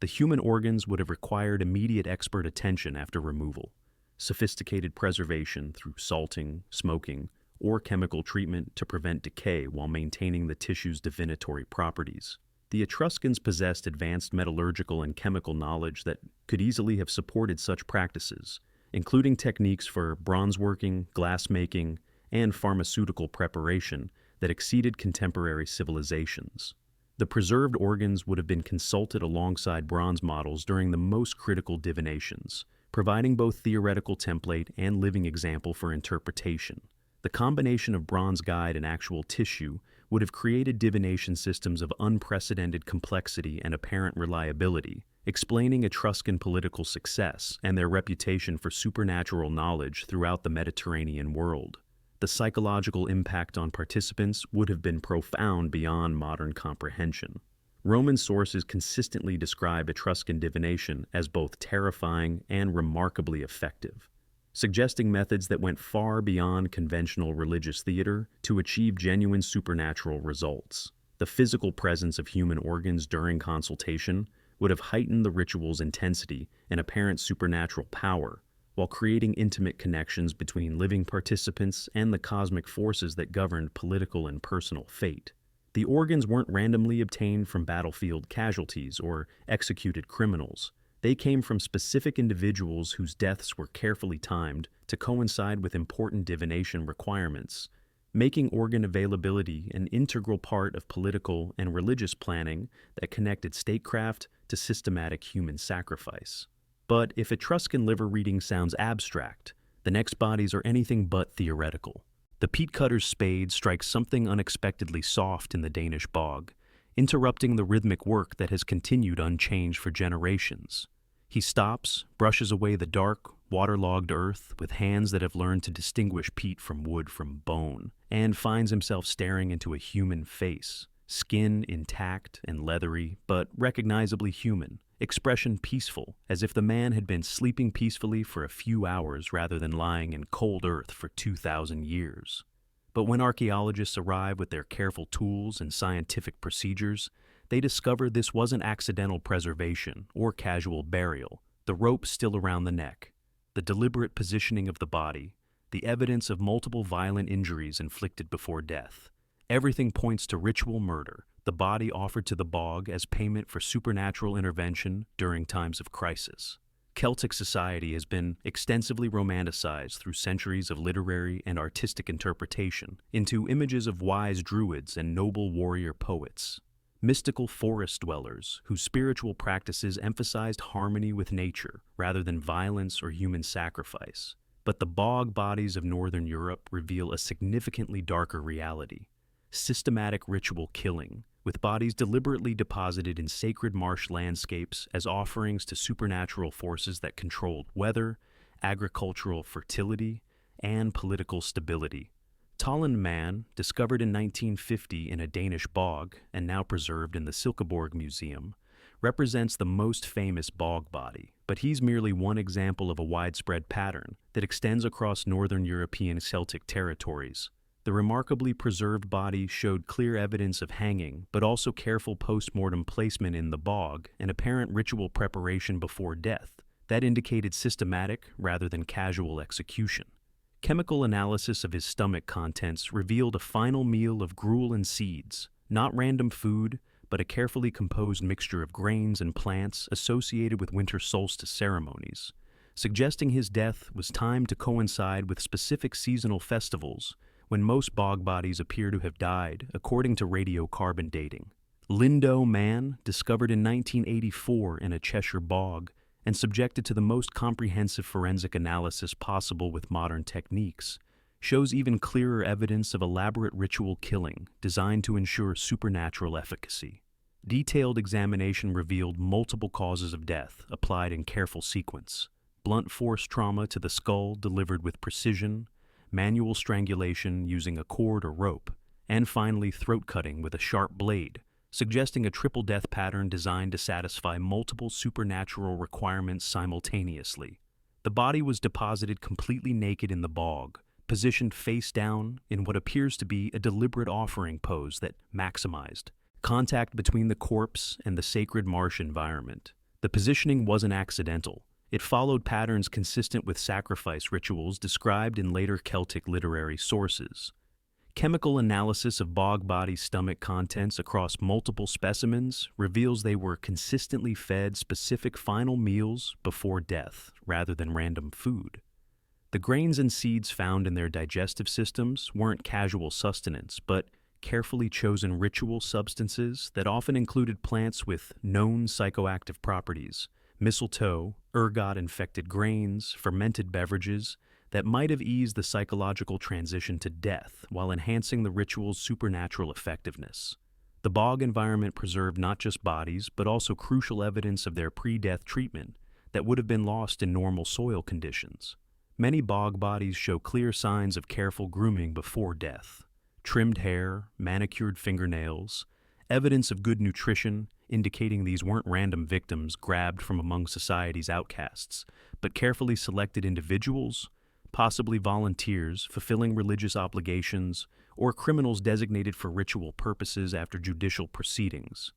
The human organs would have required immediate expert attention after removal, sophisticated preservation through salting, smoking, or chemical treatment to prevent decay while maintaining the tissue's divinatory properties. The Etruscans possessed advanced metallurgical and chemical knowledge that could easily have supported such practices, including techniques for bronzeworking, glassmaking, and pharmaceutical preparation that exceeded contemporary civilizations. The preserved organs would have been consulted alongside bronze models during the most critical divinations, providing both theoretical template and living example for interpretation. The combination of bronze guide and actual tissue would have created divination systems of unprecedented complexity and apparent reliability, explaining Etruscan political success and their reputation for supernatural knowledge throughout the Mediterranean world. The psychological impact on participants would have been profound beyond modern comprehension. Roman sources consistently describe Etruscan divination as both terrifying and remarkably effective, suggesting methods that went far beyond conventional religious theater to achieve genuine supernatural results. The physical presence of human organs during consultation would have heightened the ritual's intensity and apparent supernatural power, while creating intimate connections between living participants and the cosmic forces that governed political and personal fate. The organs weren't randomly obtained from battlefield casualties or executed criminals. They came from specific individuals whose deaths were carefully timed to coincide with important divination requirements, making organ availability an integral part of political and religious planning that connected statecraft to systematic human sacrifice. But if Etruscan liver reading sounds abstract, the next bodies are anything but theoretical. The peat cutter's spade strikes something unexpectedly soft in the Danish bog, interrupting the rhythmic work that has continued unchanged for generations. He stops, brushes away the dark, waterlogged earth with hands that have learned to distinguish peat from wood from bone, and finds himself staring into a human face, skin intact and leathery, but recognizably human, expression peaceful, as if the man had been sleeping peacefully for a few hours rather than lying in cold earth for 2,000 years. But when archaeologists arrive with their careful tools and scientific procedures, they discover this wasn't accidental preservation or casual burial, the rope still around the neck, the deliberate positioning of the body, the evidence of multiple violent injuries inflicted before death. Everything points to ritual murder, the body offered to the bog as payment for supernatural intervention during times of crisis. Celtic society has been extensively romanticized through centuries of literary and artistic interpretation into images of wise druids and noble warrior poets, mystical forest dwellers whose spiritual practices emphasized harmony with nature rather than violence or human sacrifice. But the bog bodies of Northern Europe reveal a significantly darker reality: systematic ritual killing, with bodies deliberately deposited in sacred marsh landscapes as offerings to supernatural forces that controlled weather, agricultural fertility, and political stability. Tolland Man, discovered in 1950 in a Danish bog and now preserved in the Silkeborg Museum, represents the most famous bog body, but he's merely one example of a widespread pattern that extends across northern European Celtic territories. The remarkably preserved body showed clear evidence of hanging, but also careful post-mortem placement in the bog and apparent ritual preparation before death. That indicated systematic rather than casual execution. Chemical analysis of his stomach contents revealed a final meal of gruel and seeds, not random food, but a carefully composed mixture of grains and plants associated with winter solstice ceremonies, suggesting his death was timed to coincide with specific seasonal festivals when most bog bodies appear to have died, according to radiocarbon dating. Lindo Man, discovered in 1984 in a Cheshire bog and subjected to the most comprehensive forensic analysis possible with modern techniques, shows even clearer evidence of elaborate ritual killing designed to ensure supernatural efficacy. Detailed examination revealed multiple causes of death applied in careful sequence: blunt force trauma to the skull delivered with precision, manual strangulation using a cord or rope, and finally throat cutting with a sharp blade, suggesting a triple death pattern designed to satisfy multiple supernatural requirements simultaneously. The body was deposited completely naked in the bog, positioned face down in what appears to be a deliberate offering pose that maximized contact between the corpse and the sacred marsh environment. The positioning wasn't accidental. It followed patterns consistent with sacrifice rituals described in later Celtic literary sources. Chemical analysis of bog body stomach contents across multiple specimens reveals they were consistently fed specific final meals before death rather than random food. The grains and seeds found in their digestive systems weren't casual sustenance, but carefully chosen ritual substances that often included plants with known psychoactive properties: mistletoe, ergot-infected grains, fermented beverages that might have eased the psychological transition to death while enhancing the ritual's supernatural effectiveness. The bog environment preserved not just bodies, but also crucial evidence of their pre-death treatment that would have been lost in normal soil conditions. Many bog bodies show clear signs of careful grooming before death: trimmed hair, manicured fingernails, Evidence of good nutrition, indicating these weren't random victims grabbed from among society's outcasts, but carefully selected individuals, possibly volunteers fulfilling religious obligations, or criminals designated for ritual purposes after judicial proceedings.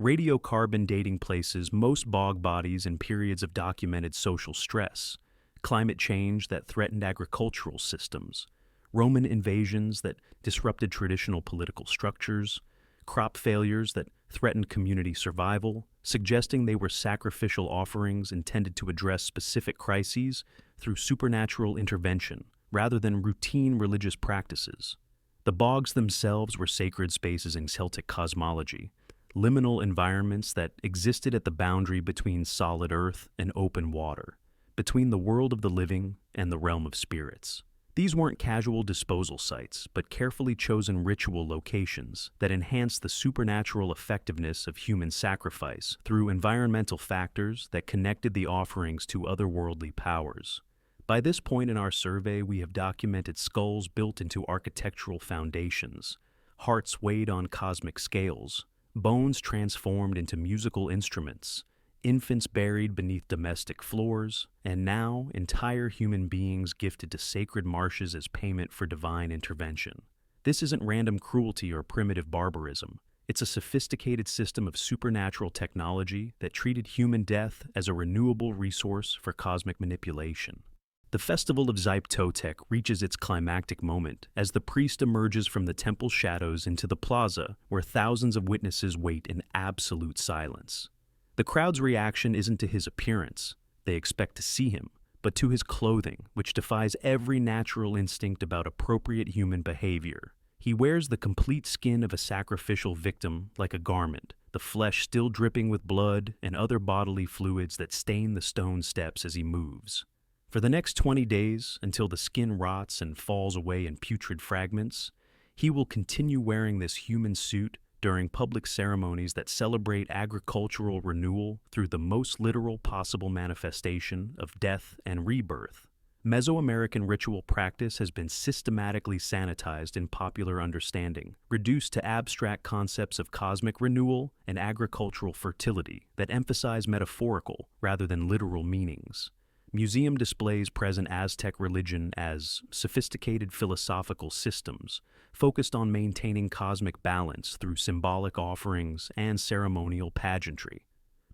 Radiocarbon dating places most bog bodies in periods of documented social stress, climate change that threatened agricultural systems, Roman invasions that disrupted traditional political structures, crop failures that threatened community survival, suggesting they were sacrificial offerings intended to address specific crises through supernatural intervention rather than routine religious practices. The bogs themselves were sacred spaces in Celtic cosmology, liminal environments that existed at the boundary between solid earth and open water, between the world of the living and the realm of spirits. These weren't casual disposal sites, but carefully chosen ritual locations that enhanced the supernatural effectiveness of human sacrifice through environmental factors that connected the offerings to otherworldly powers. By this point in our survey, we have documented skulls built into architectural foundations, hearts weighed on cosmic scales, bones transformed into musical instruments, infants buried beneath domestic floors, and now entire human beings gifted to sacred marshes as payment for divine intervention. This isn't random cruelty or primitive barbarism. It's a sophisticated system of supernatural technology that treated human death as a renewable resource for cosmic manipulation. The festival of Zyptotec reaches its climactic moment as the priest emerges from the temple's shadows into the plaza where thousands of witnesses wait in absolute silence. The crowd's reaction isn't to his appearance, they expect to see him, but to his clothing, which defies every natural instinct about appropriate human behavior. He wears the complete skin of a sacrificial victim like a garment, the flesh still dripping with blood and other bodily fluids that stain the stone steps as he moves. For the next 20 days, until the skin rots and falls away in putrid fragments, he will continue wearing this human suit during public ceremonies that celebrate agricultural renewal through the most literal possible manifestation of death and rebirth. Mesoamerican ritual practice has been systematically sanitized in popular understanding, reduced to abstract concepts of cosmic renewal and agricultural fertility that emphasize metaphorical rather than literal meanings. Museum displays present Aztec religion as sophisticated philosophical systems focused on maintaining cosmic balance through symbolic offerings and ceremonial pageantry.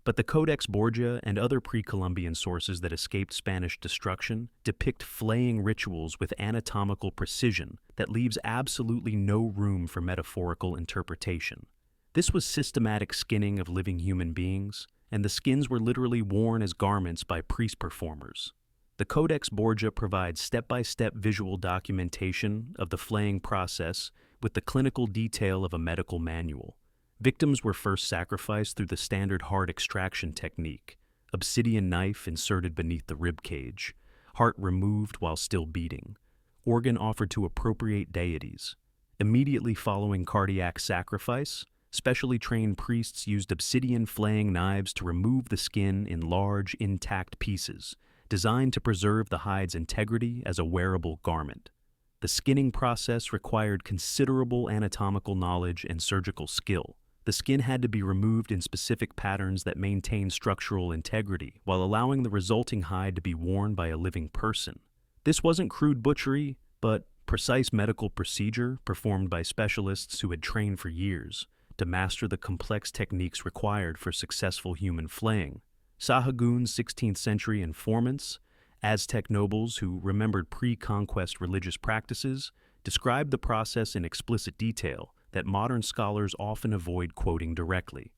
But the Codex Borgia and other pre-Columbian sources that escaped Spanish destruction depict flaying rituals with anatomical precision that leaves absolutely no room for metaphorical interpretation. This was systematic skinning of living human beings, and the skins were literally worn as garments by priest performers. The Codex Borgia provides step-by-step visual documentation of the flaying process with the clinical detail of a medical manual. Victims were first sacrificed through the standard heart extraction technique, obsidian knife inserted beneath the rib cage, heart removed while still beating, organ offered to appropriate deities. Immediately following cardiac sacrifice, specially trained priests used obsidian flaying knives to remove the skin in large, intact pieces, designed to preserve the hide's integrity as a wearable garment. The skinning process required considerable anatomical knowledge and surgical skill. The skin had to be removed in specific patterns that maintained structural integrity while allowing the resulting hide to be worn by a living person. This wasn't crude butchery, but precise medical procedure performed by specialists who had trained for years to master the complex techniques required for successful human flaying. Sahagun's 16th century informants, Aztec nobles who remembered pre-conquest religious practices, described the process in explicit detail that modern scholars often avoid quoting directly.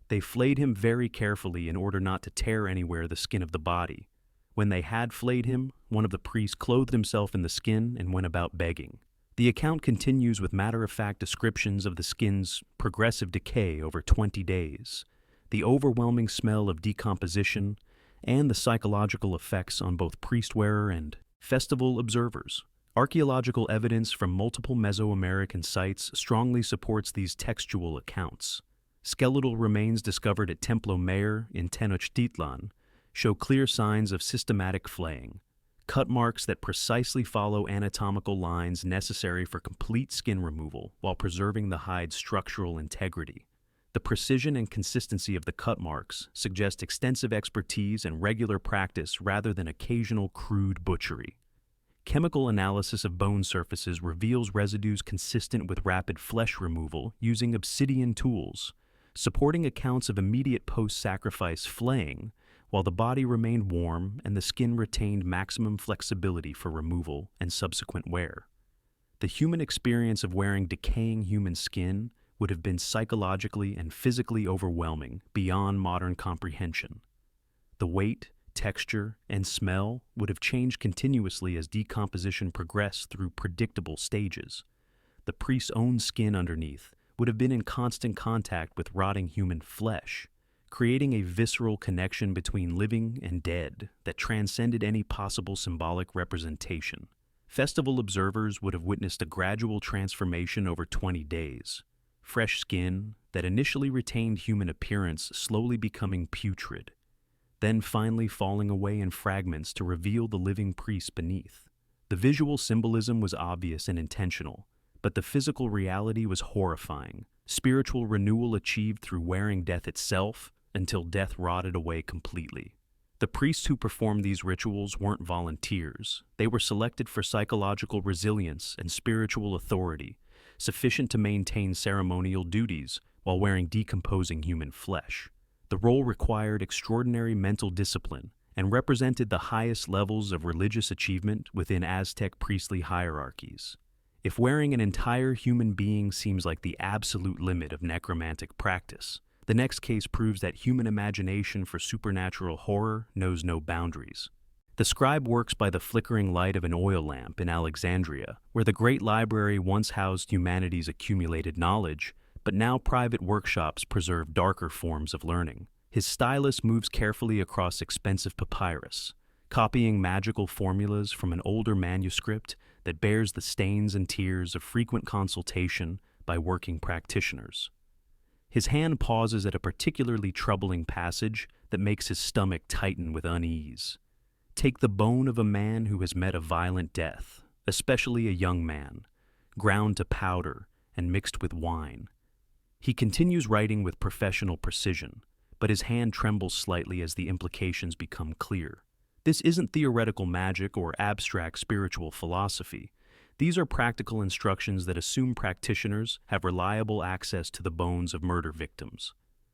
They flayed him very carefully in order not to tear anywhere the skin of the body. When they had flayed him, one of the priests clothed himself in the skin and went about begging. The account continues with matter-of-fact descriptions of the skin's progressive decay over 20 days, the overwhelming smell of decomposition, and the psychological effects on both priest-wearer and festival observers. Archaeological evidence from multiple Mesoamerican sites strongly supports these textual accounts. Skeletal remains discovered at Templo Mayor in Tenochtitlan show clear signs of systematic flaying. cut marks that precisely follow anatomical lines necessary for complete skin removal while preserving the hide's structural integrity. The precision and consistency of the cut marks suggest extensive expertise and regular practice rather than occasional crude butchery. Chemical analysis of bone surfaces reveals residues consistent with rapid flesh removal using obsidian tools, supporting accounts of immediate post-sacrifice flaying, while the body remained warm and the skin retained maximum flexibility for removal and subsequent wear. The human experience of wearing decaying human skin would have been psychologically and physically overwhelming beyond modern comprehension. The weight, texture, and smell would have changed continuously as decomposition progressed through predictable stages. The priest's own skin underneath would have been in constant contact with rotting human flesh, creating a visceral connection between living and dead that transcended any possible symbolic representation. Festival observers would have witnessed a gradual transformation over 20 days. Fresh skin that initially retained human appearance slowly becoming putrid, then finally falling away in fragments to reveal the living priest beneath. The visual symbolism was obvious and intentional, but the physical reality was horrifying. Spiritual renewal achieved through wearing death itself until death rotted away completely. The priests who performed these rituals weren't volunteers. They were selected for psychological resilience and spiritual authority, sufficient to maintain ceremonial duties while wearing decomposing human flesh. The role required extraordinary mental discipline and represented the highest levels of religious achievement within Aztec priestly hierarchies. If wearing an entire human being seems like the absolute limit of necromantic practice, the next case proves that human imagination for supernatural horror knows no boundaries. The scribe works by the flickering light of an oil lamp in Alexandria, where the great library once housed humanity's accumulated knowledge, but now private workshops preserve darker forms of learning. His stylus moves carefully across expensive papyrus, copying magical formulas from an older manuscript that bears the stains and tears of frequent consultation by working practitioners. His hand pauses at a particularly troubling passage that makes his stomach tighten with unease. Take the bone of a man who has met a violent death, especially a young man, ground to powder and mixed with wine. He continues writing with professional precision, but his hand trembles slightly as the implications become clear. This isn't theoretical magic or abstract spiritual philosophy. These are practical instructions that assume practitioners have reliable access to the bones of murder victims.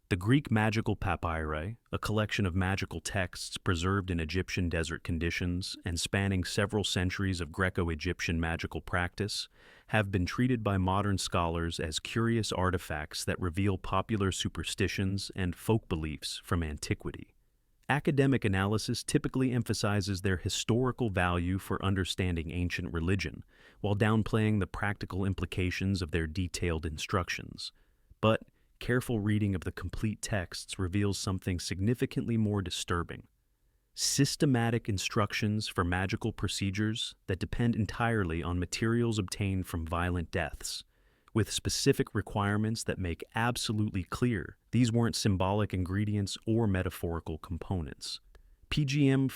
The Greek magical papyri, a collection of magical texts preserved in Egyptian desert conditions and spanning several centuries of Greco-Egyptian magical practice, have been treated by modern scholars as curious artifacts that reveal popular superstitions and folk beliefs from antiquity. Academic analysis typically emphasizes their historical value for understanding ancient religion, while downplaying the practical implications of their detailed instructions. But careful reading of the complete texts reveals something significantly more disturbing. Systematic instructions for magical procedures that depend entirely on materials obtained from violent deaths, with specific requirements that make absolutely clear these weren't symbolic ingredients or metaphorical components. PGM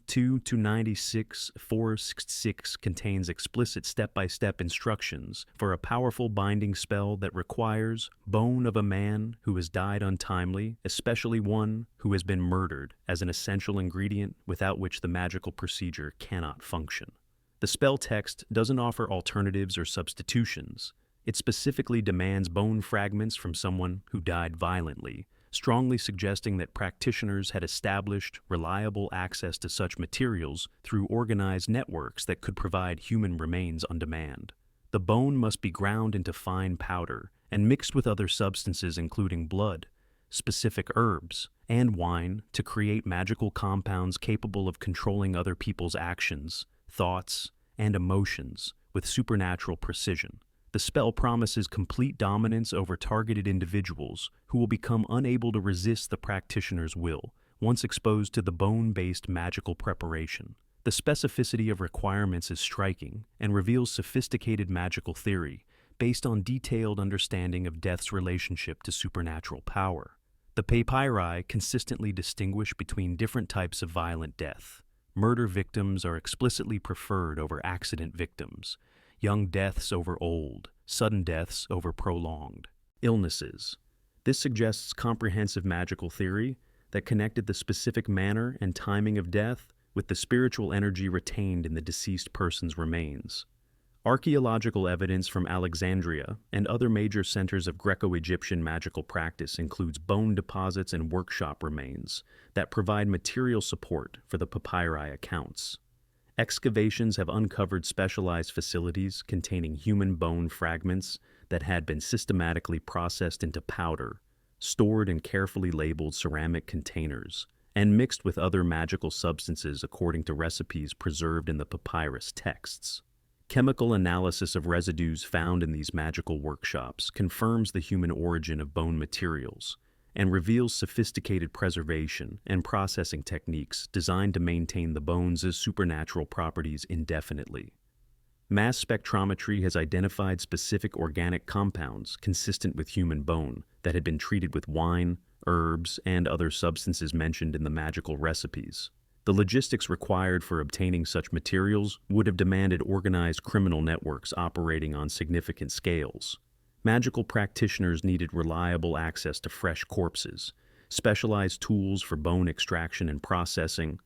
42-96-466 contains explicit step-by-step instructions for a powerful binding spell that requires bone of a man who has died untimely, especially one who has been murdered, as an essential ingredient without which the magical procedure cannot function. The spell text doesn't offer alternatives or substitutions. It specifically demands bone fragments from someone who died violently, strongly suggesting that practitioners had established reliable access to such materials through organized networks that could provide human remains on demand. The bone must be ground into fine powder and mixed with other substances including blood, specific herbs, and wine to create magical compounds capable of controlling other people's actions, thoughts, and emotions with supernatural precision. The spell promises complete dominance over targeted individuals who will become unable to resist the practitioner's will once exposed to the bone-based magical preparation. The specificity of requirements is striking and reveals sophisticated magical theory based on detailed understanding of death's relationship to supernatural power. The papyri consistently distinguish between different types of violent death: Murder victims are explicitly preferred over accident victims, young deaths over old, sudden deaths over prolonged. Illnesses. This suggests comprehensive magical theory that connected the specific manner and timing of death with the spiritual energy retained in the deceased person's remains. Archaeological evidence from Alexandria and other major centers of Greco-Egyptian magical practice includes bone deposits and workshop remains that provide material support for the papyri accounts. Excavations have uncovered specialized facilities containing human bone fragments that had been systematically processed into powder, stored in carefully labeled ceramic containers, and mixed with other magical substances according to recipes preserved in the papyrus texts. Chemical analysis of residues found in these magical workshops confirms the human origin of bone materials and reveals sophisticated preservation and processing techniques designed to maintain the bones' supernatural properties indefinitely. Mass spectrometry has identified specific organic compounds consistent with human bone that had been treated with wine, herbs, and other substances mentioned in the magical recipes. The logistics required for obtaining such materials would have demanded organized criminal networks operating on significant scales. Magical practitioners needed reliable access to fresh corpses, specialized tools for bone extraction and processing,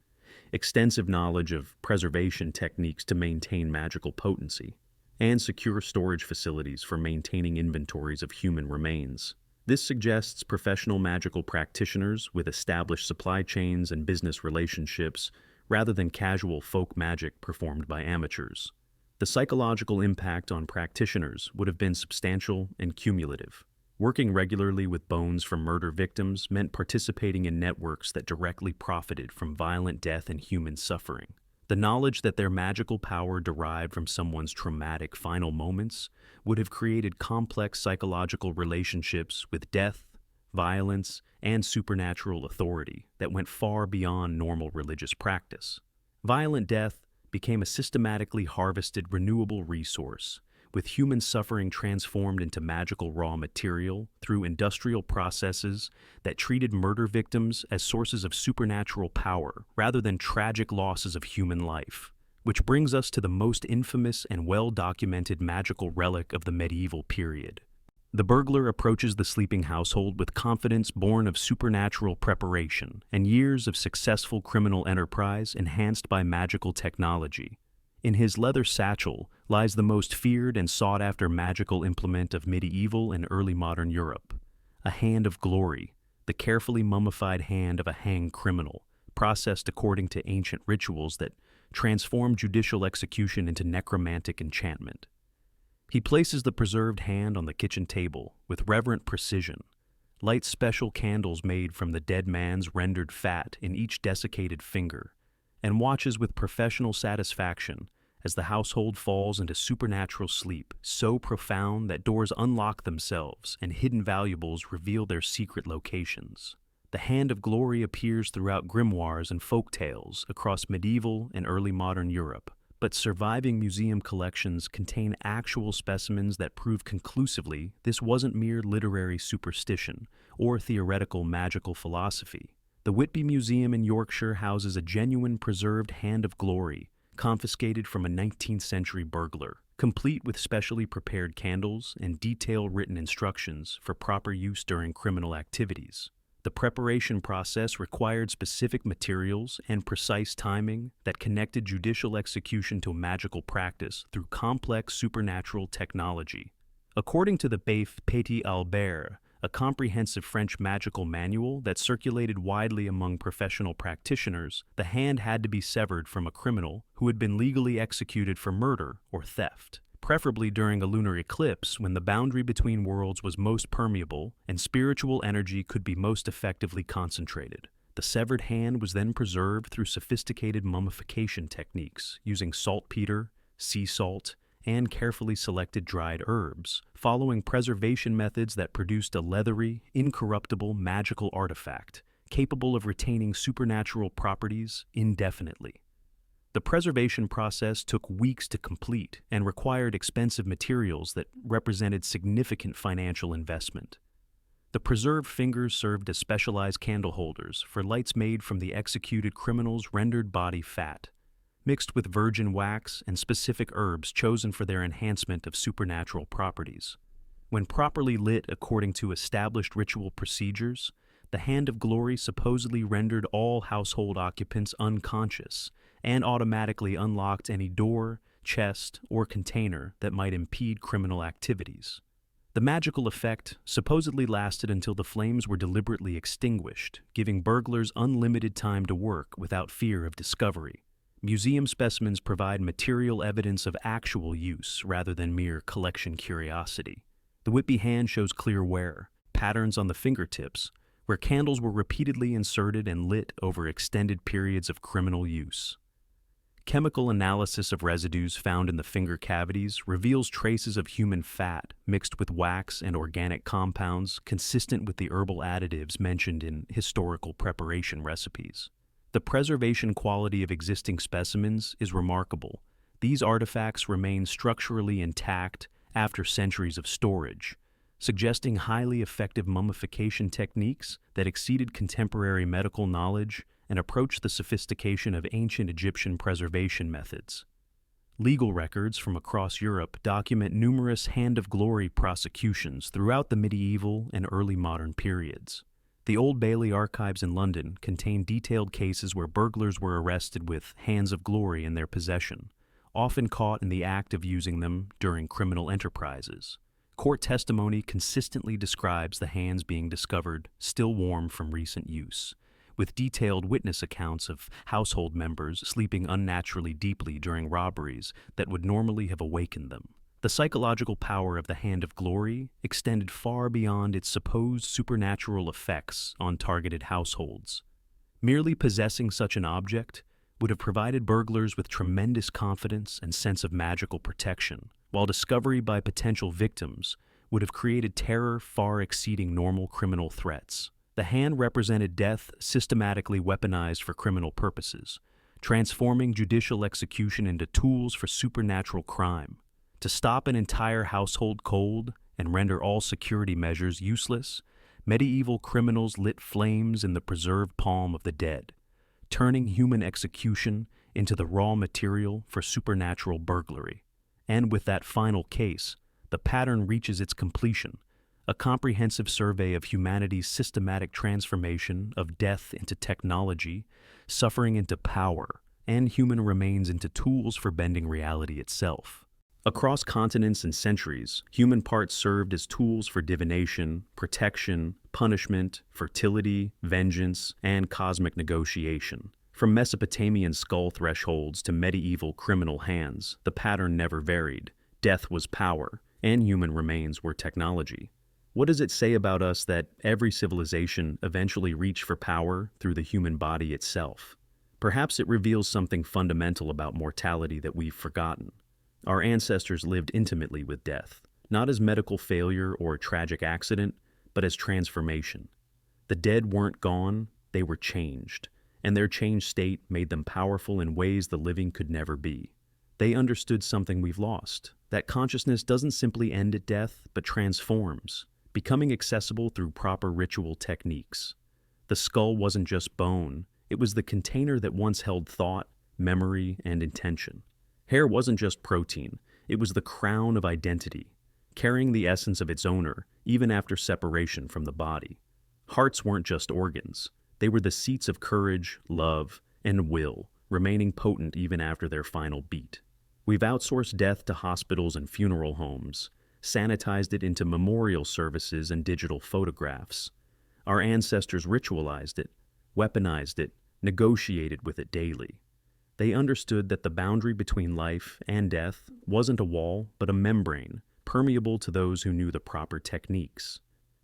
extensive knowledge of preservation techniques to maintain magical potency, and secure storage facilities for maintaining inventories of human remains. This suggests professional magical practitioners with established supply chains and business relationships rather than casual folk magic performed by amateurs. The psychological impact on practitioners would have been substantial and cumulative. Working regularly with bones from murder victims meant participating in networks that directly profited from violent death and human suffering. The knowledge that their magical power derived from someone's traumatic final moments would have created complex psychological relationships with death, violence, and supernatural authority that went far beyond normal religious practice. Violent death became a systematically harvested renewable resource, with human suffering transformed into magical raw material through industrial processes that treated murder victims as sources of supernatural power rather than tragic losses of human life. Which brings us to the most infamous and well-documented magical relic of the medieval period. The burglar approaches the sleeping household with confidence born of supernatural preparation and years of successful criminal enterprise enhanced by magical technology. In his leather satchel lies the most feared and sought-after magical implement of medieval and early modern Europe, a hand of glory, the carefully mummified hand of a hanged criminal, processed according to ancient rituals that transformed judicial execution into necromantic enchantment. He places the preserved hand on the kitchen table with reverent precision, lights special candles made from the dead man's rendered fat in each desiccated finger, and watches with professional satisfaction as the household falls into supernatural sleep so profound that doors unlock themselves and hidden valuables reveal their secret locations. The hand of glory appears throughout grimoires and folk tales across medieval and early modern Europe, but surviving museum collections contain actual specimens that prove conclusively this wasn't mere literary superstition or theoretical magical philosophy. The Whitby Museum in Yorkshire houses a genuine preserved hand of glory, confiscated from a 19th century burglar, complete with specially prepared candles and detailed written instructions for proper use during criminal activities. The preparation process required specific materials and precise timing that connected judicial execution to magical practice through complex supernatural technology. According to the Baif Petit Albert, a comprehensive French magical manual that circulated widely among professional practitioners, the hand had to be severed from a criminal who had been legally executed for murder or theft, preferably during a lunar eclipse when the boundary between worlds was most permeable and spiritual energy could be most effectively concentrated. The severed hand was then preserved through sophisticated mummification techniques using saltpeter, sea salt, and carefully selected dried herbs, following preservation methods that produced a leathery, incorruptible magical artifact capable of retaining supernatural properties indefinitely. The preservation process took weeks to complete and required expensive materials that represented significant financial investment. The preserved fingers served as specialized candle holders for lights made from the executed criminal's rendered body fat, mixed with virgin wax and specific herbs chosen for their enhancement of supernatural properties. When properly lit according to established ritual procedures, the hand of glory supposedly rendered all household occupants unconscious and automatically unlocked any door, chest, or container that might impede criminal activities. The magical effect supposedly lasted until the flames were deliberately extinguished, giving burglars unlimited time to work without fear of discovery. Museum specimens provide material evidence of actual use rather than mere collection curiosity. The Whitby hand shows clear wear, patterns on the fingertips, where candles were repeatedly inserted and lit over extended periods of criminal use. Chemical analysis of residues found in the finger cavities reveals traces of human fat mixed with wax and organic compounds consistent with the herbal additives mentioned in historical preparation recipes. The preservation quality of existing specimens is remarkable. These artifacts remain structurally intact after centuries of storage, suggesting highly effective mummification techniques that exceeded contemporary medical knowledge and approached the sophistication of ancient Egyptian preservation methods. Legal records from across Europe document numerous Hand of Glory prosecutions throughout the medieval and early modern periods. The Old Bailey archives in London contain detailed cases where burglars were arrested with Hands of Glory in their possession, often caught in the act of using them during criminal enterprises. Court testimony consistently describes the hands being discovered still warm from recent use, with detailed witness accounts of household members sleeping unnaturally deeply during robberies that would normally have awakened them. The psychological power of the Hand of Glory extended far beyond its supposed supernatural effects on targeted households. Merely possessing such an object would have provided burglars with tremendous confidence and sense of magical protection, while discovery by potential victims would have created terror far exceeding normal criminal threats. The hand represented death systematically weaponized for criminal purposes, transforming judicial execution into tools for supernatural crime. To stop an entire household cold and render all security measures useless, medieval criminals lit flames in the preserved palm of the dead, turning human execution into the raw material for supernatural burglary. And with that final case, the pattern reaches its completion, a comprehensive survey of humanity's systematic transformation of death into technology, suffering into power, and human remains into tools for bending reality itself. Across continents and centuries, human parts served as tools for divination, protection, punishment, fertility, vengeance, and cosmic negotiation. From Mesopotamian skull thresholds to medieval criminal hands, the pattern never varied. Death was power, and human remains were technology. What does it say about us that every civilization eventually reached for power through the human body itself? Perhaps it reveals something fundamental about mortality that we've forgotten. Our ancestors lived intimately with death, not as medical failure or a tragic accident, but as transformation. The dead weren't gone, they were changed, and their changed state made them powerful in ways the living could never be. They understood something we've lost, that consciousness doesn't simply end at death, but transforms, becoming accessible through proper ritual techniques. The skull wasn't just bone, it was the container that once held thought, memory, and intention. Hair wasn't just protein, it was the crown of identity, carrying the essence of its owner even after separation from the body. Hearts weren't just organs, they were the seats of courage, love, and will, remaining potent even after their final beat. We've outsourced death to hospitals and funeral homes, sanitized it into memorial services and digital photographs. Our ancestors ritualized it, weaponized it, negotiated with it daily. They understood that the boundary between life and death wasn't a wall, but a membrane, permeable to those who knew the proper techniques.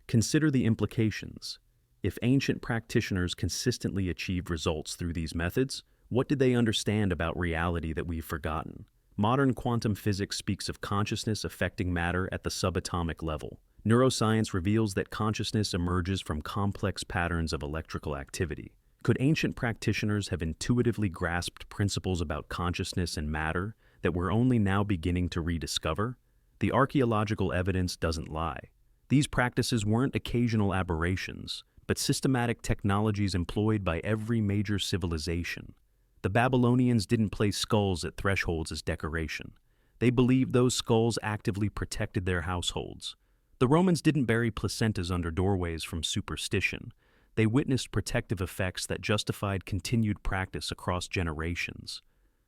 Consider the implications. If ancient practitioners consistently achieved results through these methods, what did they understand about reality that we've forgotten? Modern quantum physics speaks of consciousness affecting matter at the subatomic level. Neuroscience reveals that consciousness emerges from complex patterns of electrical activity. Could ancient practitioners have intuitively grasped principles about consciousness and matter that we're only now beginning to rediscover? The archaeological evidence doesn't lie. These practices weren't occasional aberrations, but systematic technologies employed by every major civilization. The Babylonians didn't place skulls at thresholds as decoration. They believed those skulls actively protected their households. The Romans didn't bury placentas under doorways from superstition. They witnessed protective effects that justified continued practice across generations.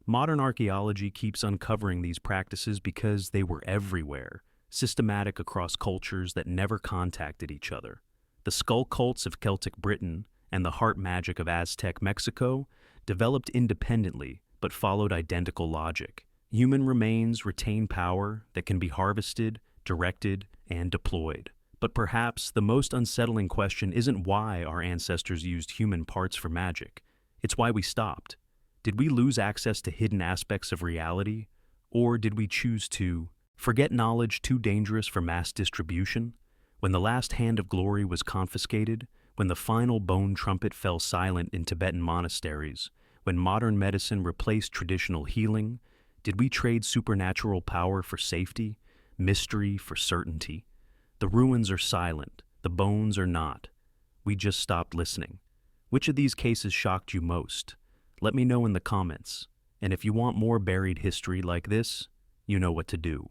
Modern archaeology keeps uncovering these practices because they were everywhere, systematic across cultures that never contacted each other. The skull cults of Celtic Britain and the heart magic of Aztec Mexico developed independently but followed identical logic. Human remains retain power that can be harvested, directed, and deployed. But perhaps the most unsettling question isn't why our ancestors used human parts for magic. It's why we stopped. Did we lose access to hidden aspects of reality? Or did we choose to forget knowledge too dangerous for mass distribution? When the last hand of glory was confiscated, when the final bone trumpet fell silent in Tibetan monasteries, when modern medicine replaced traditional healing, did we trade supernatural power for safety, mystery for certainty? The ruins are silent, the bones are not. We just stopped listening. Which of these cases shocked you most? Let me know in the comments. And if you want more buried history like this, you know what to do.